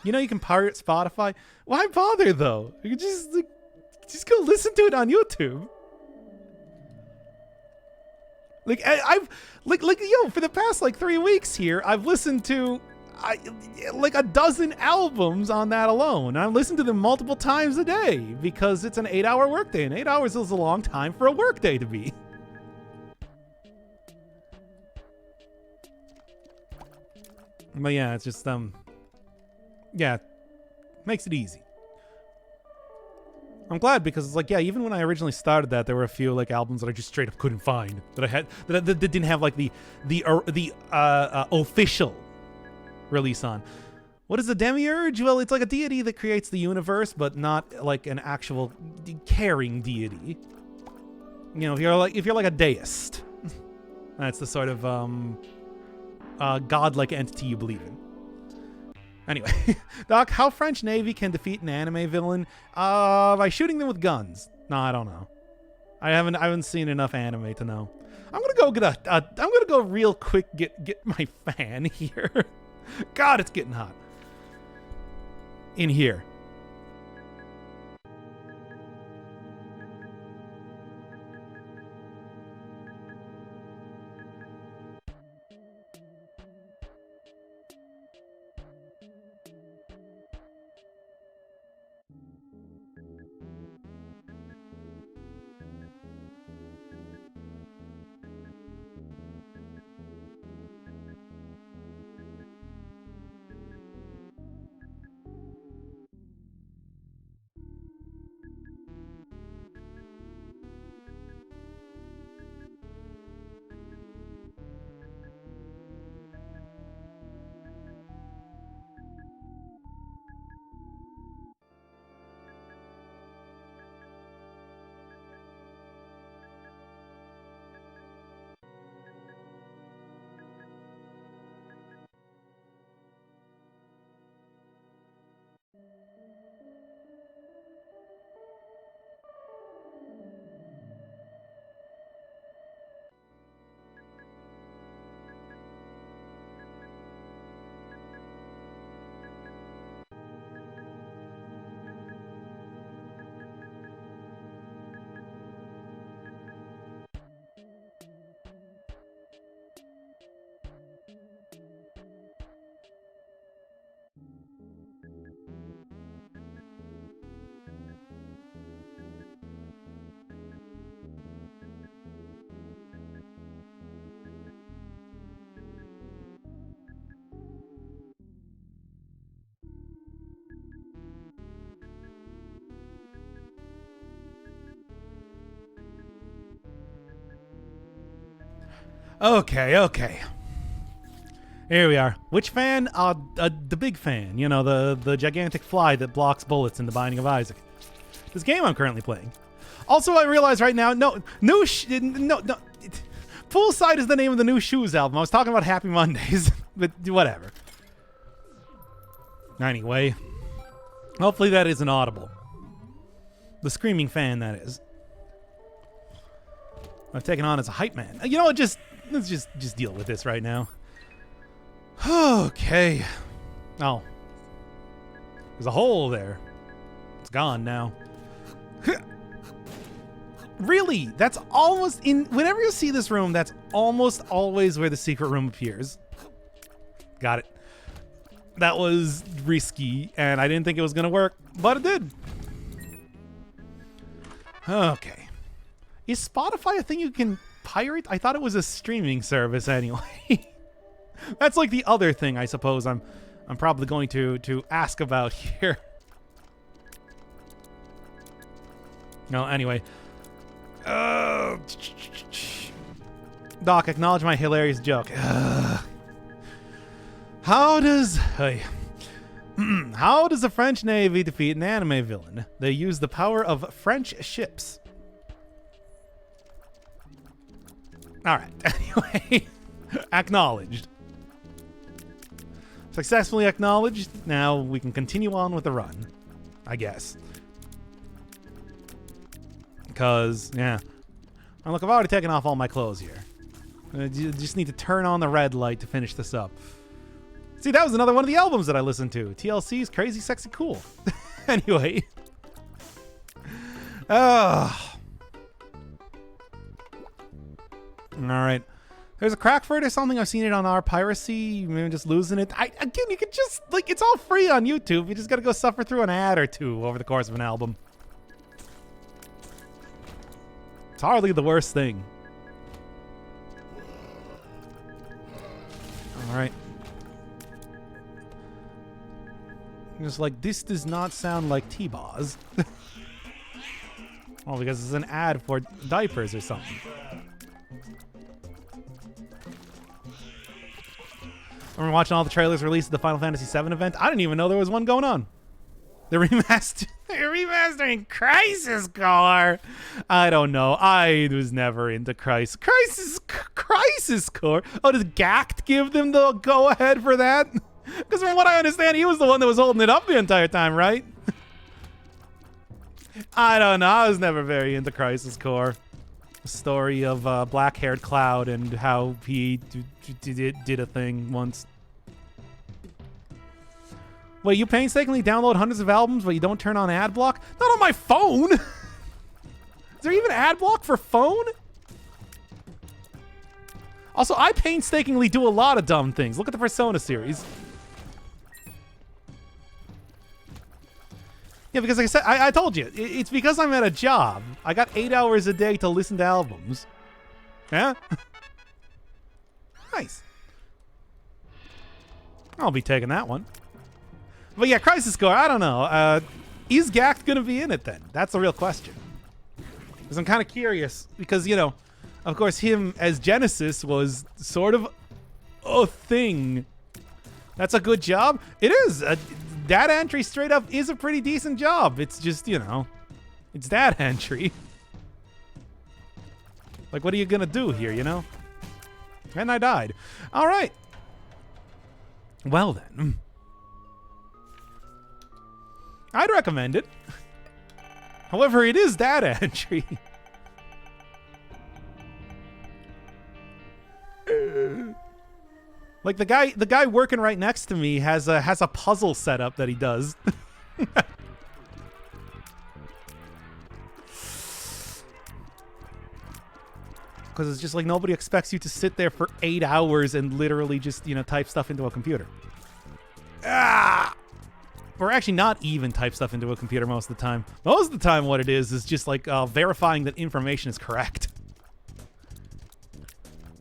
You know you can pirate Spotify? Why bother, though? You can just go listen to it on YouTube. Like, I've, yo, for the past, 3 weeks here, I've listened to, a dozen albums on that alone. I listen to them multiple times a day because it's an 8-hour workday, and 8 hours is a long time for a workday to be. But yeah, it's just, yeah, makes it easy. I'm glad because it's like, yeah, even when I originally started that, there were a few albums that I just straight up couldn't find that I had that didn't have the official release on. What is a demiurge? Well, it's like a deity that creates the universe, but not like an actual caring deity. You know, if you're like a deist, that's the sort of godlike entity you believe in. Anyway, Doc, how French Navy can defeat an anime villain? By shooting them with guns. No, I don't know. I haven't seen enough anime to know. I'm gonna go real quick get my fan here. God, it's getting hot in here. Okay. Here we are. Which fan? The big fan. You know, the gigantic fly that blocks bullets in The Binding of Isaac. This game I'm currently playing. Also, I realize right now, no. Poolside is the name of the new Shoes album. I was talking about Happy Mondays, but whatever. Anyway, hopefully that isn't audible. The screaming fan, that is. I've taken on as a hype man. You know what? Let's just deal with this right now. Okay. Oh. There's a hole there. It's gone now. Really? That's almost in... Whenever you see this room, that's almost always where the secret room appears. Got it. That was risky, and I didn't think it was going to work, but it did. Okay. Is Spotify a thing you can pirate? I thought it was a streaming service anyway. That's like the other thing I suppose I'm probably going to ask about here. No, anyway. Doc, acknowledge my hilarious joke. How does the French Navy defeat an anime villain? They use the power of French ships. Alright, anyway. Acknowledged. Successfully acknowledged. Now we can continue on with the run, I guess. Because, yeah. Oh, look, I've already taken off all my clothes here. You just need to turn on the red light to finish this up. See, that was another one of the albums that I listened to. TLC's Crazy Sexy Cool. Anyway. Alright. There's a Crackford or something. I've seen it on our piracy. Maybe just losing it. Again, you could just, like, it's all free on YouTube. You just gotta go suffer through an ad or two over the course of an album. It's hardly the worst thing. Alright. Just like, this does not sound like T-Boz. Well, because it's an ad for diapers or something. I remember watching all the trailers released at the Final Fantasy VII event. I didn't even know there was one going on. They're remastering Crisis Core. I don't know. I was never into Crisis Core. Oh, did Gact give them the go-ahead for that? Because from what I understand, he was the one that was holding it up the entire time, right? I don't know. I was never very into Crisis Core. The story of black-haired Cloud and how he did a thing once. Wait, you painstakingly download hundreds of albums, but you don't turn on ad block? Not on my phone! Is there even ad block for phone? Also, I painstakingly do a lot of dumb things. Look at the Persona series. Yeah, because like I said, I told you, it's because I'm at a job. I got 8 hours a day to listen to albums. Yeah? Nice. I'll be taking that one. But yeah, Crisis Core, I don't know. Is Gact going to be in it then? That's the real question. Because I'm kind of curious. Because, you know, of course, him as Genesis was sort of a thing. That's a good job. It is. Data entry straight up is a pretty decent job. It's just, you know, it's data entry. Like, what are you going to do here, you know? And I died. All right. Well, then. I'd recommend it. However, it is data entry. Like the guy working right next to me has a puzzle setup that he does. Because it's just like nobody expects you to sit there for 8 hours and literally just, you know, type stuff into a computer. Or actually not even type stuff into a computer most of the time. Most of the time what it is just like verifying that information is correct.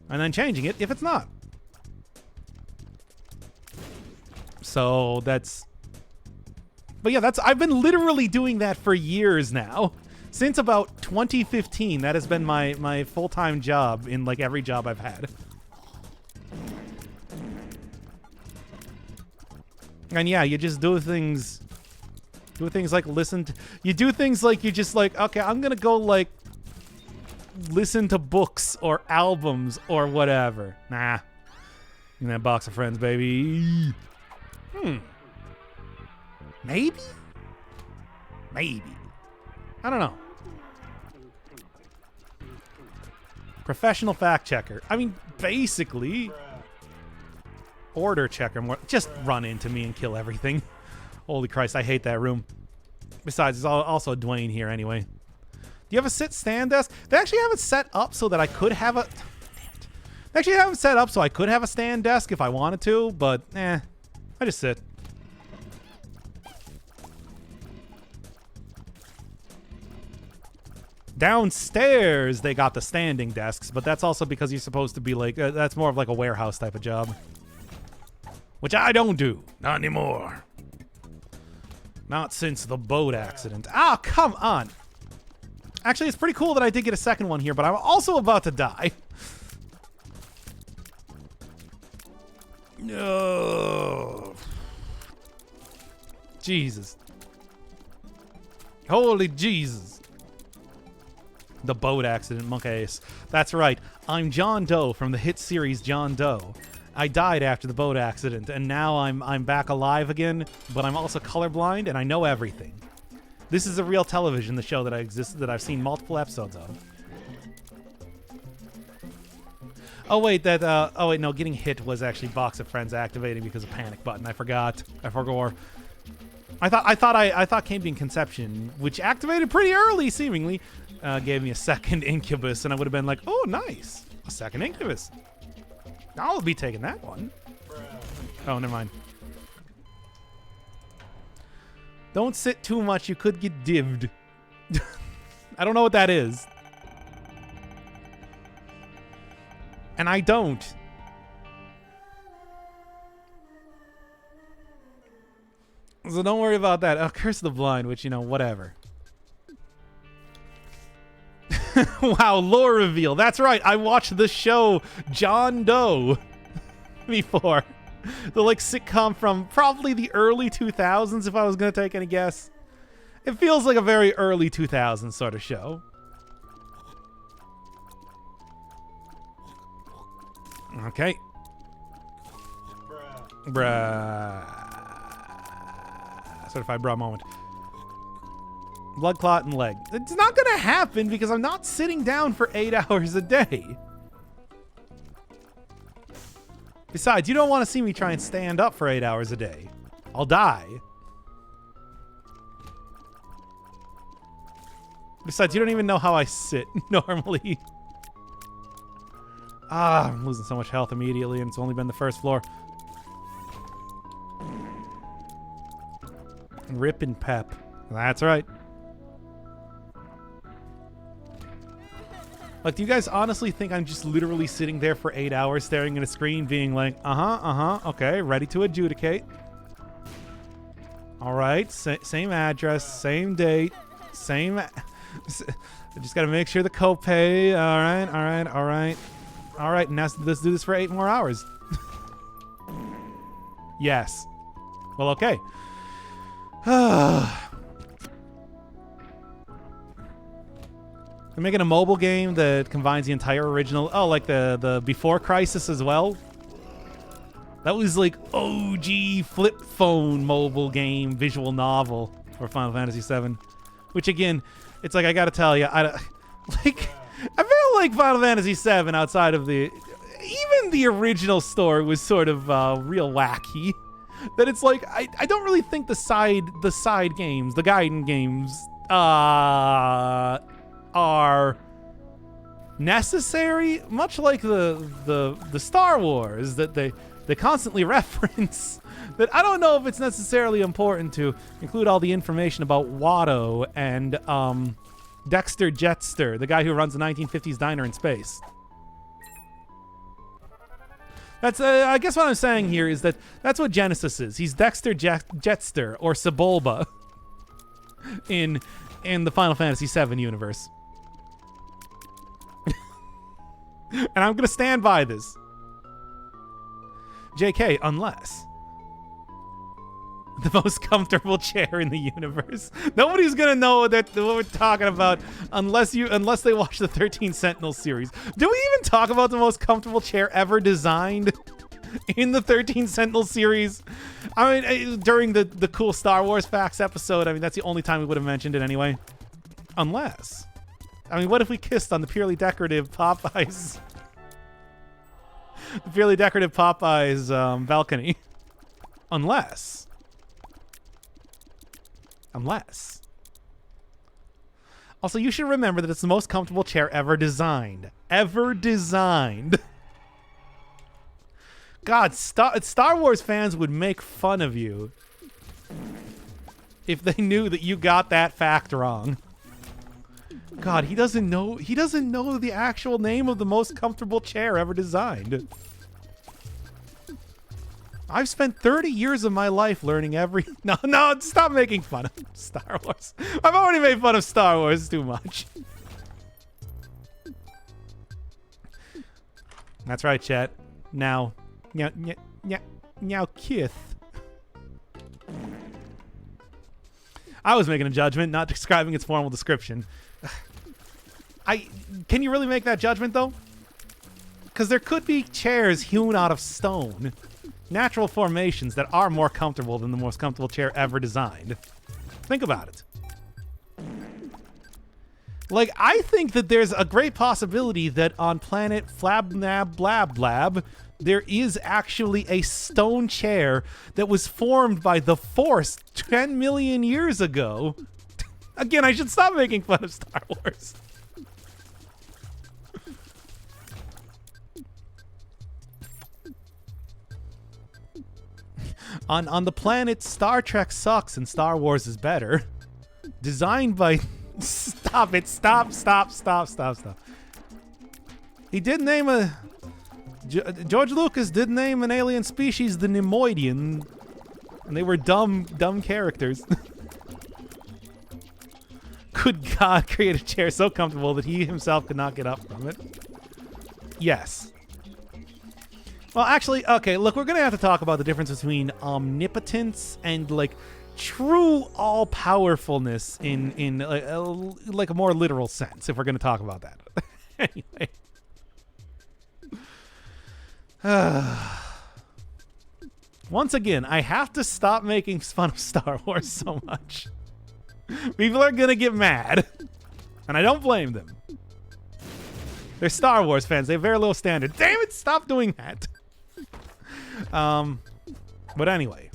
And then changing it if it's not. So that's... But yeah, I've been literally doing that for years now. Since about 2015, that has been my full-time job in like every job I've had. And yeah, you just do things like you do things like you just like, okay, I'm gonna go like listen to books or albums or whatever. Nah. In that box of friends, baby. Maybe? Maybe. I don't know. Professional fact checker. I mean, basically... Order checker. More. Just run into me and kill everything. Holy Christ, I hate that room. Besides, there's also Dwayne here anyway. Do you have a sit-stand desk? They actually have it set up so that I could have a... Damn it. They actually have it set up so I could have a stand desk if I wanted to, but I just sit. Downstairs, they got the standing desks, but that's also because you're supposed to be like... that's more of like a warehouse type of job. Which I don't do. Not anymore. Not since the boat accident. Ah, come on. Actually, it's pretty cool that I did get a second one here, but I'm also about to die. No. Jesus. Holy Jesus. The boat accident, Monk Ace. That's right. I'm John Doe from the hit series John Doe. I died after the boat accident, and now I'm back alive again, but I'm also colorblind, and I know everything. This is a real television, the show that I've seen multiple episodes of. Oh wait, no, getting hit was actually Box of Friends activating because of panic button. I forgot. I forgot. I thought Cambion Conception, which activated pretty early, seemingly, gave me a second Incubus, and I would have been like, oh, nice, a second Incubus. I'll be taking that one. Oh, never mind. Don't sit too much, you could get divved. I don't know what that is. And I don't. So don't worry about that. Oh, Curse of the Blind, which, you know, whatever. Wow, lore reveal. That's right. I watched the show John Doe before. The, like, sitcom from probably the early 2000s, if I was going to take any guess. It feels like a very early 2000s sort of show. Okay. Bruh. Certified bra moment. Blood clot and leg. It's not gonna happen because I'm not sitting down for 8 hours a day. Besides, you don't want to see me try and stand up for 8 hours a day. I'll die. Besides, you don't even know how I sit normally. Ah, I'm losing so much health immediately, and it's only been the first floor. Rip and pep. That's right. Like, do you guys honestly think I'm just literally sitting there for 8 hours staring at a screen being like, okay, ready to adjudicate. All right, same address, same date, same... I just got to make sure the copay. All right, now let's do this for 8 more hours. Yes. Well, okay. They're making a mobile game that combines the entire original. Oh, like the Before Crisis as well. That was like OG flip phone mobile game visual novel for Final Fantasy VII. Which again, it's like I gotta tell you, I feel like Final Fantasy VII outside of even the original story was sort of real wacky. That it's like I don't really think the side games, the Gaiden games, are necessary, much like the Star Wars that they constantly reference. That I don't know if it's necessarily important to include all the information about Watto and Dexter Jetster, the guy who runs a 1950s diner in space. That's I guess what I'm saying here is that's what Genesis is. He's Dexter Jetster or Sebulba in the Final Fantasy VII universe. And I'm going to stand by this. JK, unless the most comfortable chair in the universe. Nobody's going to know that what we're talking about unless they watch the 13 Sentinel series. Do we even talk about the most comfortable chair ever designed in the 13 Sentinel series? I mean, during the cool Star Wars facts episode, I mean, that's the only time we would have mentioned it anyway. Unless. I mean, what if we kissed on the purely decorative Popeyes? The purely decorative Popeyes balcony. Unless. Also, you should remember that it's the most comfortable chair ever designed. Ever designed. God, Star Wars fans would make fun of you if they knew that you got that fact wrong. God, he doesn't know the actual name of the most comfortable chair ever designed. I've spent 30 years of my life learning No, stop making fun of Star Wars. I've already made fun of Star Wars too much. That's right, chat. Now, now, Kith. I was making a judgment, not describing its formal description. Can you really make that judgment, though? Because there could be chairs hewn out of stone. Natural formations that are more comfortable than the most comfortable chair ever designed. Think about it. Like, I think that there's a great possibility that on planet Flabnab Blab Blab, there is actually a stone chair that was formed by the Force 10 million years ago. Again, I should stop making fun of Star Wars. On the planet Star Trek sucks and Star Wars is better. Designed by... Stop it. Stop. He did name a... George Lucas did name an alien species the Nemoidian. And they were dumb characters. Could God create a chair so comfortable that he himself could not get up from it? Yes. Well, actually, okay, look, we're going to have to talk about the difference between omnipotence and, like, true all-powerfulness in like a more literal sense, if we're going to talk about that. Anyway. Once again, I have to stop making fun of Star Wars so much. People are going to get mad, and I don't blame them. They're Star Wars fans. They have very low standard. Damn it, stop doing that. But anyway.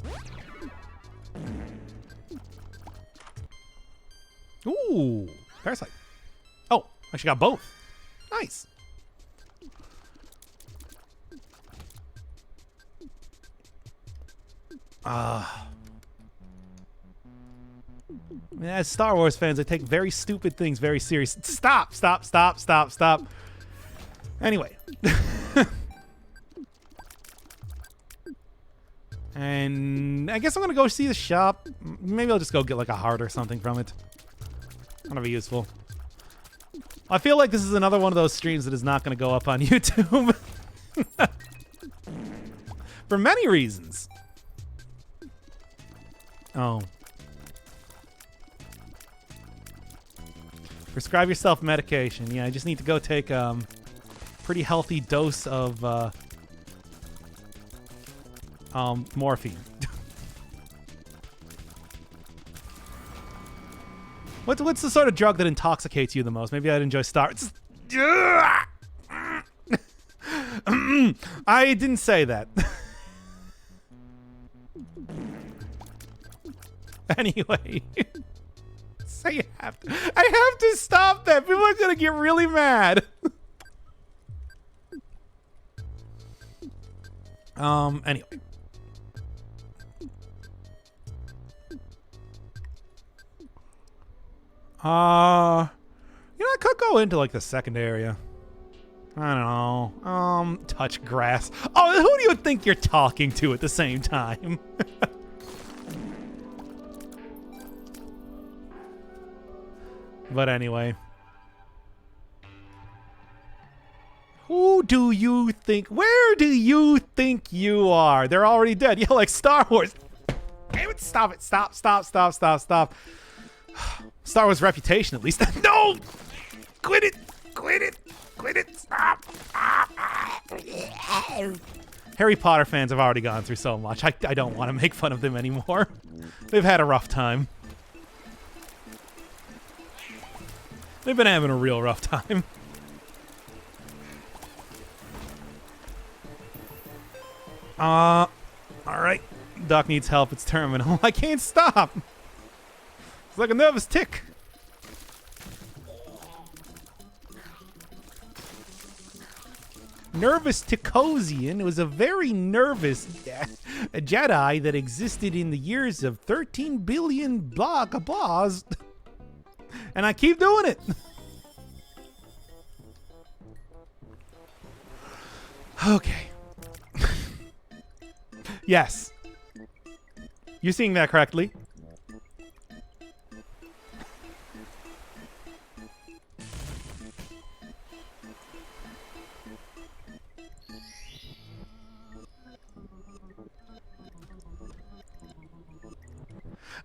Ooh, Parasite. Oh, actually got both. Nice. As Star Wars fans, they take very stupid things very serious. Stop. Anyway. And I guess I'm gonna go see the shop. Maybe I'll just go get like a heart or something from it. That'll be useful. I feel like this is another one of those streams that is not gonna go up on YouTube. For many reasons. Oh. Prescribe yourself medication. Yeah, I just need to go take a pretty healthy dose of morphine. What's the sort of drug that intoxicates you the most? Maybe I'd enjoy Star. I didn't say that. Anyway. So I have to stop that. People are gonna get really mad. Anyway. You know, I could go into like the second area. I don't know. Touch grass. Oh, who do you think you're talking to at the same time? But anyway. Who do you think? Where do you think you are? They're already dead. Yeah, like Star Wars. Damn it, stop it. Stop. Star Wars reputation, at least. No! Quit it. Stop. Harry Potter fans have already gone through so much. I don't want to make fun of them anymore. They've had a rough time. They've been having a real rough time. Alright. Doc needs help. It's terminal. I can't stop. It's like a nervous tick. Nervous Tickosian was a very nervous Jedi that existed in the years of 13 billion blahs. And I keep doing it. Okay. Yes. You're seeing that correctly.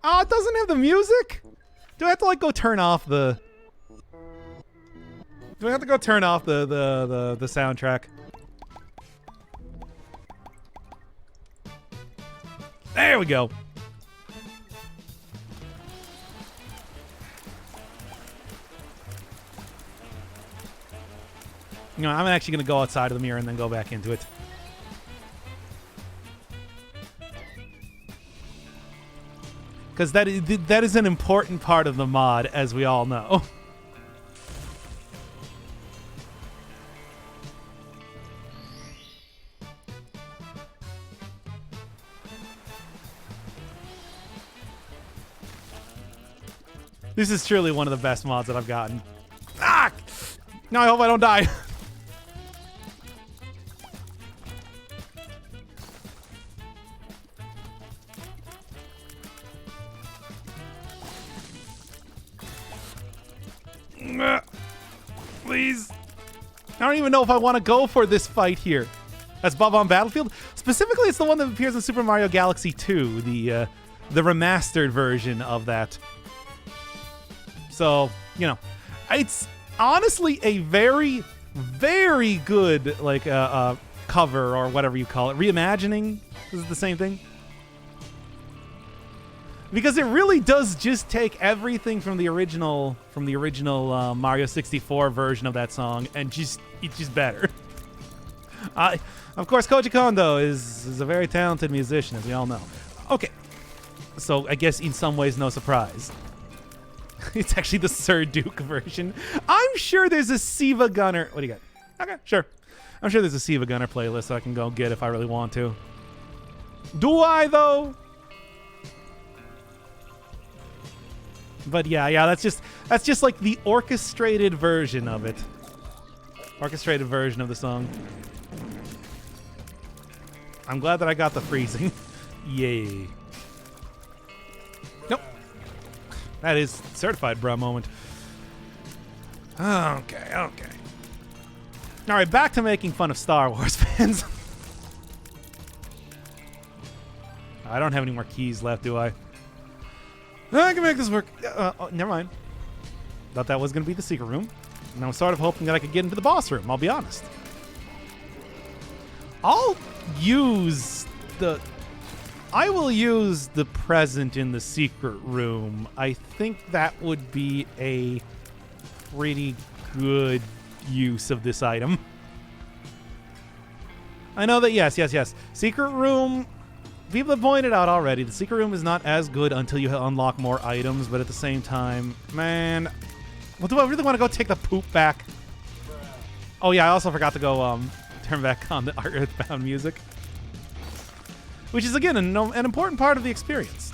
Oh, it doesn't have the music? Do I have to like go turn off the... Do I have to go turn off the soundtrack? There we go. You know, I'm actually going to go outside of the mirror and then go back into it. Because that is an important part of the mod, as we all know. This is truly one of the best mods that I've gotten. Ah! No, I hope I don't die. Please. I don't even know if I want to go for this fight here. That's Bob-omb Battlefield. Specifically, it's the one that appears in Super Mario Galaxy 2, the remastered version of that. So, you know, it's honestly a very, very good, like, cover or whatever you call it. Reimagining is the same thing. Because it really does just take everything from the original Mario 64 version of that song and it's just better. Of course, Koji Kondo is a very talented musician, as we all know. Okay, so I guess in some ways, no surprise. It's actually the Sir Duke version. I'm sure there's a Siva Gunner. What do you got? Okay, sure. I'm sure there's a Siva Gunner playlist that I can go get if I really want to. Do I, though? But yeah, that's just like the orchestrated version of it. Orchestrated version of the song. I'm glad that I got the freezing. Yay. Nope. That is certified bruh moment. Okay. All right, back to making fun of Star Wars fans. I don't have any more keys left, do I? I can make this work. Never mind. Thought that was going to be the secret room. And I was sort of hoping that I could get into the boss room, I'll be honest. I will use the present in the secret room. I think that would be a pretty good use of this item. I know that, yes. Secret room... People have pointed out already, the secret room is not as good until you unlock more items, but at the same time, man, well, do I really want to go take the poop back? Oh yeah, I also forgot to go turn back on the Earthbound music, which is again an important part of the experience.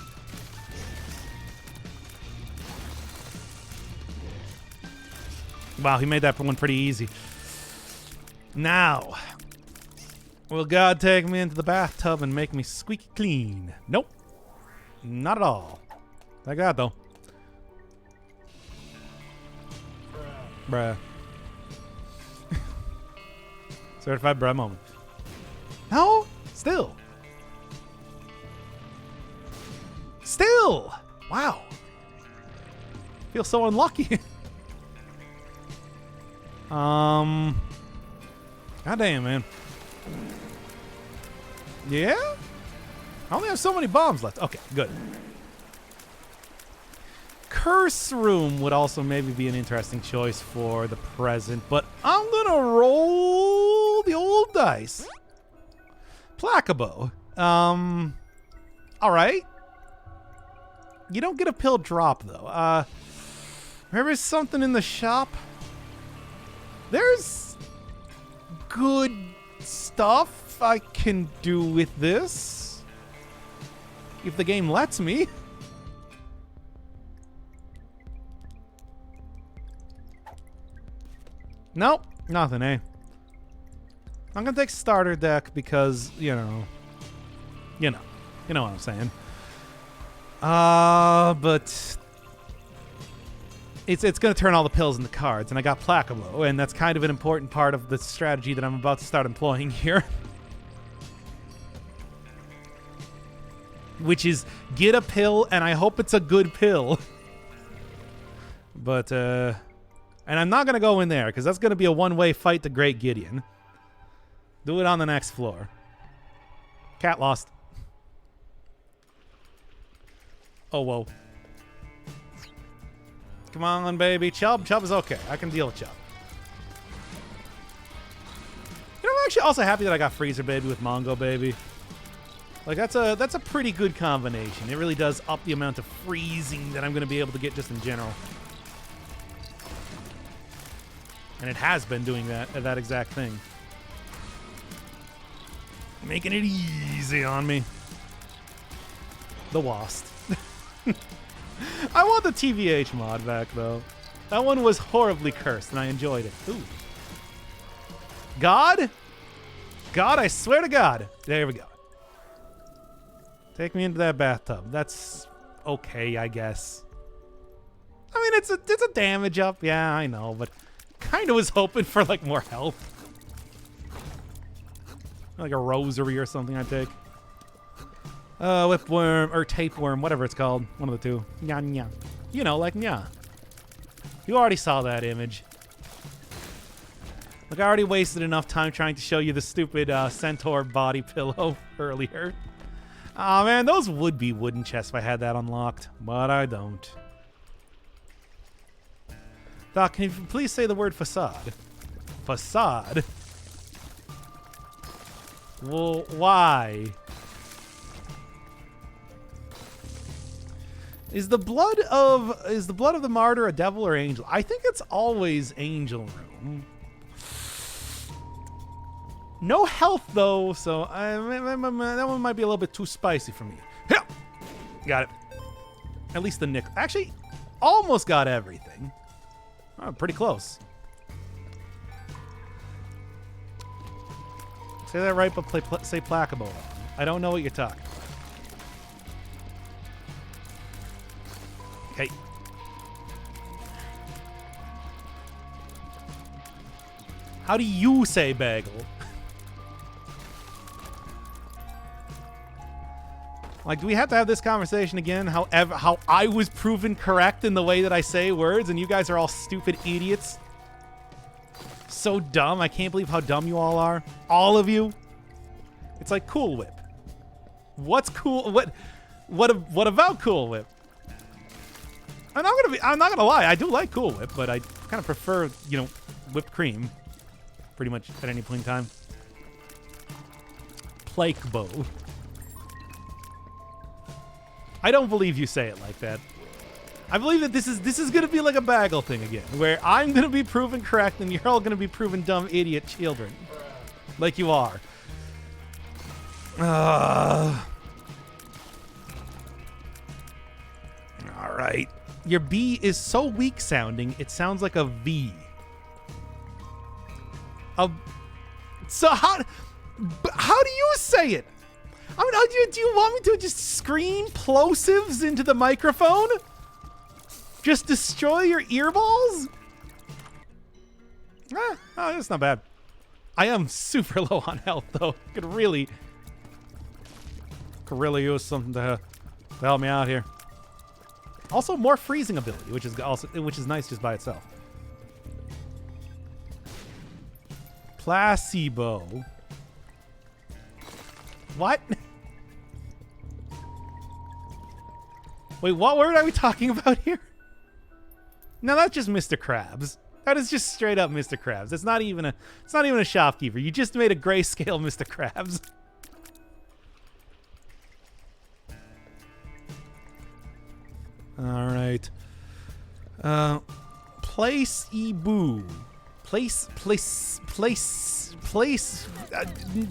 Wow, he made that one pretty easy. Now, will God take me into the bathtub and make me squeaky clean? Nope. Not at all. Like that, though. Bruh. Certified bruh moment. No? Still. Wow. Feel so unlucky. God damn, man. Yeah? I only have so many bombs left. Okay, good. Curse room would also maybe be an interesting choice for the present, but I'm gonna roll the old dice. Placebo. Alright. You don't get a pill drop, though. There is something in the shop. There's good stuff I can do with this. If the game lets me. Nope, nothing, eh? I'm gonna take starter deck because, you know what I'm saying. But it's gonna turn all the pills into cards, and I got Placebo, and that's kind of an important part of the strategy that I'm about to start employing here. which is get a pill, and I hope it's a good pill. But, and I'm not going to go in there, because that's going to be a one-way fight to Great Gideon. Do it on the next floor. Cat lost. Oh, whoa. Come on, baby. Chubb. Chubb is okay. I can deal with Chubb. You know, I'm actually also happy that I got Freezer Baby with Mongo Baby. Like, that's a pretty good combination. It really does up the amount of freezing that I'm going to be able to get just in general. And it has been doing that exact thing. Making it easy on me. The Wasp. I want the TVH mod back, though. That one was horribly cursed, and I enjoyed it. Ooh. God? God, I swear to God. There we go. Take me into that bathtub. That's okay, I guess. I mean, it's a damage up. Yeah, I know, but kind of was hoping for, like, more health. Like a rosary or something I'd take. Whipworm, or tapeworm, whatever it's called. One of the two. Nya nya. You know, like nya. You already saw that image. Like, I already wasted enough time trying to show you the stupid centaur body pillow earlier. Aw, man, those would be wooden chests if I had that unlocked. But I don't. Doc, can you please say the word facade? Facade? Well, why? Is the blood of the martyr a devil or angel? I think it's always angel room. No health though, so that one might be a little bit too spicy for me. Yeah. Got it. At least the nickel. Actually, almost got everything. Oh, pretty close. Say that right, but say placable. I don't know what you're talking about. Okay. How do you say bagel? Like, do we have to have this conversation again? How I was proven correct in the way that I say words, and you guys are all stupid idiots. So dumb. I can't believe how dumb you all are. All of you. It's like Cool Whip. What's cool? What about Cool Whip? I'm not gonna lie. I do like Cool Whip, but I kind of prefer, you know, whipped cream. Pretty much at any point in time. Plake bow. I don't believe you say it like that. I believe that this is gonna be like a bagel thing again, where I'm gonna be proven correct and you're all gonna be proven dumb idiot children, like you are. All right. Your B is so weak sounding, it sounds like a V. So how do you say it? I mean, do you want me to just scream plosives into the microphone? Just destroy your earballs? Oh, that's not bad. I am super low on health, though. Could really use something to help me out here. Also, more freezing ability, which is nice just by itself. Placebo. What? Wait, what word are we talking about here? No, that's just Mr. Krabs. That is just straight up Mr. Krabs. It's not even a shopkeeper. You just made a grayscale Mr. Krabs. All right. Place Ebu. Place.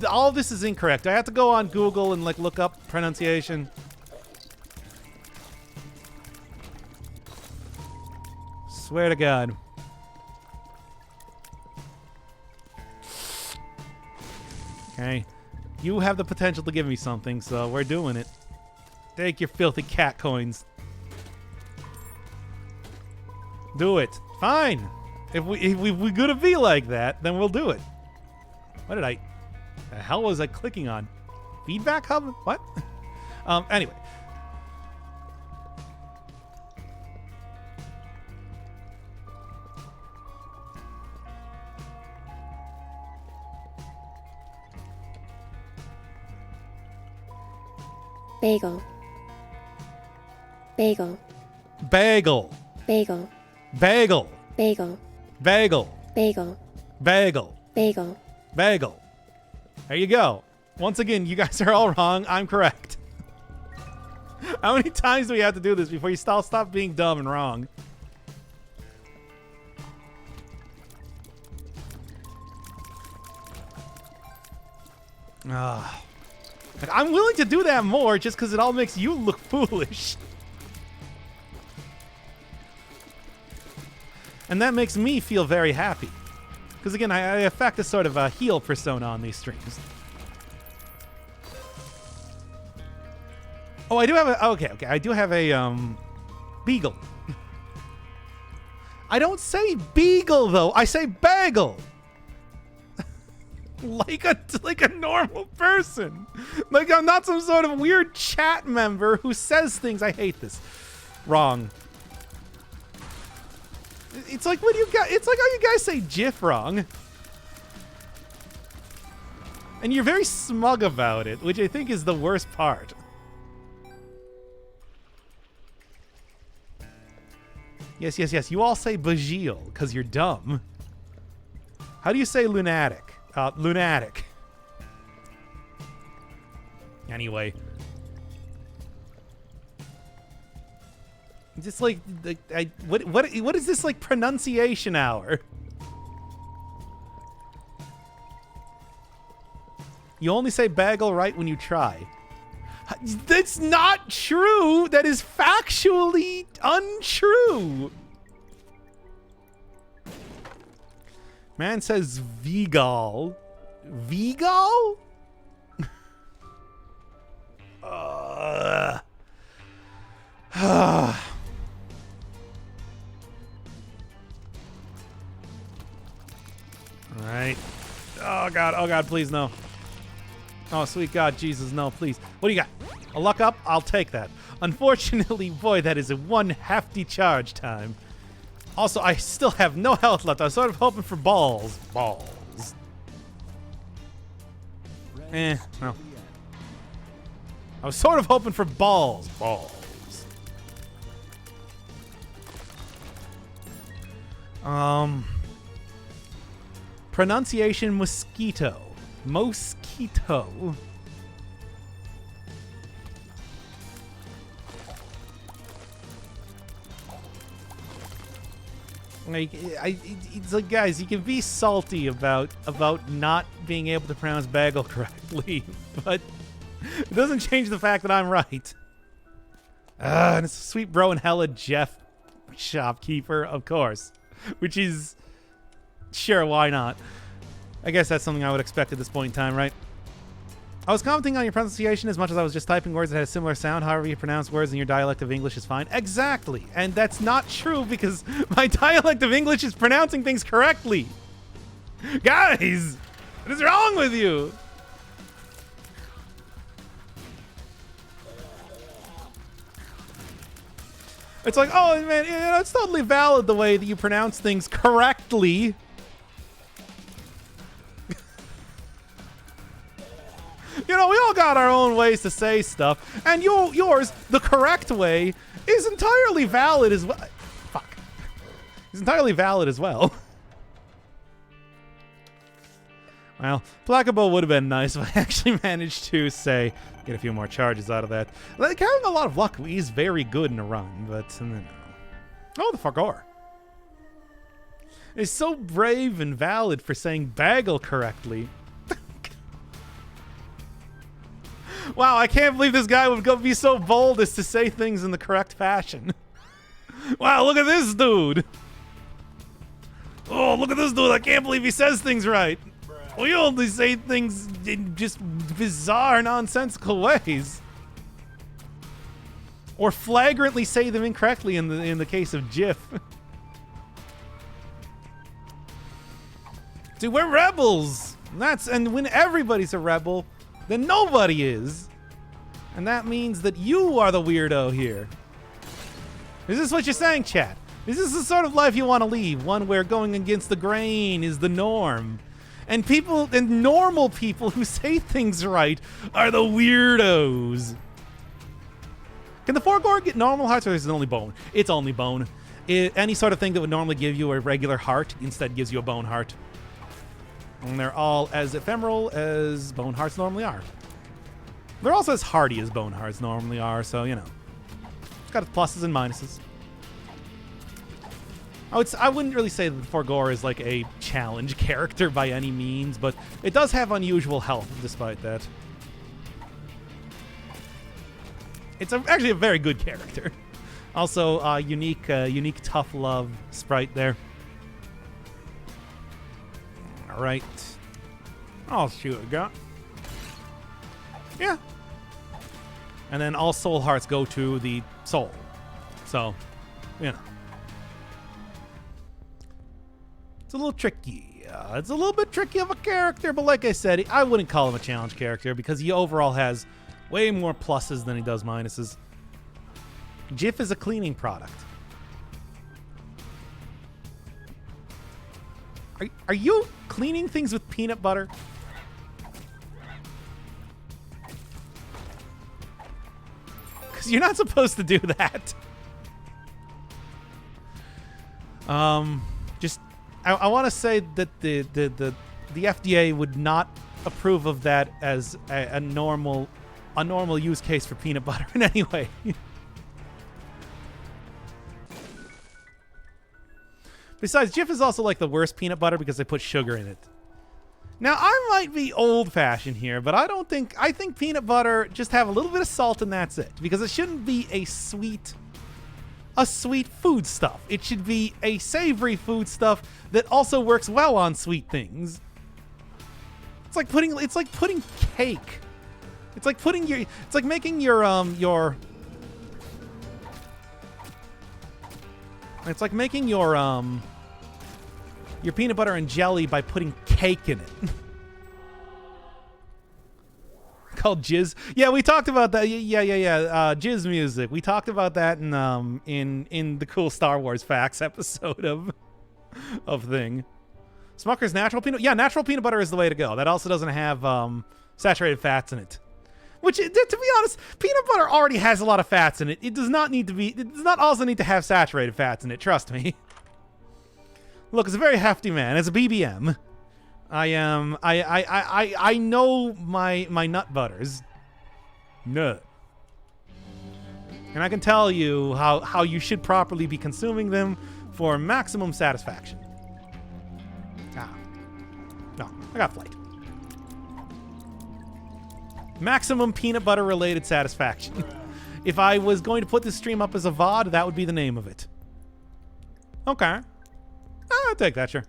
All of this is incorrect. I have to go on Google and like look up pronunciation. Swear to God. Okay. You have the potential to give me something, so we're doing it. Take your filthy cat coins. Do it. Fine. If we're gonna be like that, then we'll do it. What did the hell was I clicking on? Feedback hub? What? Anyway. Bagel. Bagel. Bagel. Bagel. Bagel. Bagel. Bagel. Bagel. Bagel. Bagel. Bagel. There you go. Once again, you guys are all wrong. I'm correct. How many times do we have to do this before you stop being dumb and wrong? Like, I'm willing to do that more just because it all makes you look foolish. And that makes me feel very happy. Because again, I affect a sort of a heel persona on these streams. Oh, I do have a... Okay. I do have a, beagle. I don't say beagle, though. I say bagel. like a normal person. Like I'm not some sort of weird chat member who says things. I hate this. Wrong. It's like when you guys... It's like how you guys say GIF wrong. And you're very smug about it, which I think is the worst part. Yes. You all say Bajil because you're dumb. How do you say lunatic? Lunatic. Anyway. Just like what is this like pronunciation hour? You only say bagel right when you try. That's not true. That is factually untrue. Man says Vigal. Vigal? Alright. Oh god, please no. Oh, sweet God, Jesus, no, please. What do you got? A luck up? I'll take that. Unfortunately, boy, that is a one hefty charge time. Also, I still have no health left. I was sort of hoping for balls. Balls. No. I was sort of hoping for balls. Balls. Pronunciation mosquito. Mosquito. Like, it's like, guys, you can be salty about not being able to pronounce bagel correctly, but it doesn't change the fact that I'm right. And it's sweet bro and hella Jeff shopkeeper, of course, which is sure, why not? I guess that's something I would expect at this point in time, right? I was commenting on your pronunciation as much as I was just typing words that had a similar sound. However you pronounce words in your dialect of English is fine. Exactly. And that's not true because my dialect of English is pronouncing things correctly. Guys, what is wrong with you? It's like, oh, man, you know, it's totally valid the way that you pronounce things correctly. You know, we all got our own ways to say stuff, and yours, the correct way, is entirely valid as well. Fuck. It's entirely valid as well. Well, Placabo would have been nice if I actually managed to, say, get a few more charges out of that. Like, having a lot of luck is very good in a run, but... Oh, the Fargor. It's so brave and valid for saying bagel correctly. Wow, I can't believe this guy would be so bold as to say things in the correct fashion. Wow, look at this dude. Oh, look at this dude. I can't believe he says things right. We only say things in just bizarre, nonsensical ways. Or flagrantly say them incorrectly in the case of GIF. Dude, we're rebels. And when everybody's a rebel, then nobody is. And that means that you are the weirdo here. Is this what you're saying, chat? Is this the sort of life you want to lead? One where going against the grain is the norm? And people, and normal people who say things right are the weirdos. Can the Forgore get normal hearts, or is it only bone? It's only bone. Any sort of thing that would normally give you a regular heart instead gives you a bone heart. And they're all as ephemeral as bone hearts normally are. They're also as hardy as bone hearts normally are, so, you know. It's got its pluses and minuses. I wouldn't really say that the Forgore is like a challenge character by any means, but it does have unusual health despite that. It's actually a very good character. Also, unique tough love sprite there. All right. I'll shoot a gun. Yeah. And then all soul hearts go to the soul. So, you know. It's a little tricky. It's a little bit tricky of a character, but like I said, I wouldn't call him a challenge character because he overall has way more pluses than he does minuses. Jif is a cleaning product. Are you cleaning things with peanut butter? Because you're not supposed to do that. I want to say that the FDA would not approve of that as a normal use case for peanut butter in any way. Besides, Jif is also like the worst peanut butter because they put sugar in it. Now, I might be old-fashioned here, but I think peanut butter just have a little bit of salt and that's it. Because it shouldn't be a sweet food stuff. It should be a savory food stuff that also works well on sweet things. It's like putting cake. It's like making your peanut butter and jelly by putting cake in it. Called Jizz. Yeah, we talked about that. Yeah. Jizz music. We talked about that in the cool Star Wars facts episode of thing. Smucker's natural peanut. Yeah, natural peanut butter is the way to go. That also doesn't have saturated fats in it. Which, to be honest, peanut butter already has a lot of fats in it. It does not also need to have saturated fats in it. Trust me. Look, it's a very hefty man. It's a BBM. I know my nut butters. Nut. And I can tell you how you should properly be consuming them for maximum satisfaction. No, I got flight. Maximum peanut butter related satisfaction. If I was going to put this stream up as a VOD, that would be the name of it. Okay. I'll take that, sure.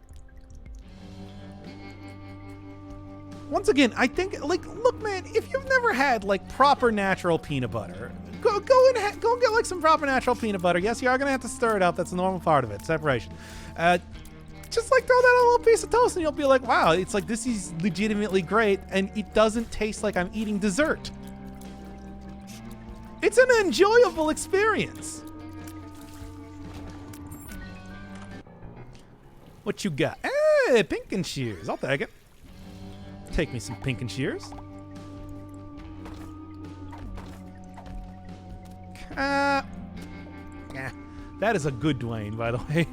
Once again, I think, like, look, man, if you've never had, like, proper natural peanut butter, go get, like, some proper natural peanut butter. Yes, you are going to have to stir it up. That's a normal part of it. Separation. Just, like, throw that on a little piece of toast and you'll be like, wow, it's like, this is legitimately great and it doesn't taste like I'm eating dessert. It's an enjoyable experience. What you got? Hey, pink and shears. I'll take it. Take me some pink and shears. Yeah, that is a good Dwayne, by the way.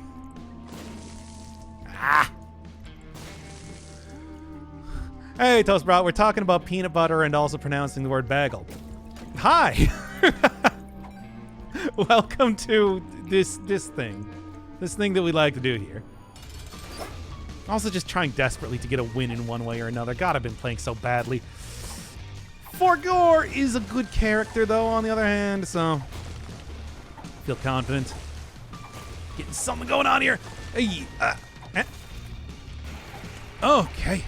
Hey, Toast Bro, we're talking about peanut butter and also pronouncing the word bagel. Hi. Welcome to this thing that we like to do here. Also just trying desperately to get a win in one way or another. God, I've been playing so badly. Forgore is a good character, though, on the other hand, so I feel confident. Getting something going on here. Hey, okay.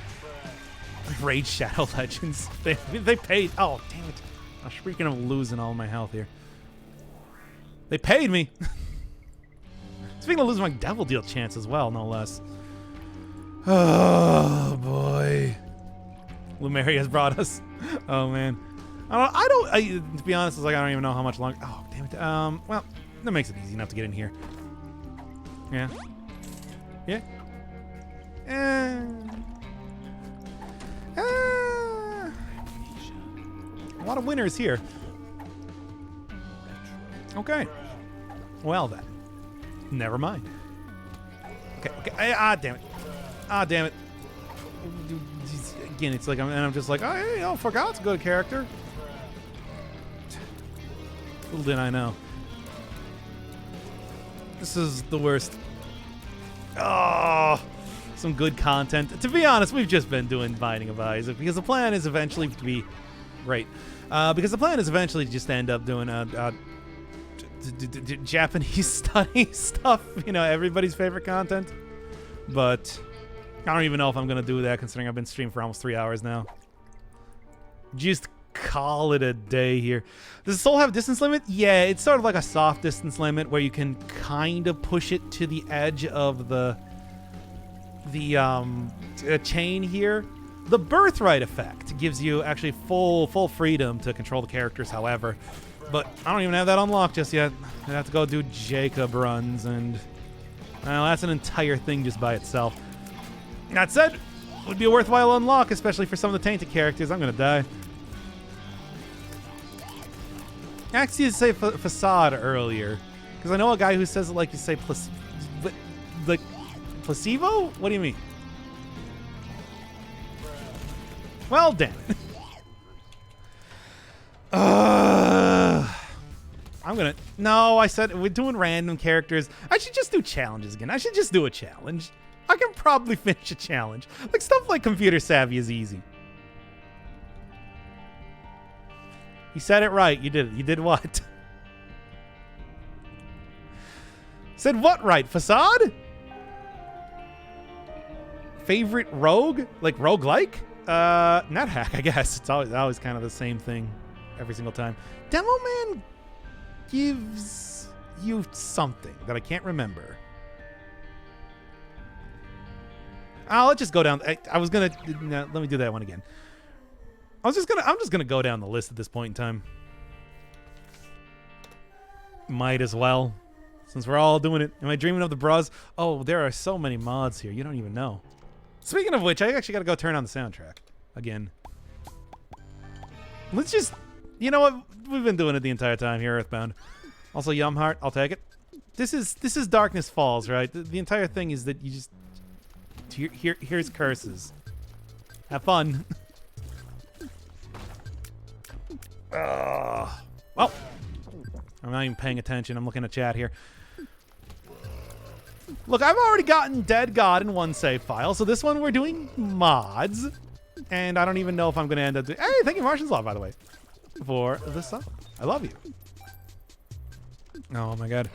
Raid Shadow Legends. They paid. Oh, damn it. I'm speaking of losing all my health here. They paid me. Speaking of losing my Devil Deal chance as well, no less. Oh, boy. Lumeria has brought us. Oh, man. To be honest, it's like I don't even know how much longer. Oh, damn it. Well, that makes it easy enough to get in here. Yeah. Yeah. A lot of winners here. Okay. Well then. Never mind. Okay. Damn it. Damn it. Again, it's like I'm just like, oh, hey, Forgot's a good character. Little did I know. This is the worst. Oh, some good content. To be honest, we've just been doing Binding of Isaac because the plan is eventually to be great. Because the plan is eventually to just end up doing Japanese study stuff. You know, everybody's favorite content. But I don't even know if I'm gonna do that considering I've been streaming for almost 3 hours now. Just call it a day here. Does Soul have a distance limit? Yeah, it's sort of like a soft distance limit where you can kind of push it to the edge of the chain here. The birthright effect gives you actually full freedom to control the characters, however. But I don't even have that unlocked just yet. I have to go do Jacob runs, and well, that's an entire thing just by itself. That said, would be a worthwhile unlock, especially for some of the tainted characters. I'm gonna die. I actually used to say facade earlier, because I know a guy who says it like you say placebo? What do you mean? Well, damn it. I'm gonna... No, I said we're doing random characters. I should just do challenges again. I should just do a challenge. I can probably finish a challenge. Like, stuff like Computer Savvy is easy. You said it right. You did it. You did what? Said what right? Facade? Favorite rogue? Like roguelike? NetHack, I guess. It's always kind of the same thing every single time. Demo Man gives you something that I can't remember. Let's just go down. I was gonna. No, let me do that one again. I'm just gonna go down the list at this point in time. Might as well, since we're all doing it. Am I dreaming of the bras? Oh, there are so many mods here. You don't even know. Speaking of which, I actually gotta go turn on the soundtrack again. Let's just, you know what? We've been doing it the entire time here, Earthbound. Also, Yumheart, I'll take it. This is Darkness Falls, right? The entire thing is that you just here's curses. Have fun. Well, I'm not even paying attention. I'm looking at chat here. Look, I've already gotten Dead God in one save file, so this one we're doing mods. And I don't even know if I'm going to end up doing... Hey, thank you, Martian's Law, by the way, for the sub. I love you. Oh, my God.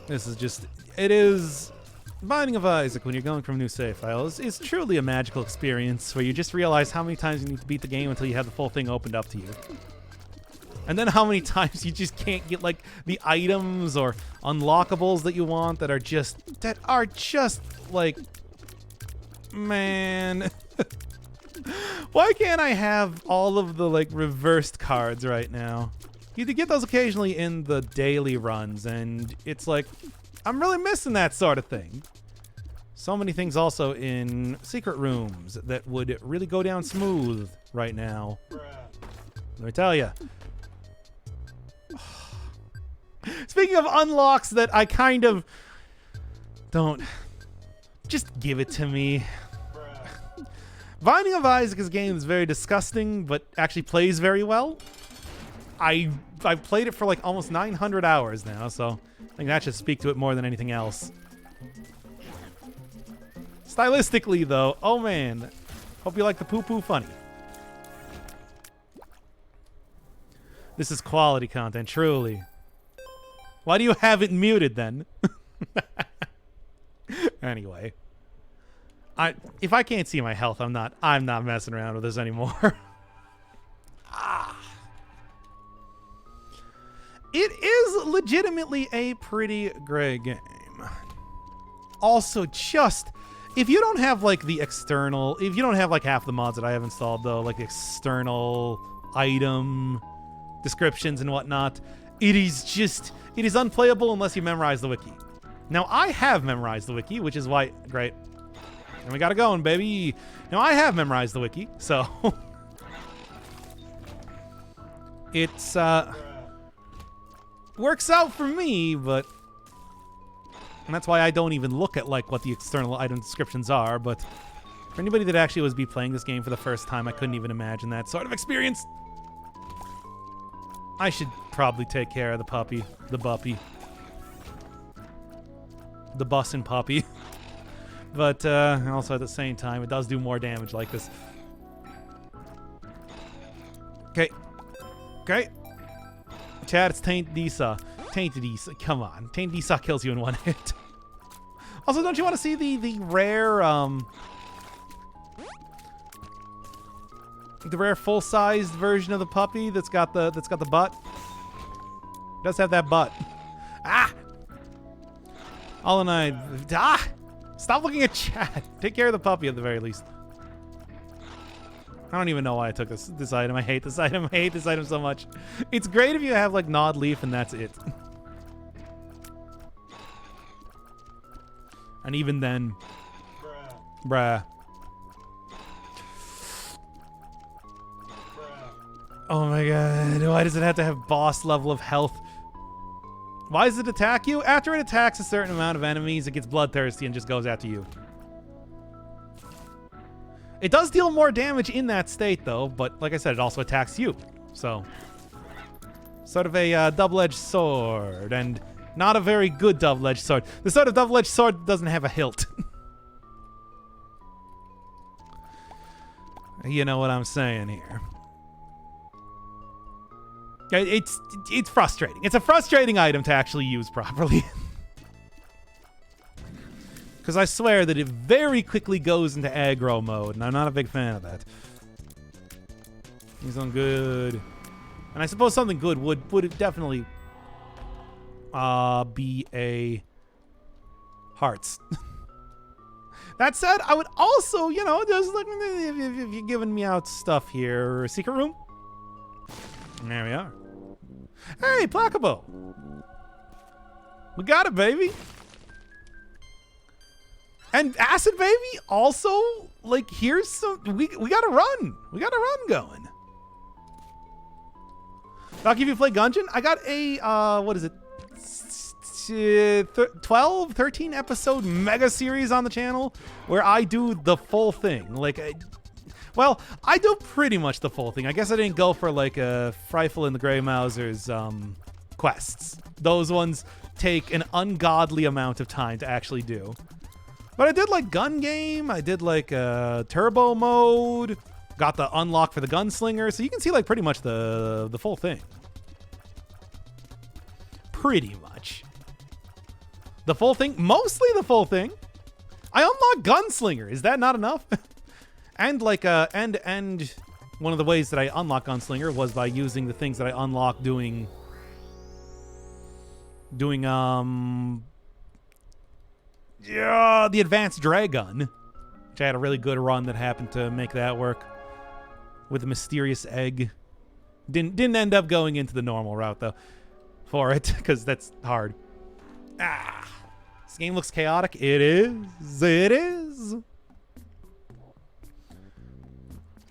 This is just... It is... Binding of Isaac, when you're going from new save files, is truly a magical experience where you just realize how many times you need to beat the game until you have the full thing opened up to you. And then how many times you just can't get, like, the items or unlockables that you want that are just, like, man. Why can't I have all of the, like, reversed cards right now? You get those occasionally in the daily runs, and it's like, I'm really missing that sort of thing. So many things also in secret rooms that would really go down smooth right now. Let me tell you. Speaking of unlocks that I kind of don't... Just give it to me. Binding of Isaac's game is very disgusting, but actually plays very well. I've played it for like almost 900 hours now, so I think that should speak to it more than anything else. Stylistically, though, oh man. Hope you like the poo-poo funny. This is quality content, truly. Why do you have it muted, then? Anyway. If I can't see my health, I'm not messing around with this anymore. It is legitimately a pretty great game. Also, just... If you don't have, like, the external... If you don't have, like, half the mods that I have installed, though, like, external item descriptions and whatnot. It is unplayable unless you memorize the wiki. Now, I have memorized the wiki, which is why... Great. And we got it going, baby. Now, I have memorized the wiki, so... it's, works out for me, but... And that's why I don't even look at, like, what the external item descriptions are, but... For anybody that actually was playing this game for the first time, I couldn't even imagine that sort of experience. I should probably take care of the puppy. The buppy. The bussin' puppy. But also at the same time, it does do more damage like this. Okay. Okay. Chad, it's Taint Disa. Tainted Disa. Come on. Tainted Disa kills you in one hit. Also, don't you want to see the rare, the rare full-sized version of the puppy that's got the butt? It does have that butt. Ah! All and I... Ah! Stop looking at chat. Take care of the puppy at the very least. I don't even know why I took this item. I hate this item. I hate this item so much. It's great if you have, like, Gnawed Leaf and that's it. And even then... Bruh. Oh my god. Why does it have to have boss level of health? Why does it attack you? After it attacks a certain amount of enemies, it gets bloodthirsty and just goes after you. It does deal more damage in that state, though, but like I said, it also attacks you. So, sort of a double-edged sword, and not a very good double-edged sword. The sort of double-edged sword that doesn't have a hilt. You know what I'm saying here. It's frustrating. It's a frustrating item to actually use properly. Because I swear that it very quickly goes into aggro mode, and I'm not a big fan of that. He's on good. And I suppose something good would definitely be a hearts. That said, I would also, you know, just look if you're giving me out stuff here. Secret room? There we are. Hey, Placabo. We got it, baby. And Acid Baby also, like, here's some... We got a run. We got a run going. Doc, if you play Gungeon, I got a, what is it? 12, 13 episode mega series on the channel where I do the full thing. Like, well, I do pretty much the full thing. I guess I didn't go for, like, a Frightful and the Grey Mouser's quests. Those ones take an ungodly amount of time to actually do. But I did, like, Gun Game. I did, like, Turbo Mode. Got the unlock for the Gunslinger. So you can see, like, pretty much the full thing. Pretty much. The full thing. Mostly the full thing. I unlocked Gunslinger. Is that not enough? And like and one of the ways that I unlock Gunslinger was by using the things that I unlocked doing the advanced Dragon, which I had a really good run that happened to make that work with the mysterious egg. Didn't end up going into the normal route though for it because that's hard. This game looks chaotic. It is. It is.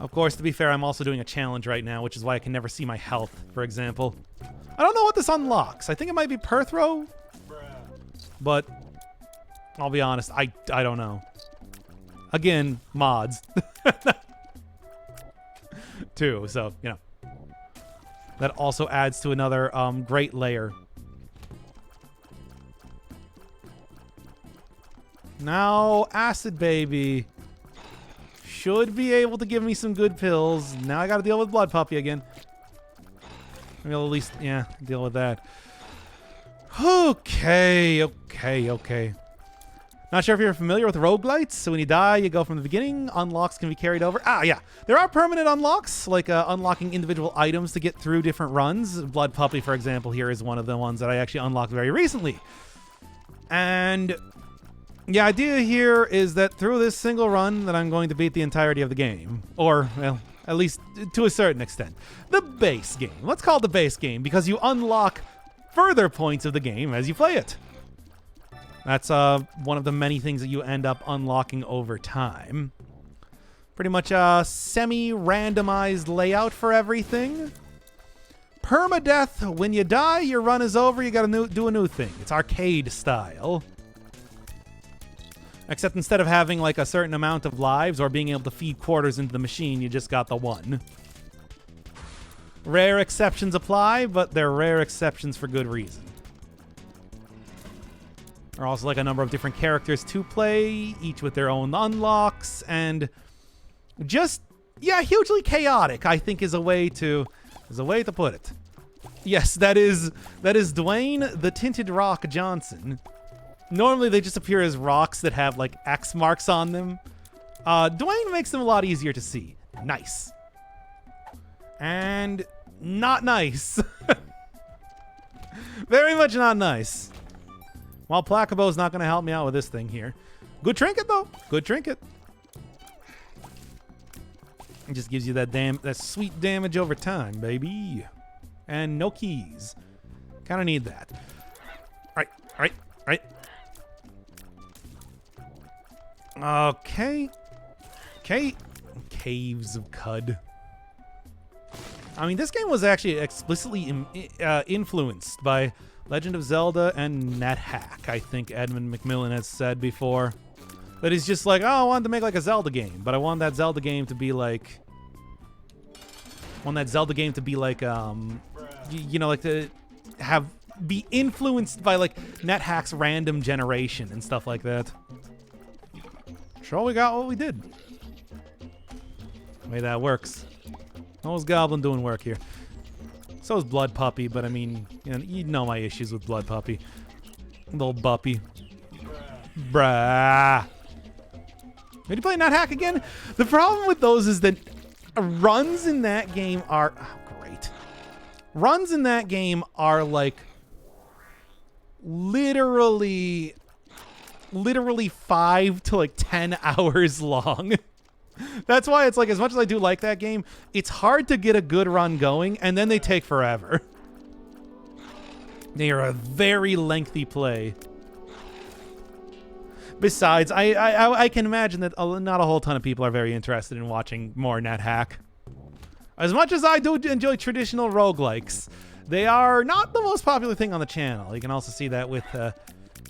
Of course, to be fair, I'm also doing a challenge right now, which is why I can never see my health, for example. I don't know what this unlocks. I think it might be Perthrow, but I'll be honest, I don't know. Again, mods. Too, so, you know. That also adds to another great layer. Now, Acid Baby should be able to give me some good pills. Now I gotta deal with Blood Puppy again. Maybe I'll at least, yeah, deal with that. Okay. Not sure if you're familiar with roguelites. So when you die, you go from the beginning. Unlocks can be carried over. Yeah. There are permanent unlocks, like unlocking individual items to get through different runs. Blood Puppy, for example, here is one of the ones that I actually unlocked very recently. And the idea here is that through this single run that I'm going to beat the entirety of the game. Or, well, At least to a certain extent. The base game. Let's call it the base game because you unlock further points of the game as you play it. That's one of the many things that you end up unlocking over time. Pretty much a semi-randomized layout for everything. Permadeath. When you die, your run is over. You gotta do a new thing. It's arcade style. Except instead of having like a certain amount of lives or being able to feed quarters into the machine, you just got the one. Rare exceptions apply, but they're rare exceptions for good reason. There are also like a number of different characters to play, each with their own unlocks, and just, yeah, hugely chaotic, I think is a way to put it. Yes, that is Dwayne the Tinted Rock Johnson. Normally they just appear as rocks that have like X marks on them. Dwayne makes them a lot easier to see. Nice. And not nice. Very much not nice. Well, Placabo's not going to help me out with this thing here. Good trinket though. Good trinket. It just gives you that sweet damage over time, baby. And no keys. Kind of need that. All right. Okay. Caves of Cud. I mean, this game was actually explicitly influenced by Legend of Zelda and NetHack, I think Edmund McMillan has said before. That he's just like, oh, I wanted to make like a Zelda game, but I want that Zelda game to be like... you know, like to be influenced by like NetHack's random generation and stuff like that. Sure, we got what we did. The way that works. Those Goblin doing work here. So is Blood Puppy, but I mean, you know my issues with Blood Puppy. Little Buppy. Bruh. Did you play NetHack again? The problem with those is that runs in that game are... Oh, great. Runs in that game are like... Literally 5 to like 10 hours long. That's why it's like, as much as I do like that game, it's hard to get a good run going, and then they take forever. They are a very lengthy play. Besides, I can imagine that not a whole ton of people are very interested in watching more NetHack. As much as I do enjoy traditional roguelikes, they are not the most popular thing on the channel. You can also see that with,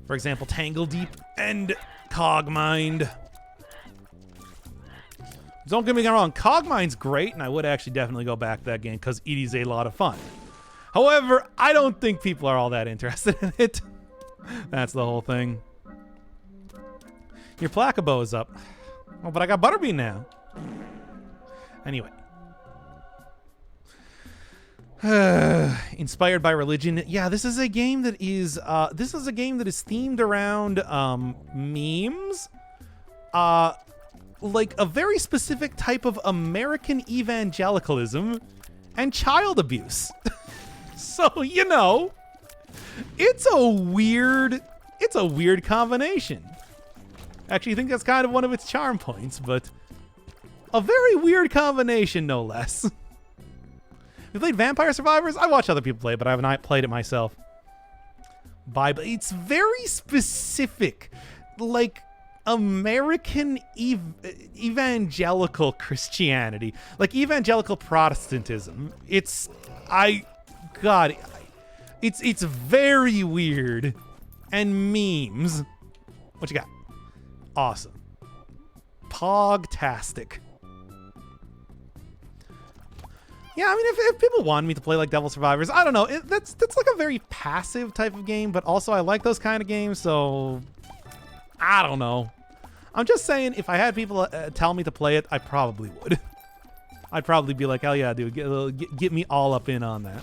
for example, Tangle Deep and Cogmind. Don't get me wrong, Cogmind's great, and I would actually definitely go back to that game because it is a lot of fun. However, I don't think people are all that interested in it. That's the whole thing. Your Placabo is up. Oh, but I got Butterbean now. Anyway. Inspired by religion. Yeah, this is a game that is themed around memes. Like a very specific type of American evangelicalism and child abuse. So, you know, it's a weird combination. Actually, I think that's kind of one of its charm points, but a very weird combination, no less. You played Vampire Survivors? I watch other people play it, but I have not played it myself. Bible. It's very specific, like American evangelical Christianity, like evangelical Protestantism. It's very weird, and memes. What you got? Awesome. Pogtastic. Yeah, I mean, if people want me to play like Devil Survivors, I don't know. That's like a very passive type of game, but also I like those kind of games, so I don't know. I'm just saying, if I had people tell me to play it, I probably would. I'd probably be like, hell yeah, dude, get me all up in on that.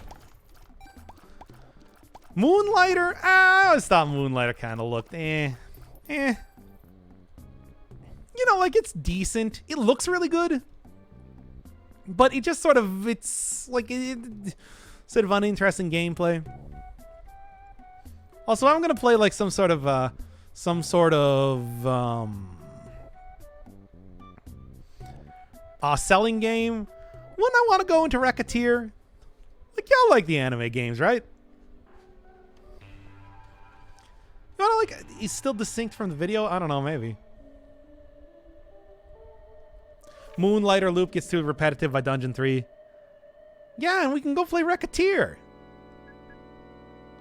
Moonlighter? I always thought Moonlighter kind of looked You know, like, it's decent. It looks really good. But it just sort of, it's like, sort of uninteresting gameplay. Also, I'm going to play like some sort of selling game. Wouldn't I want to go into Racketeer? Like, y'all like the anime games, right? You want to, like, he's still distinct from the video? I don't know, maybe. Moonlighter loop gets too repetitive by Dungeon 3. Yeah, and we can go play Racketeer.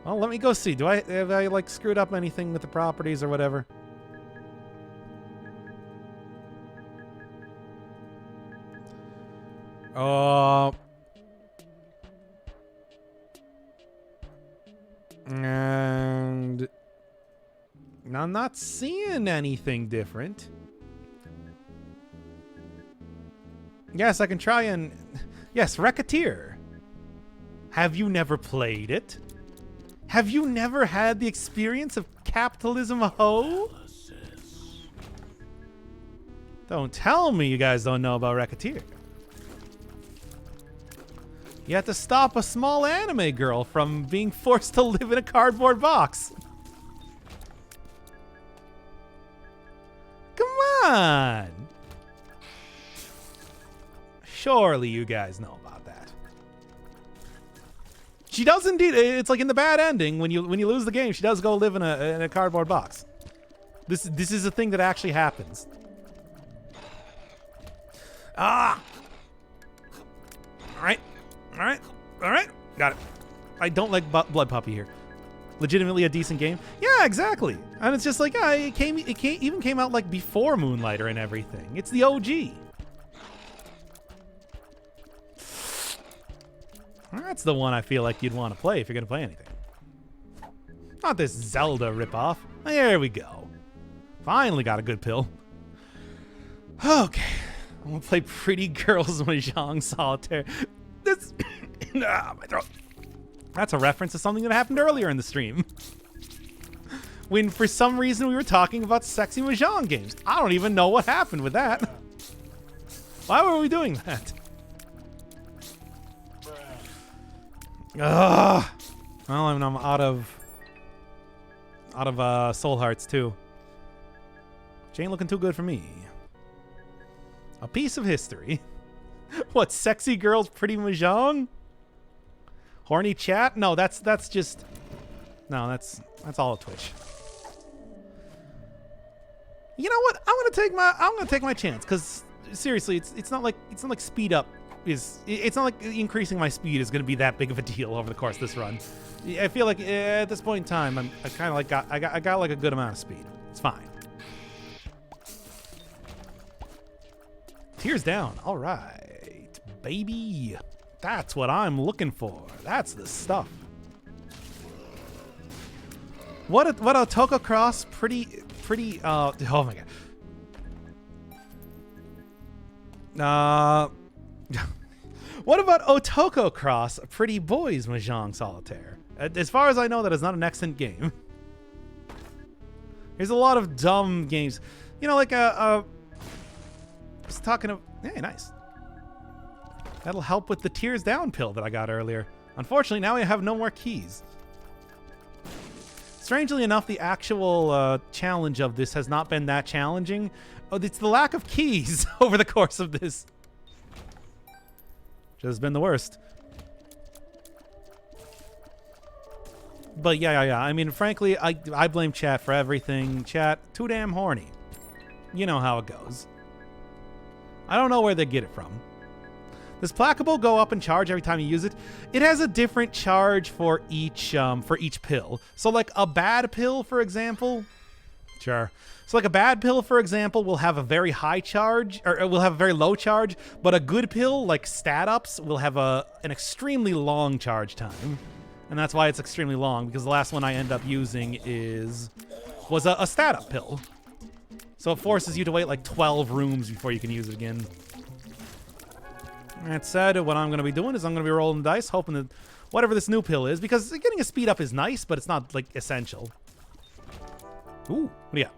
Well, let me go see. Have I like screwed up anything with the properties or whatever? And I'm not seeing anything different. Yes, I can try and... Yes, Racketeer. Have you never played it? Have you never had the experience of capitalism ho? Don't tell me you guys don't know about Racketeer. You have to stop a small anime girl from being forced to live in a cardboard box. Come on! Surely you guys know about that. She does indeed. It's like in the bad ending when you lose the game, she does go live in a cardboard box. This is a thing that actually happens. Ah! All right. Got it. I don't like Blood Puppy here. Legitimately a decent game. Yeah, exactly. And it's just like, yeah, it even came out like before Moonlighter and everything. It's the OG. That's the one I feel like you'd want to play if you're going to play anything. Not this Zelda ripoff. There we go. Finally got a good pill. Okay. I'm going to play Pretty Girls Mahjong Solitaire. This... my throat. That's a reference to something that happened earlier in the stream. When for some reason we were talking about sexy Mahjong games. I don't even know what happened with that. Why were we doing that? Ugh. Well, I'm out of soul hearts too. Which ain't looking too good for me. A piece of history. What, sexy girls, pretty Mahjong? Horny chat? No, that's just... No, that's all a Twitch. You know what? I'm gonna take my chance, because seriously, it's not like speed up it's not like increasing my speed is gonna be that big of a deal over the course of this run. I feel like at this point in time, I kind of like I got like a good amount of speed. It's fine. Tears down. All right, baby. That's what I'm looking for. That's the stuff. What a Otoko Cross. Pretty. Oh my god. What about Otoko Cross? Pretty Boys Mahjong Solitaire. As far as I know, that is not an excellent game. There's a lot of dumb games. You know, like I was talking of. Hey, nice. That'll help with the tears down pill that I got earlier. Unfortunately, now I have no more keys. Strangely enough, the actual challenge of this has not been that challenging. Oh, it's the lack of keys over the course of this. Which has been the worst. But yeah. I mean, frankly, I blame chat for everything. Chat, too damn horny. You know how it goes. I don't know where they get it from. Does Placable go up in charge every time you use it? It has a different charge for each pill. So like a bad pill, for example. Sure. So like a bad pill, for example, will have a very high charge, or it will have a very low charge, but a good pill, like stat ups, will have an extremely long charge time. And that's why it's extremely long, because the last one I end up using was a stat up pill. So it forces you to wait like 12 rooms before you can use it again. That said, what I'm going to be doing is I'm going to be rolling dice, hoping that whatever this new pill is, because getting a speed up is nice, but it's not, like, essential. Ooh, what do you got?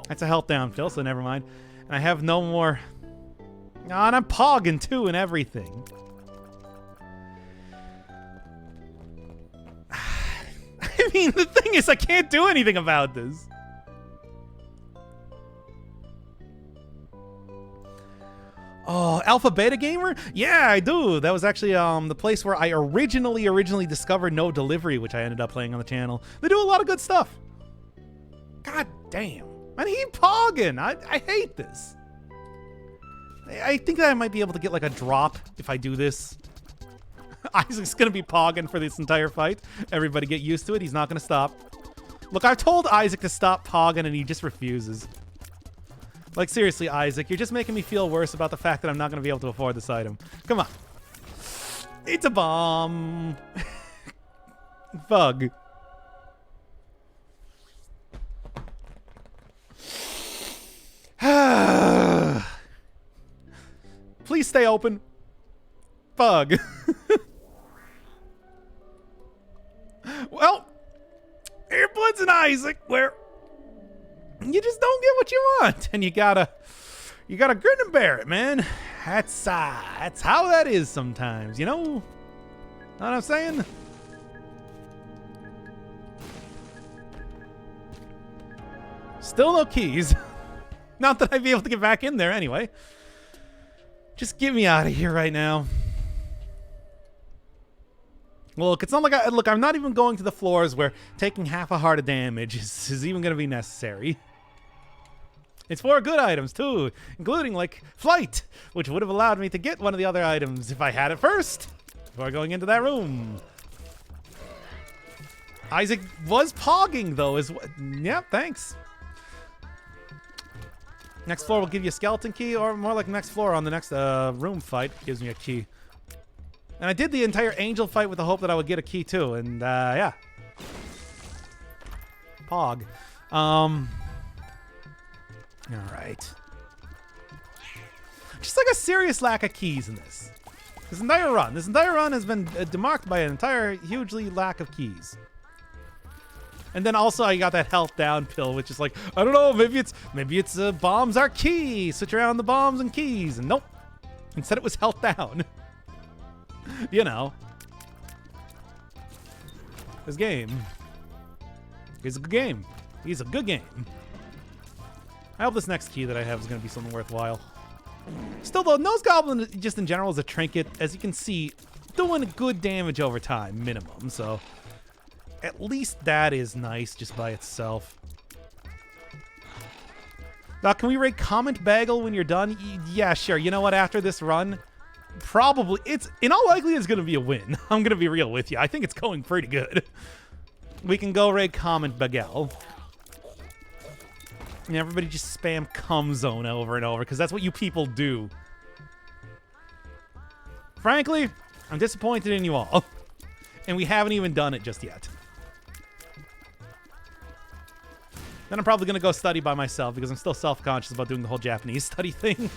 That's a health down, Phil, so never mind. And I have no more... Oh, and I'm pogging, too, and everything. I mean, the thing is, I can't do anything about this. Oh, Alpha Beta Gamer? Yeah, I do. That was actually the place where I originally discovered No Delivery, which I ended up playing on the channel. They do a lot of good stuff. God damn. And he pogging. I hate this. I think that I might be able to get like a drop if I do this. Isaac's gonna be pogging for this entire fight. Everybody get used to it. He's not gonna stop. Look, I've told Isaac to stop pogging and he just refuses. Like, seriously, Isaac, you're just making me feel worse about the fact that I'm not going to be able to afford this item. Come on. It's a bomb. Bug. Please stay open. Bug. Well, Airbloods and Isaac, where you just don't get what you want, and you gotta grin and bear it, man. That's how that is sometimes, you know? Know what I'm saying? Still no keys. Not that I'd be able to get back in there anyway. Just get me out of here right now. Look, it's not like I'm not even going to the floors where taking half a heart of damage is even going to be necessary. It's for good items, too, including, like, flight, which would have allowed me to get one of the other items if I had it first, before going into that room. Isaac was pogging, though, as well. Yep, thanks. Next floor will give you a skeleton key, or more like next floor on the next room fight gives me a key. And I did the entire angel fight with the hope that I would get a key, too, and, yeah. Pog. Alright. Just like a serious lack of keys in this. This entire run has been demarked by an entire hugely lack of keys. And then also I got that health down pill, which is like, I don't know, maybe it's bombs are key. Switch around the bombs and keys, and nope. Instead it was health down. You know. This game. He's a good game. He's a good game. I hope this next key that I have is going to be something worthwhile. Still, though, Nose Goblin, just in general, is a trinket. As you can see, doing good damage over time, minimum. So, at least that is nice just by itself. Now, can we rate Comment Bagel when you're done? Yeah, sure. You know what? After this run, probably, in all likelihood, it's going to be a win. I'm going to be real with you. I think it's going pretty good. We can go raid Comment Bagel. And everybody just spam cum zone over and over, because that's what you people do. Frankly, I'm disappointed in you all. And we haven't even done it just yet. Then I'm probably going to go study by myself, because I'm still self-conscious about doing the whole Japanese study thing.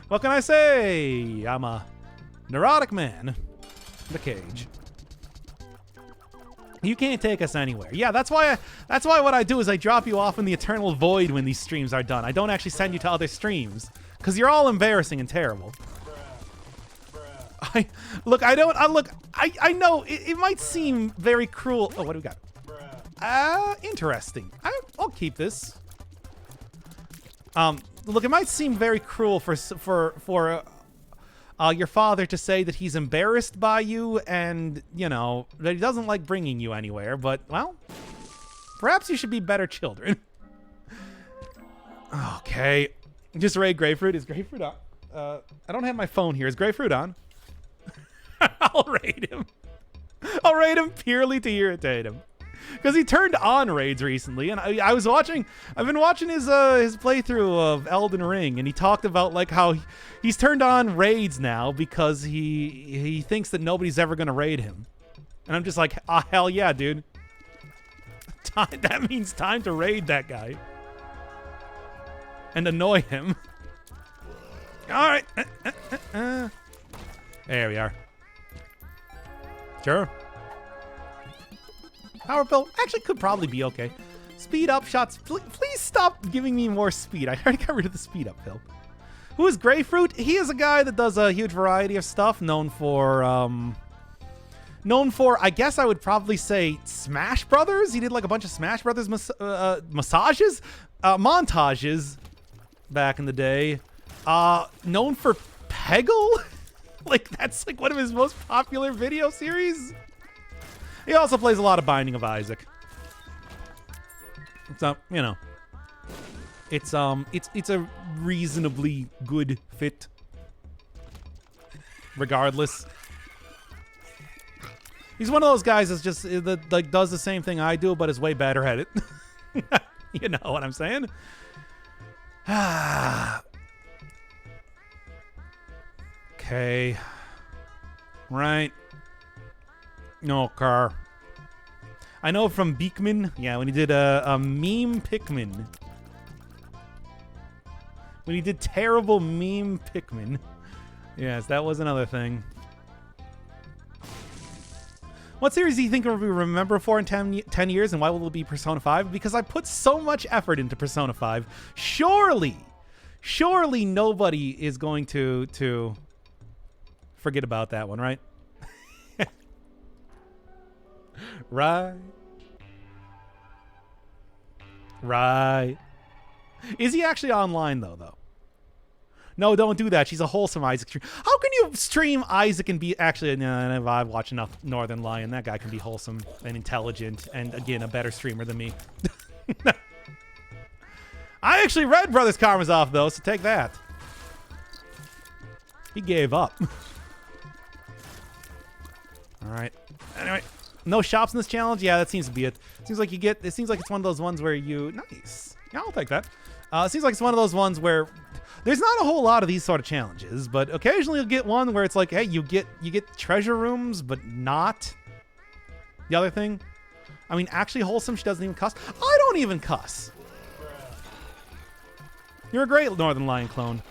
What can I say? I'm a neurotic man in the cage. You can't take us anywhere. Yeah, that's why what I do is I drop you off in the eternal void when these streams are done. I don't actually send you to other streams because you're all embarrassing and terrible. I know it might seem very cruel. Oh, what do we got? Interesting. I'll keep this. Look, it might seem very cruel for your father to say that he's embarrassed by you and, you know, that he doesn't like bringing you anywhere, but, well, perhaps you should be better children. Okay. Just raid Grapefruit. Is Grapefruit on? I don't have my phone here. Is Grapefruit on? I'll raid him. I'll raid him purely to irritate him. Because he turned on raids recently, and I've been watching his playthrough of Elden Ring, and he talked about like how he's turned on raids now because he thinks that nobody's ever gonna raid him. And I'm just like, ah, hell yeah, dude. That means time to raid that guy. And annoy him. Alright. There we are. Sure. Power pill actually could probably be okay. Speed up shots. Please stop giving me more speed. I already got rid of the speed up pill. Who is Grapefruit? He is a guy that does a huge variety of stuff. Known for, I guess I would probably say Smash Brothers. He did like a bunch of Smash Brothers montages back in the day. Known for Peggle? Like, that's like one of his most popular video series. He also plays a lot of Binding of Isaac. So, you know. It's a reasonably good fit. Regardless. He's one of those guys that's just that like does the same thing I do, but is way better at it. You know what I'm saying? Okay. Right. No car. I know from Beekman. Yeah, when he did a meme Pikmin. When he did terrible meme Pikmin. Yes, that was another thing. What series do you think will be remembered for in 10 years, and why will it be Persona 5? Because I put so much effort into Persona 5. Surely nobody is going to forget about that one, right? Right. Is he actually online, though? No, don't do that. She's a wholesome Isaac stream. How can you stream Isaac and be... Actually, I've watched enough Northern Lion. That guy can be wholesome and intelligent and, again, a better streamer than me. I actually read Brothers Karamazov, though, so take that. He gave up. All right. Anyway, no shops in this challenge? Yeah, that seems to be it. Seems like you get... It seems like it's one of those ones where you... Nice. Yeah, I'll take that. It seems like it's one of those ones where... There's not a whole lot of these sort of challenges, but occasionally you'll get one where it's like, hey, you get treasure rooms, but not the other thing. I mean, actually wholesome, she doesn't even cuss. I don't even cuss. You're a great Northern Lion clone.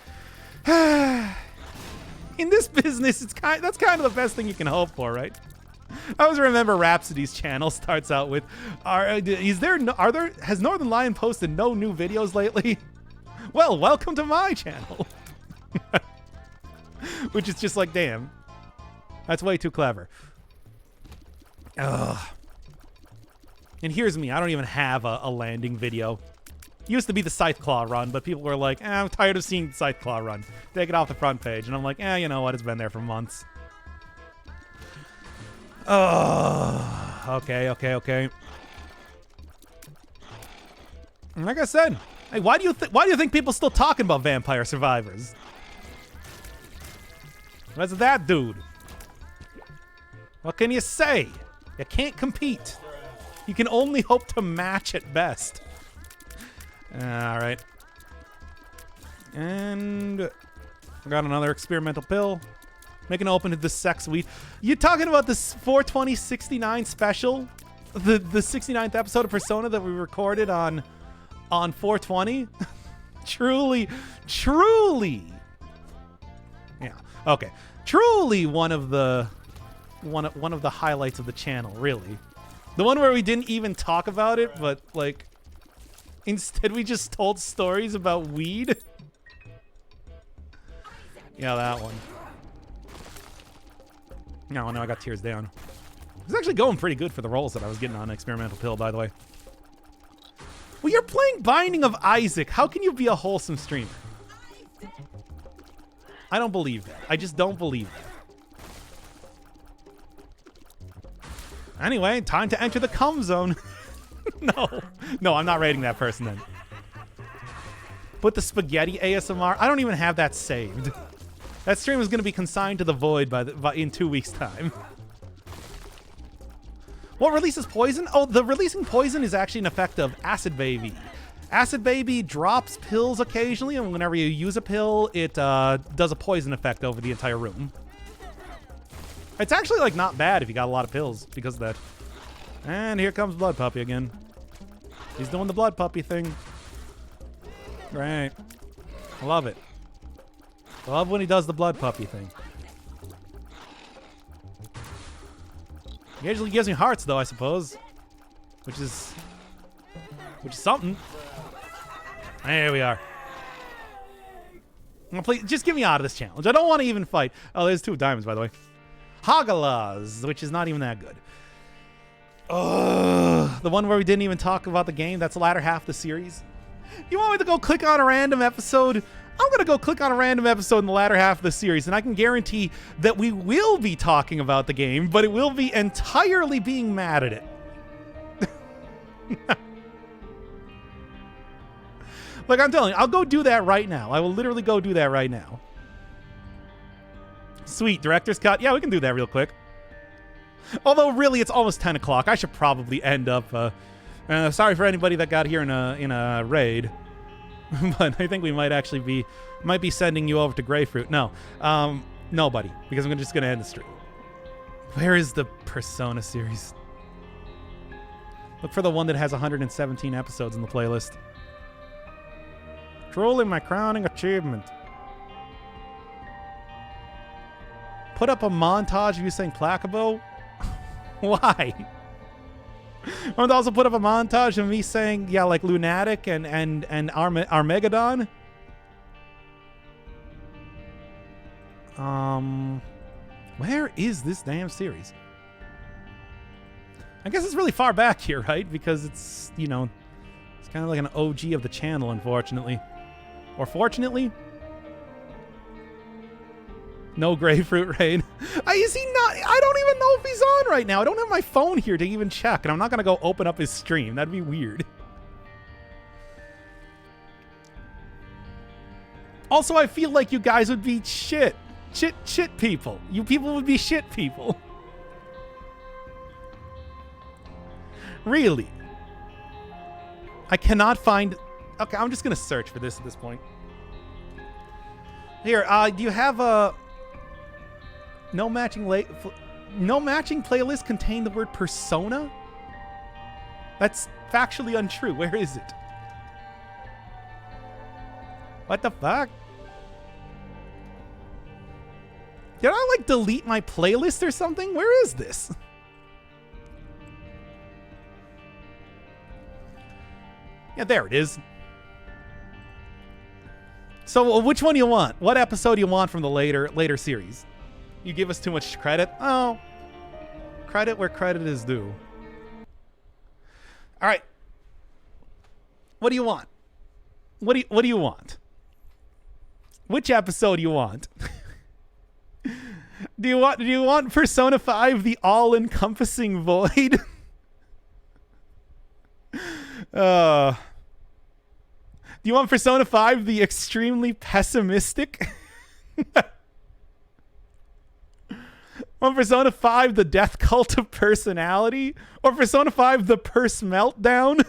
In this business, that's kind of the best thing you can hope for, right? I always remember Rhapsody's channel starts out with, has Northern Lion posted no new videos lately? Well, welcome to my channel. Which is just like, damn. That's way too clever. Ugh. And here's me. I don't even have a landing video. Used to be the Scythe Claw run, but people were like, I'm tired of seeing the Scythe Claw run. Take it off the front page. And I'm like, you know what? It's been there for months. Okay. Like I said, hey, why do you think people still talking about Vampire Survivors? What's that dude? What can you say? You can't compete. You can only hope to match at best. All right. And I got another experimental pill. Making open to the sex weed. You talking about this 42069 special? The 69th episode of Persona that we recorded on 420? Truly. Yeah. Okay. Truly one of the highlights of the channel, really. The one where we didn't even talk about it, but like instead we just told stories about weed. Yeah, that one. No, I got tears down. It was actually going pretty good for the rolls that I was getting on Experimental Pill, by the way. Well, you're playing Binding of Isaac. How can you be a wholesome streamer? I don't believe that. I just don't believe that. Anyway, time to enter the cum zone. No, I'm not rating that person then. Put the spaghetti ASMR. I don't even have that saved. That stream is going to be consigned to the void in 2 weeks' time. What releases poison? Oh, the releasing poison is actually an effect of Acid Baby. Acid Baby drops pills occasionally, and whenever you use a pill, it does a poison effect over the entire room. It's actually like not bad if you got a lot of pills because of that. And here comes Blood Puppy again. He's doing the Blood Puppy thing. Right. I love it. I love when he does the Blood Puppy thing. He usually gives me hearts, though, I suppose. Which is something. There we are. Please, just get me out of this challenge. I don't want to even fight. Oh, there's 2 diamonds, by the way. Hagalaz, which is not even that good. The one where we didn't even talk about the game. That's the latter half of the series. You want me to go click on a random episode I'm going to go click on a random episode in the latter half of the series, and I can guarantee that we will be talking about the game, but it will be entirely being mad at it. Like, I'm telling you, I'll go do that right now. I will literally go do that right now. Sweet, director's cut. Yeah, we can do that real quick. Although, really, it's almost 10 o'clock. I should probably end up... sorry for anybody that got here in a raid. But I think we might actually be sending you over to Grapefruit. No, nobody, because I'm just going to end the stream. Where is the Persona series? Look for the one that has 117 episodes in the playlist. Truly my crowning achievement. Put up a montage of you saying Placabo? Why? I want to also put up a montage of me saying, yeah, like Lunatic and Armageddon. Where is this damn series? I guess it's really far back here, right? Because it's, you know, it's kind of like an OG of the channel, unfortunately. Or fortunately? No Grapefruit raid. Is he not? I don't even know if he's on right now. I don't have my phone here to even check, and I'm not going to go open up his stream. That'd be weird. Also, I feel like you guys would be shit people. You people would be shit people. Really? I cannot find... Okay, I'm just going to search for this at this point. Here, do you have a... No matching playlist contain the word Persona? That's factually untrue. Where is it? What the fuck? Did I, like, delete my playlist or something? Where is this? Yeah, there it is. So, which one do you want? What episode do you want from the later series? You give us too much credit? Oh. Credit where credit is due. All right. What do you want? What do you want? Which episode do you want? Do you want Persona 5 the all-encompassing void? Do you want Persona 5 the extremely pessimistic? Want Persona 5 the death cult of personality? Or Persona 5 the purse meltdown?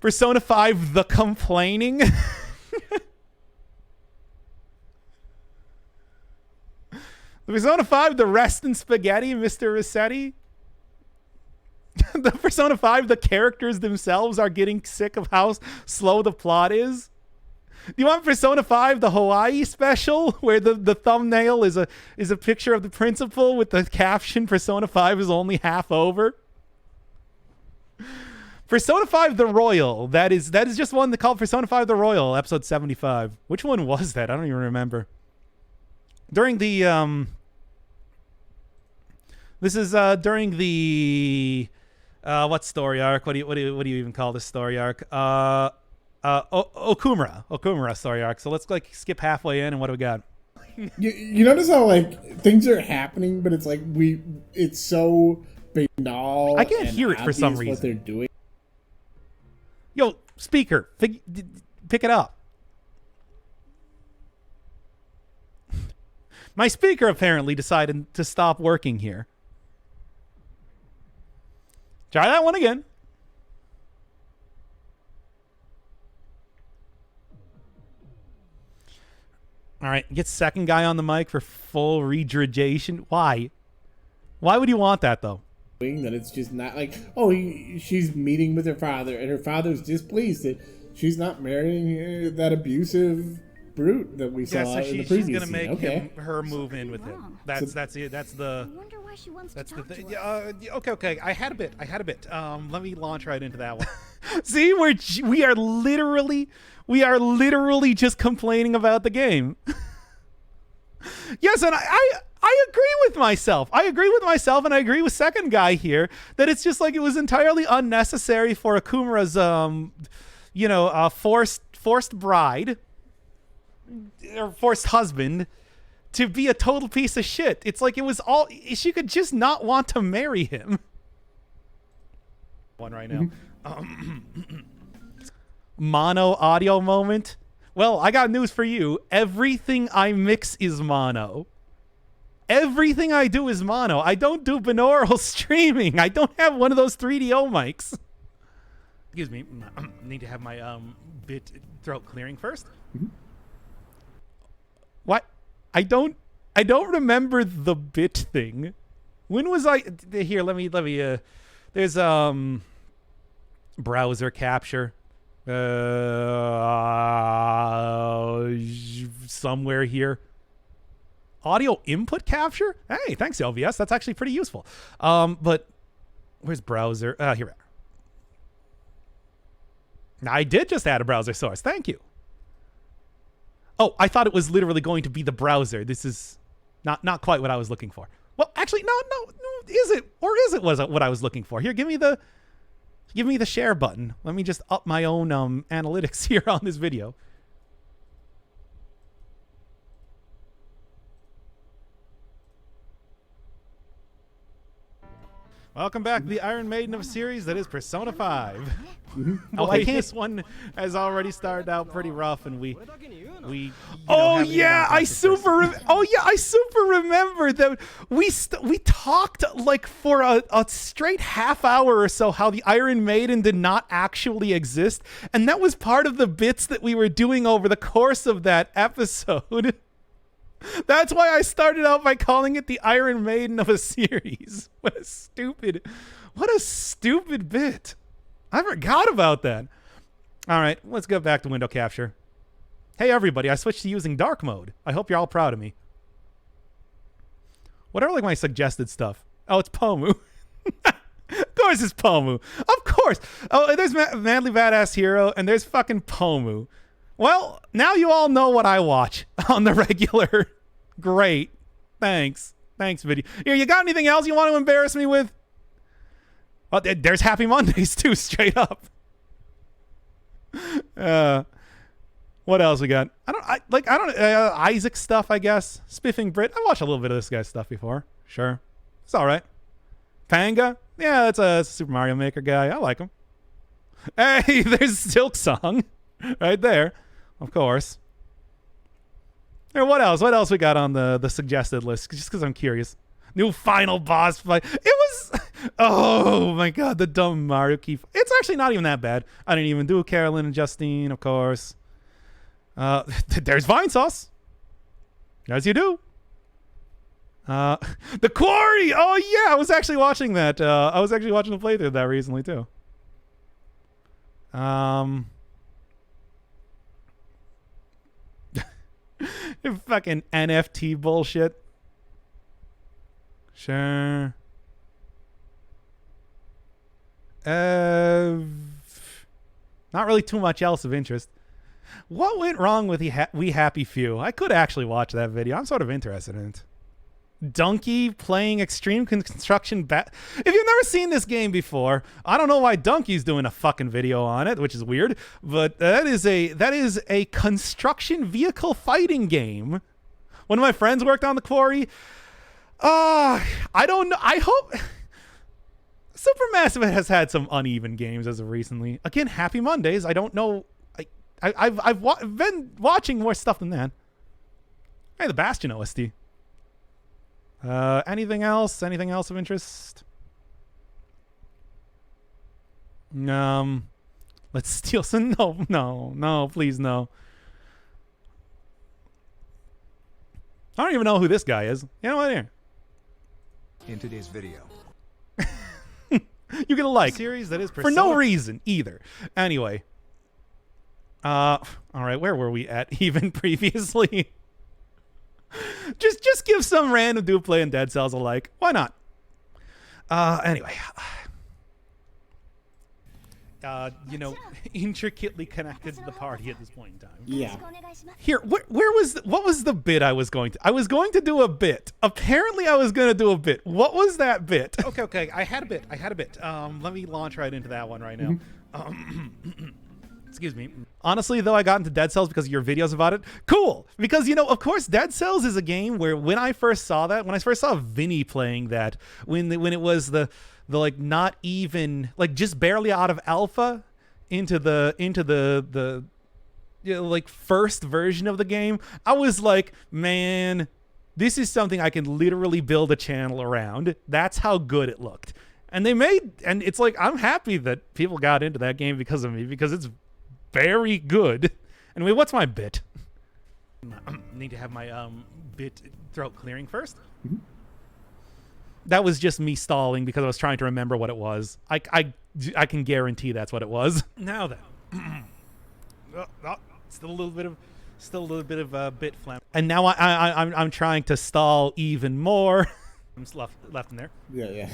Persona 5 the complaining? Persona 5 the rest in spaghetti, Mr. Rossetti? The Persona 5 the characters themselves are getting sick of how slow the plot is? Do you want Persona 5 the Hawaii special, where the thumbnail is a picture of the principal with the caption Persona 5 is only half over? Persona 5 the Royal, that is just one called Persona 5 the Royal, episode 75. Which one was that? I don't even remember. During the this is during the what story arc? What do you even call this story arc? Okumura story arc. So let's like skip halfway in, and what do we got? You notice how like things are happening, but it's like it's so banal. I can't hear it for some reason. What they're doing. Yo, speaker, pick it up. My speaker apparently decided to stop working here. Try that one again. All right, get second guy on the mic for full redrogation. Why? Why would you want that, though? That it's just not like, she's meeting with her father, and her father's displeased that she's not marrying that abusive brute that we saw in the previous she's gonna scene. make her move in with him. That's it. That's the. I wonder why she wants That's to the talk thing. to us. Okay. I had a bit. Let me launch right into that one. See, we are literally just complaining about the game. Yes, and I agree with myself. I agree with myself, and I agree with second guy here that it's just like it was entirely unnecessary for Akumura's, forced bride or forced husband to be a total piece of shit. It's like it was all she could just not want to marry him. One right now. Mono audio moment. Well, I got news for you. Everything I mix is mono. Everything I do is mono. I don't do binaural streaming. I don't have one of those 3DO mics. Excuse me. Need to have my bit throat clearing first. Mm-hmm. What? I don't remember the bit thing. When was I here? Let me. There's browser capture. Somewhere here. Audio input capture? Hey, thanks, LVS. That's actually pretty useful. But where's browser? Here we are. I did just add a browser source. Thank you. Oh, I thought it was literally going to be the browser. This is not quite what I was looking for. Well, actually, no. Is it what I was looking for? Here, give me the share button. Let me just up my own analytics here on this video. Welcome back to the Iron Maiden of series that is Persona 5. Oh, this one has already started out pretty rough, and we. I super remember that we talked like for a straight half hour or so how the Iron Maiden did not actually exist, and that was part of the bits that we were doing over the course of that episode. That's why I started out by calling it the Iron Maiden of a series. What a stupid bit. I forgot about that. All right, let's go back to window capture. Hey, everybody, I switched to using dark mode. I hope you're all proud of me. What are like my suggested stuff? Oh, it's Pomu. Of course it's Pomu. Of course. Oh, there's Manly Badass Hero, and there's fucking Pomu. Well, now you all know what I watch on the regular. Great. Thanks, video. Here, you got anything else you want to embarrass me with? Oh, there's Happy Mondays too, straight up. What else we got? Isaac stuff, I guess. Spiffing Brit. I watched a little bit of this guy's stuff before. Sure. It's all right. Panga. Yeah, that's a Super Mario Maker guy. I like him. Hey, there's Silk Song right there. Of course. Here, what else? What else we got on the suggested list? Just because I'm curious. New final boss fight. It was... Oh, my God. The dumb Mario Key. It's actually not even that bad. I didn't even do Carolyn and Justine, of course. There's Vine Sauce. As you do. The Quarry. Oh, yeah. I was actually watching that. I was actually watching the playthrough of that recently, too. Fucking NFT bullshit. Sure. Not really too much else of interest. What went wrong with We Happy Few? I could actually watch that video. I'm sort of interested in it. Donkey playing Extreme Construction If you've never seen this game before, I don't know why Donkey's doing a fucking video on it, which is weird, but that is a construction vehicle fighting game. One of my friends worked on The Quarry. I don't know. I hope Supermassive has had some uneven games as of recently. Again, Happy Mondays. I don't know. I've been watching more stuff than that. Hey, the Bastion OST. Anything else? Anything else of interest? Let's steal some. No, please no. I don't even know who this guy is. You know what? Here. In today's video. You get a like series that is for no reason either. Anyway. All right, where were we at even previously? Just give some random dude playing Dead Cells a like. Why not? Anyway. you know, intricately connected to the party at this point in time. Yeah. Here, what was the bit I was going to? I was going to do a bit. Apparently, I was going to do a bit. What was that bit? Okay. I had a bit. Let me launch right into that one right now. Excuse me. Honestly, though, I got into Dead Cells because of your videos about it. Cool, because you know, of course, Dead Cells is a game where when I first saw Vinny playing that, when it was the like not even like just barely out of alpha into the you know, like first version of the game, I was like, man, this is something I can literally build a channel around. That's how good it looked. And it's like, I'm happy that people got into that game because of me, because it's very good. Anyway, what's my bit? Need to have my bit throat clearing first. That was just me stalling because I was trying to remember what it was. I can guarantee that's what it was. Now then, still a little bit of bit phlegm. And now I'm trying to stall even more. I'm just left in there. Yeah.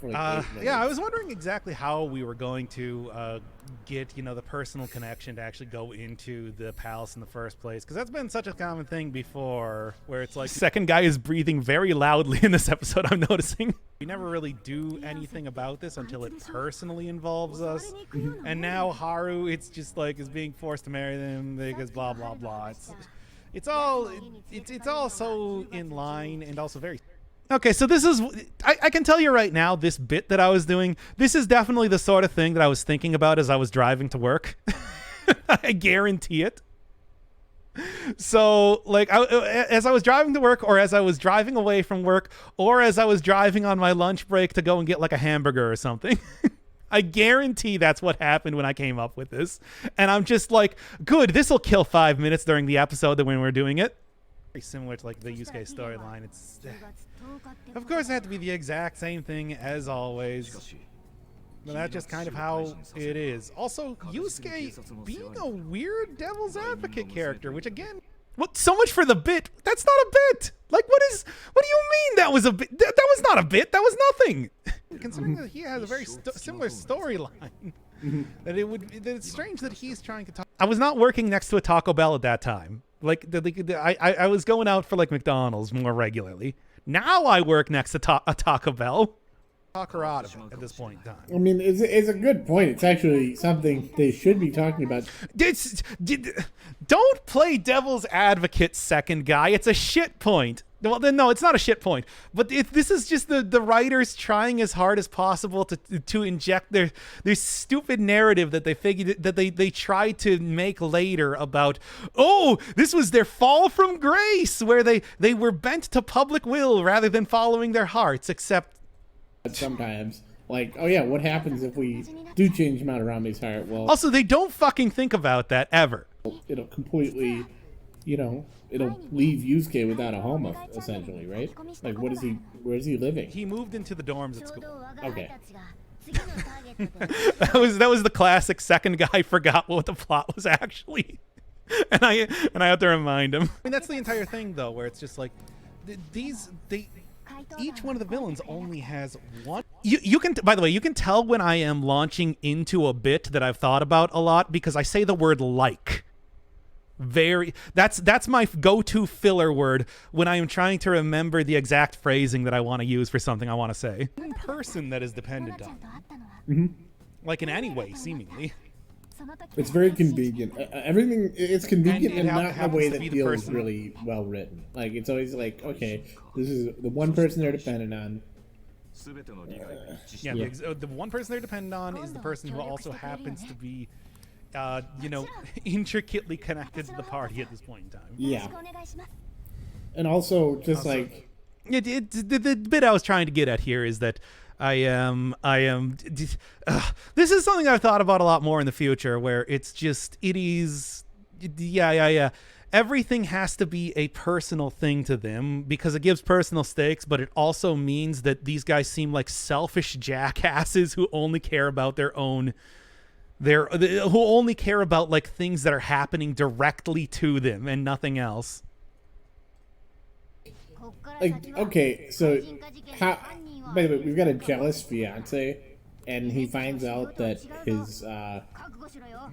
For like 8 minutes. Yeah, I was wondering exactly how we were going to get, you know, the personal connection to actually go into the palace in the first place, because that's been such a common thing before, where it's like second guy is breathing very loudly in this episode. I'm noticing we never really do anything about this until it personally involves us, and now Haru, it's just like is being forced to marry them because blah blah blah. It's all so in line and also very. Okay, so this is, I can tell you right now, this bit that I was doing, this is definitely the sort of thing that I was thinking about as I was driving to work. I guarantee it. So, like, as I was driving to work, or as I was driving away from work, or as I was driving on my lunch break to go and get, like, a hamburger or something, I guarantee that's what happened when I came up with this. And I'm just like, good, this will kill 5 minutes during the episode when we're doing it. Very similar to, like, the Yusuke storyline. It's... Of course, it had to be the exact same thing as always. But that's just kind of how it is. Also, Yusuke being a weird devil's advocate character, which again, what? So much for the bit. That's not a bit. Like, what do you mean that was a bit? That was not a bit. That was nothing. Considering that he has a very similar storyline, that it's strange that he's trying to talk. I was not working next to a Taco Bell at that time. Like, I was going out for like McDonald's more regularly. Now I work next to a Taco Bell. Talk her out of it at this point in time. I mean, it's a good point. It's actually something they should be talking about. Don't play devil's advocate, second guy. It's a shit point. Well, then no, it's not a shit point. But this is just the writers trying as hard as possible to inject their stupid narrative that they tried to make later about, oh, this was their fall from grace, where they were bent to public will rather than following their hearts, except sometimes. Like, oh yeah, what happens if we do change Madarame's heart? Well, also, they don't fucking think about that ever. It'll completely, you know, it'll leave Yusuke without a home, essentially, right? Like, where is he living? He moved into the dorms at school. Okay. that was the classic second guy forgot what the plot was actually. And I have to remind him. I mean, that's the entire thing, though, where it's just like, each one of the villains only has one. You can, by the way, you can tell when I am launching into a bit that I've thought about a lot, because I say the word like. That's my go-to filler word when I am trying to remember the exact phrasing that I want to use for something I want to say. One person that is dependent on. Like in any way, seemingly. It's very convenient. Everything, it's convenient and not in a way that feels really well written. Like, it's always like, okay, this is the one person they're dependent on. The one person they're dependent on is the person who also happens to be, you know, intricately connected to the party at this point in time. Yeah. And also, just like... The bit I was trying to get at here is that I am this is something I've thought about a lot more in the future, where it's just, everything has to be a personal thing to them, because it gives personal stakes, but it also means that these guys seem like selfish jackasses who only care about their own, who only care about like things that are happening directly to them and nothing else. Like, okay, so how... By the way, we've got a jealous fiance and he finds out that his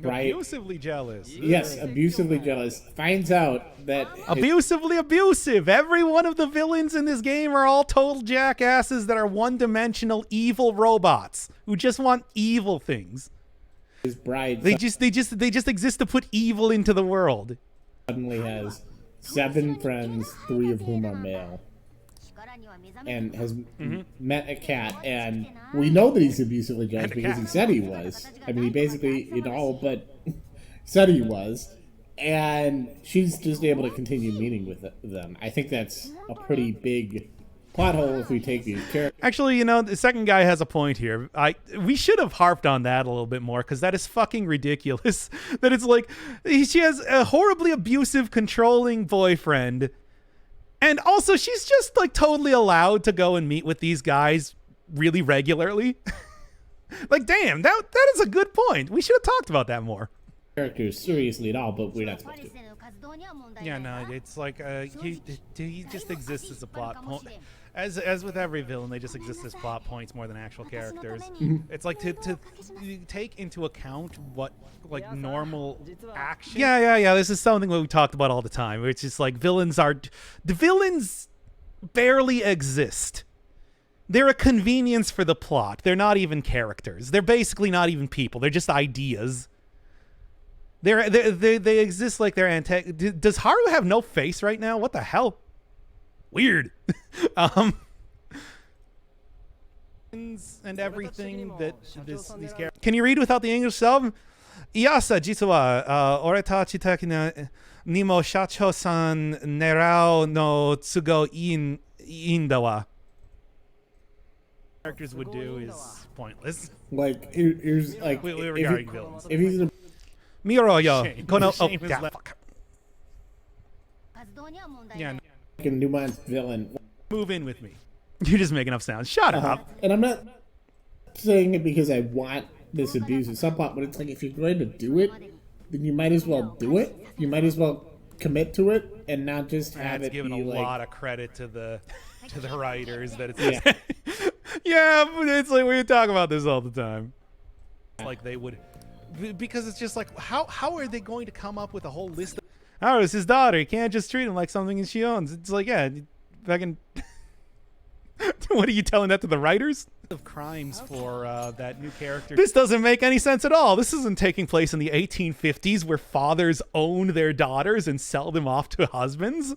bride, Abusively jealous. yes, abusively jealous, finds out that Abusively abusive. Every one of the villains in this game are all total jackasses that are one-dimensional evil robots who just want evil things. his bride They just exist to put evil into the world. suddenly has 7 friends, 3 of whom are male, and has met a cat, and we know that he's abusively jealous because he said he was. I mean, he basically, but said he was, and she's just able to continue meeting with them. I think that's a pretty big plot hole if we take these characters. Actually, the second guy has a point here. We should have harped on that a little bit more because that is fucking ridiculous. That it's like she has a horribly abusive, controlling boyfriend, and also she's just like totally allowed to go and meet with these guys really regularly. Like, damn, that is a good point. We should have talked about that more. Characters seriously at all, but we're not supposed to. Yeah, no, it's like he just exists as a plot point. As with every villain, they just exist as plot points more than actual characters. It's like to take into account what like normal action. Yeah. This is something that we talked about all the time. Which is like the villains barely exist. They're a convenience for the plot. They're not even characters. They're basically not even people. They're just ideas. They exist like they're Does Haru have no face right now? What the hell? Weird. And everything that these characters. Can you read without the English sub? Iyasa, jitsu wa ore tachi taki ni mo shacho-san nerao no tsugo in da wa. Characters would do is pointless. Like, here's like We were if regarding villains. if he's an Miro yo. Shame. Kono. Oh, Shame is yeah, left. fuck. Yeah, fucking nuanced villain. move in with me. You just make enough sounds. Shut up. And I'm not saying it because I want this abusive subplot, but it's like if you're going to do it, then you might as well do it. You might as well commit to it and not just have That's it giving be a like, lot of credit to the writers that it's Yeah. yeah, but it's like we talk about this all the time. Like they would, because it's just like how are they going to come up with a whole list of oh, it's his daughter, you can't just treat him like something she owns. It's like, yeah, fucking what are you telling that to the writers? Of crimes for that new character. This doesn't make any sense at all. This isn't taking place in the 1850s where fathers own their daughters and sell them off to husbands.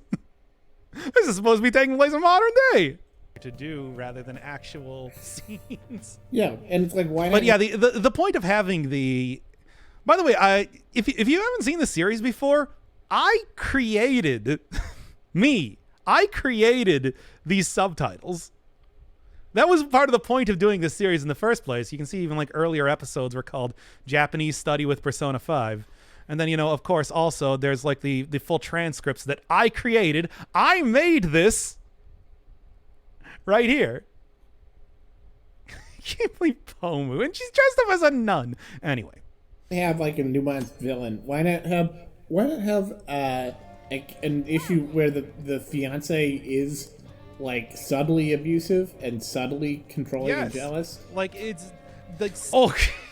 This is supposed to be taking place in modern day. To do rather than actual scenes. Yeah, and it's like why not? But yeah, the point of having the. By the way, if you haven't seen the series before, I created these subtitles. That was part of the point of doing this series in the first place. You can see even like earlier episodes were called Japanese Study with Persona 5. And then, of course, also there's like the full transcripts that I created. I made this right here. Can't believe Pomu. And she's dressed up as a nun. Anyway. have like a nuanced villain? Why not have an issue where the fiance is like subtly abusive and subtly controlling and jealous? Like it's the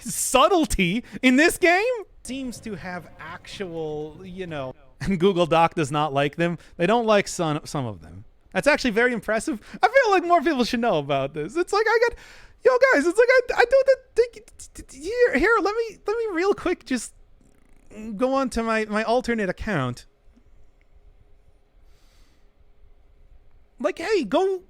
subtlety in this game seems to have actual, and Google Doc does not like them. They don't like some of them. That's actually very impressive. I feel like more people should know about this. It's like guys, it's like I do that. Here, let me real quick just go on to my alternate account. Like, hey, go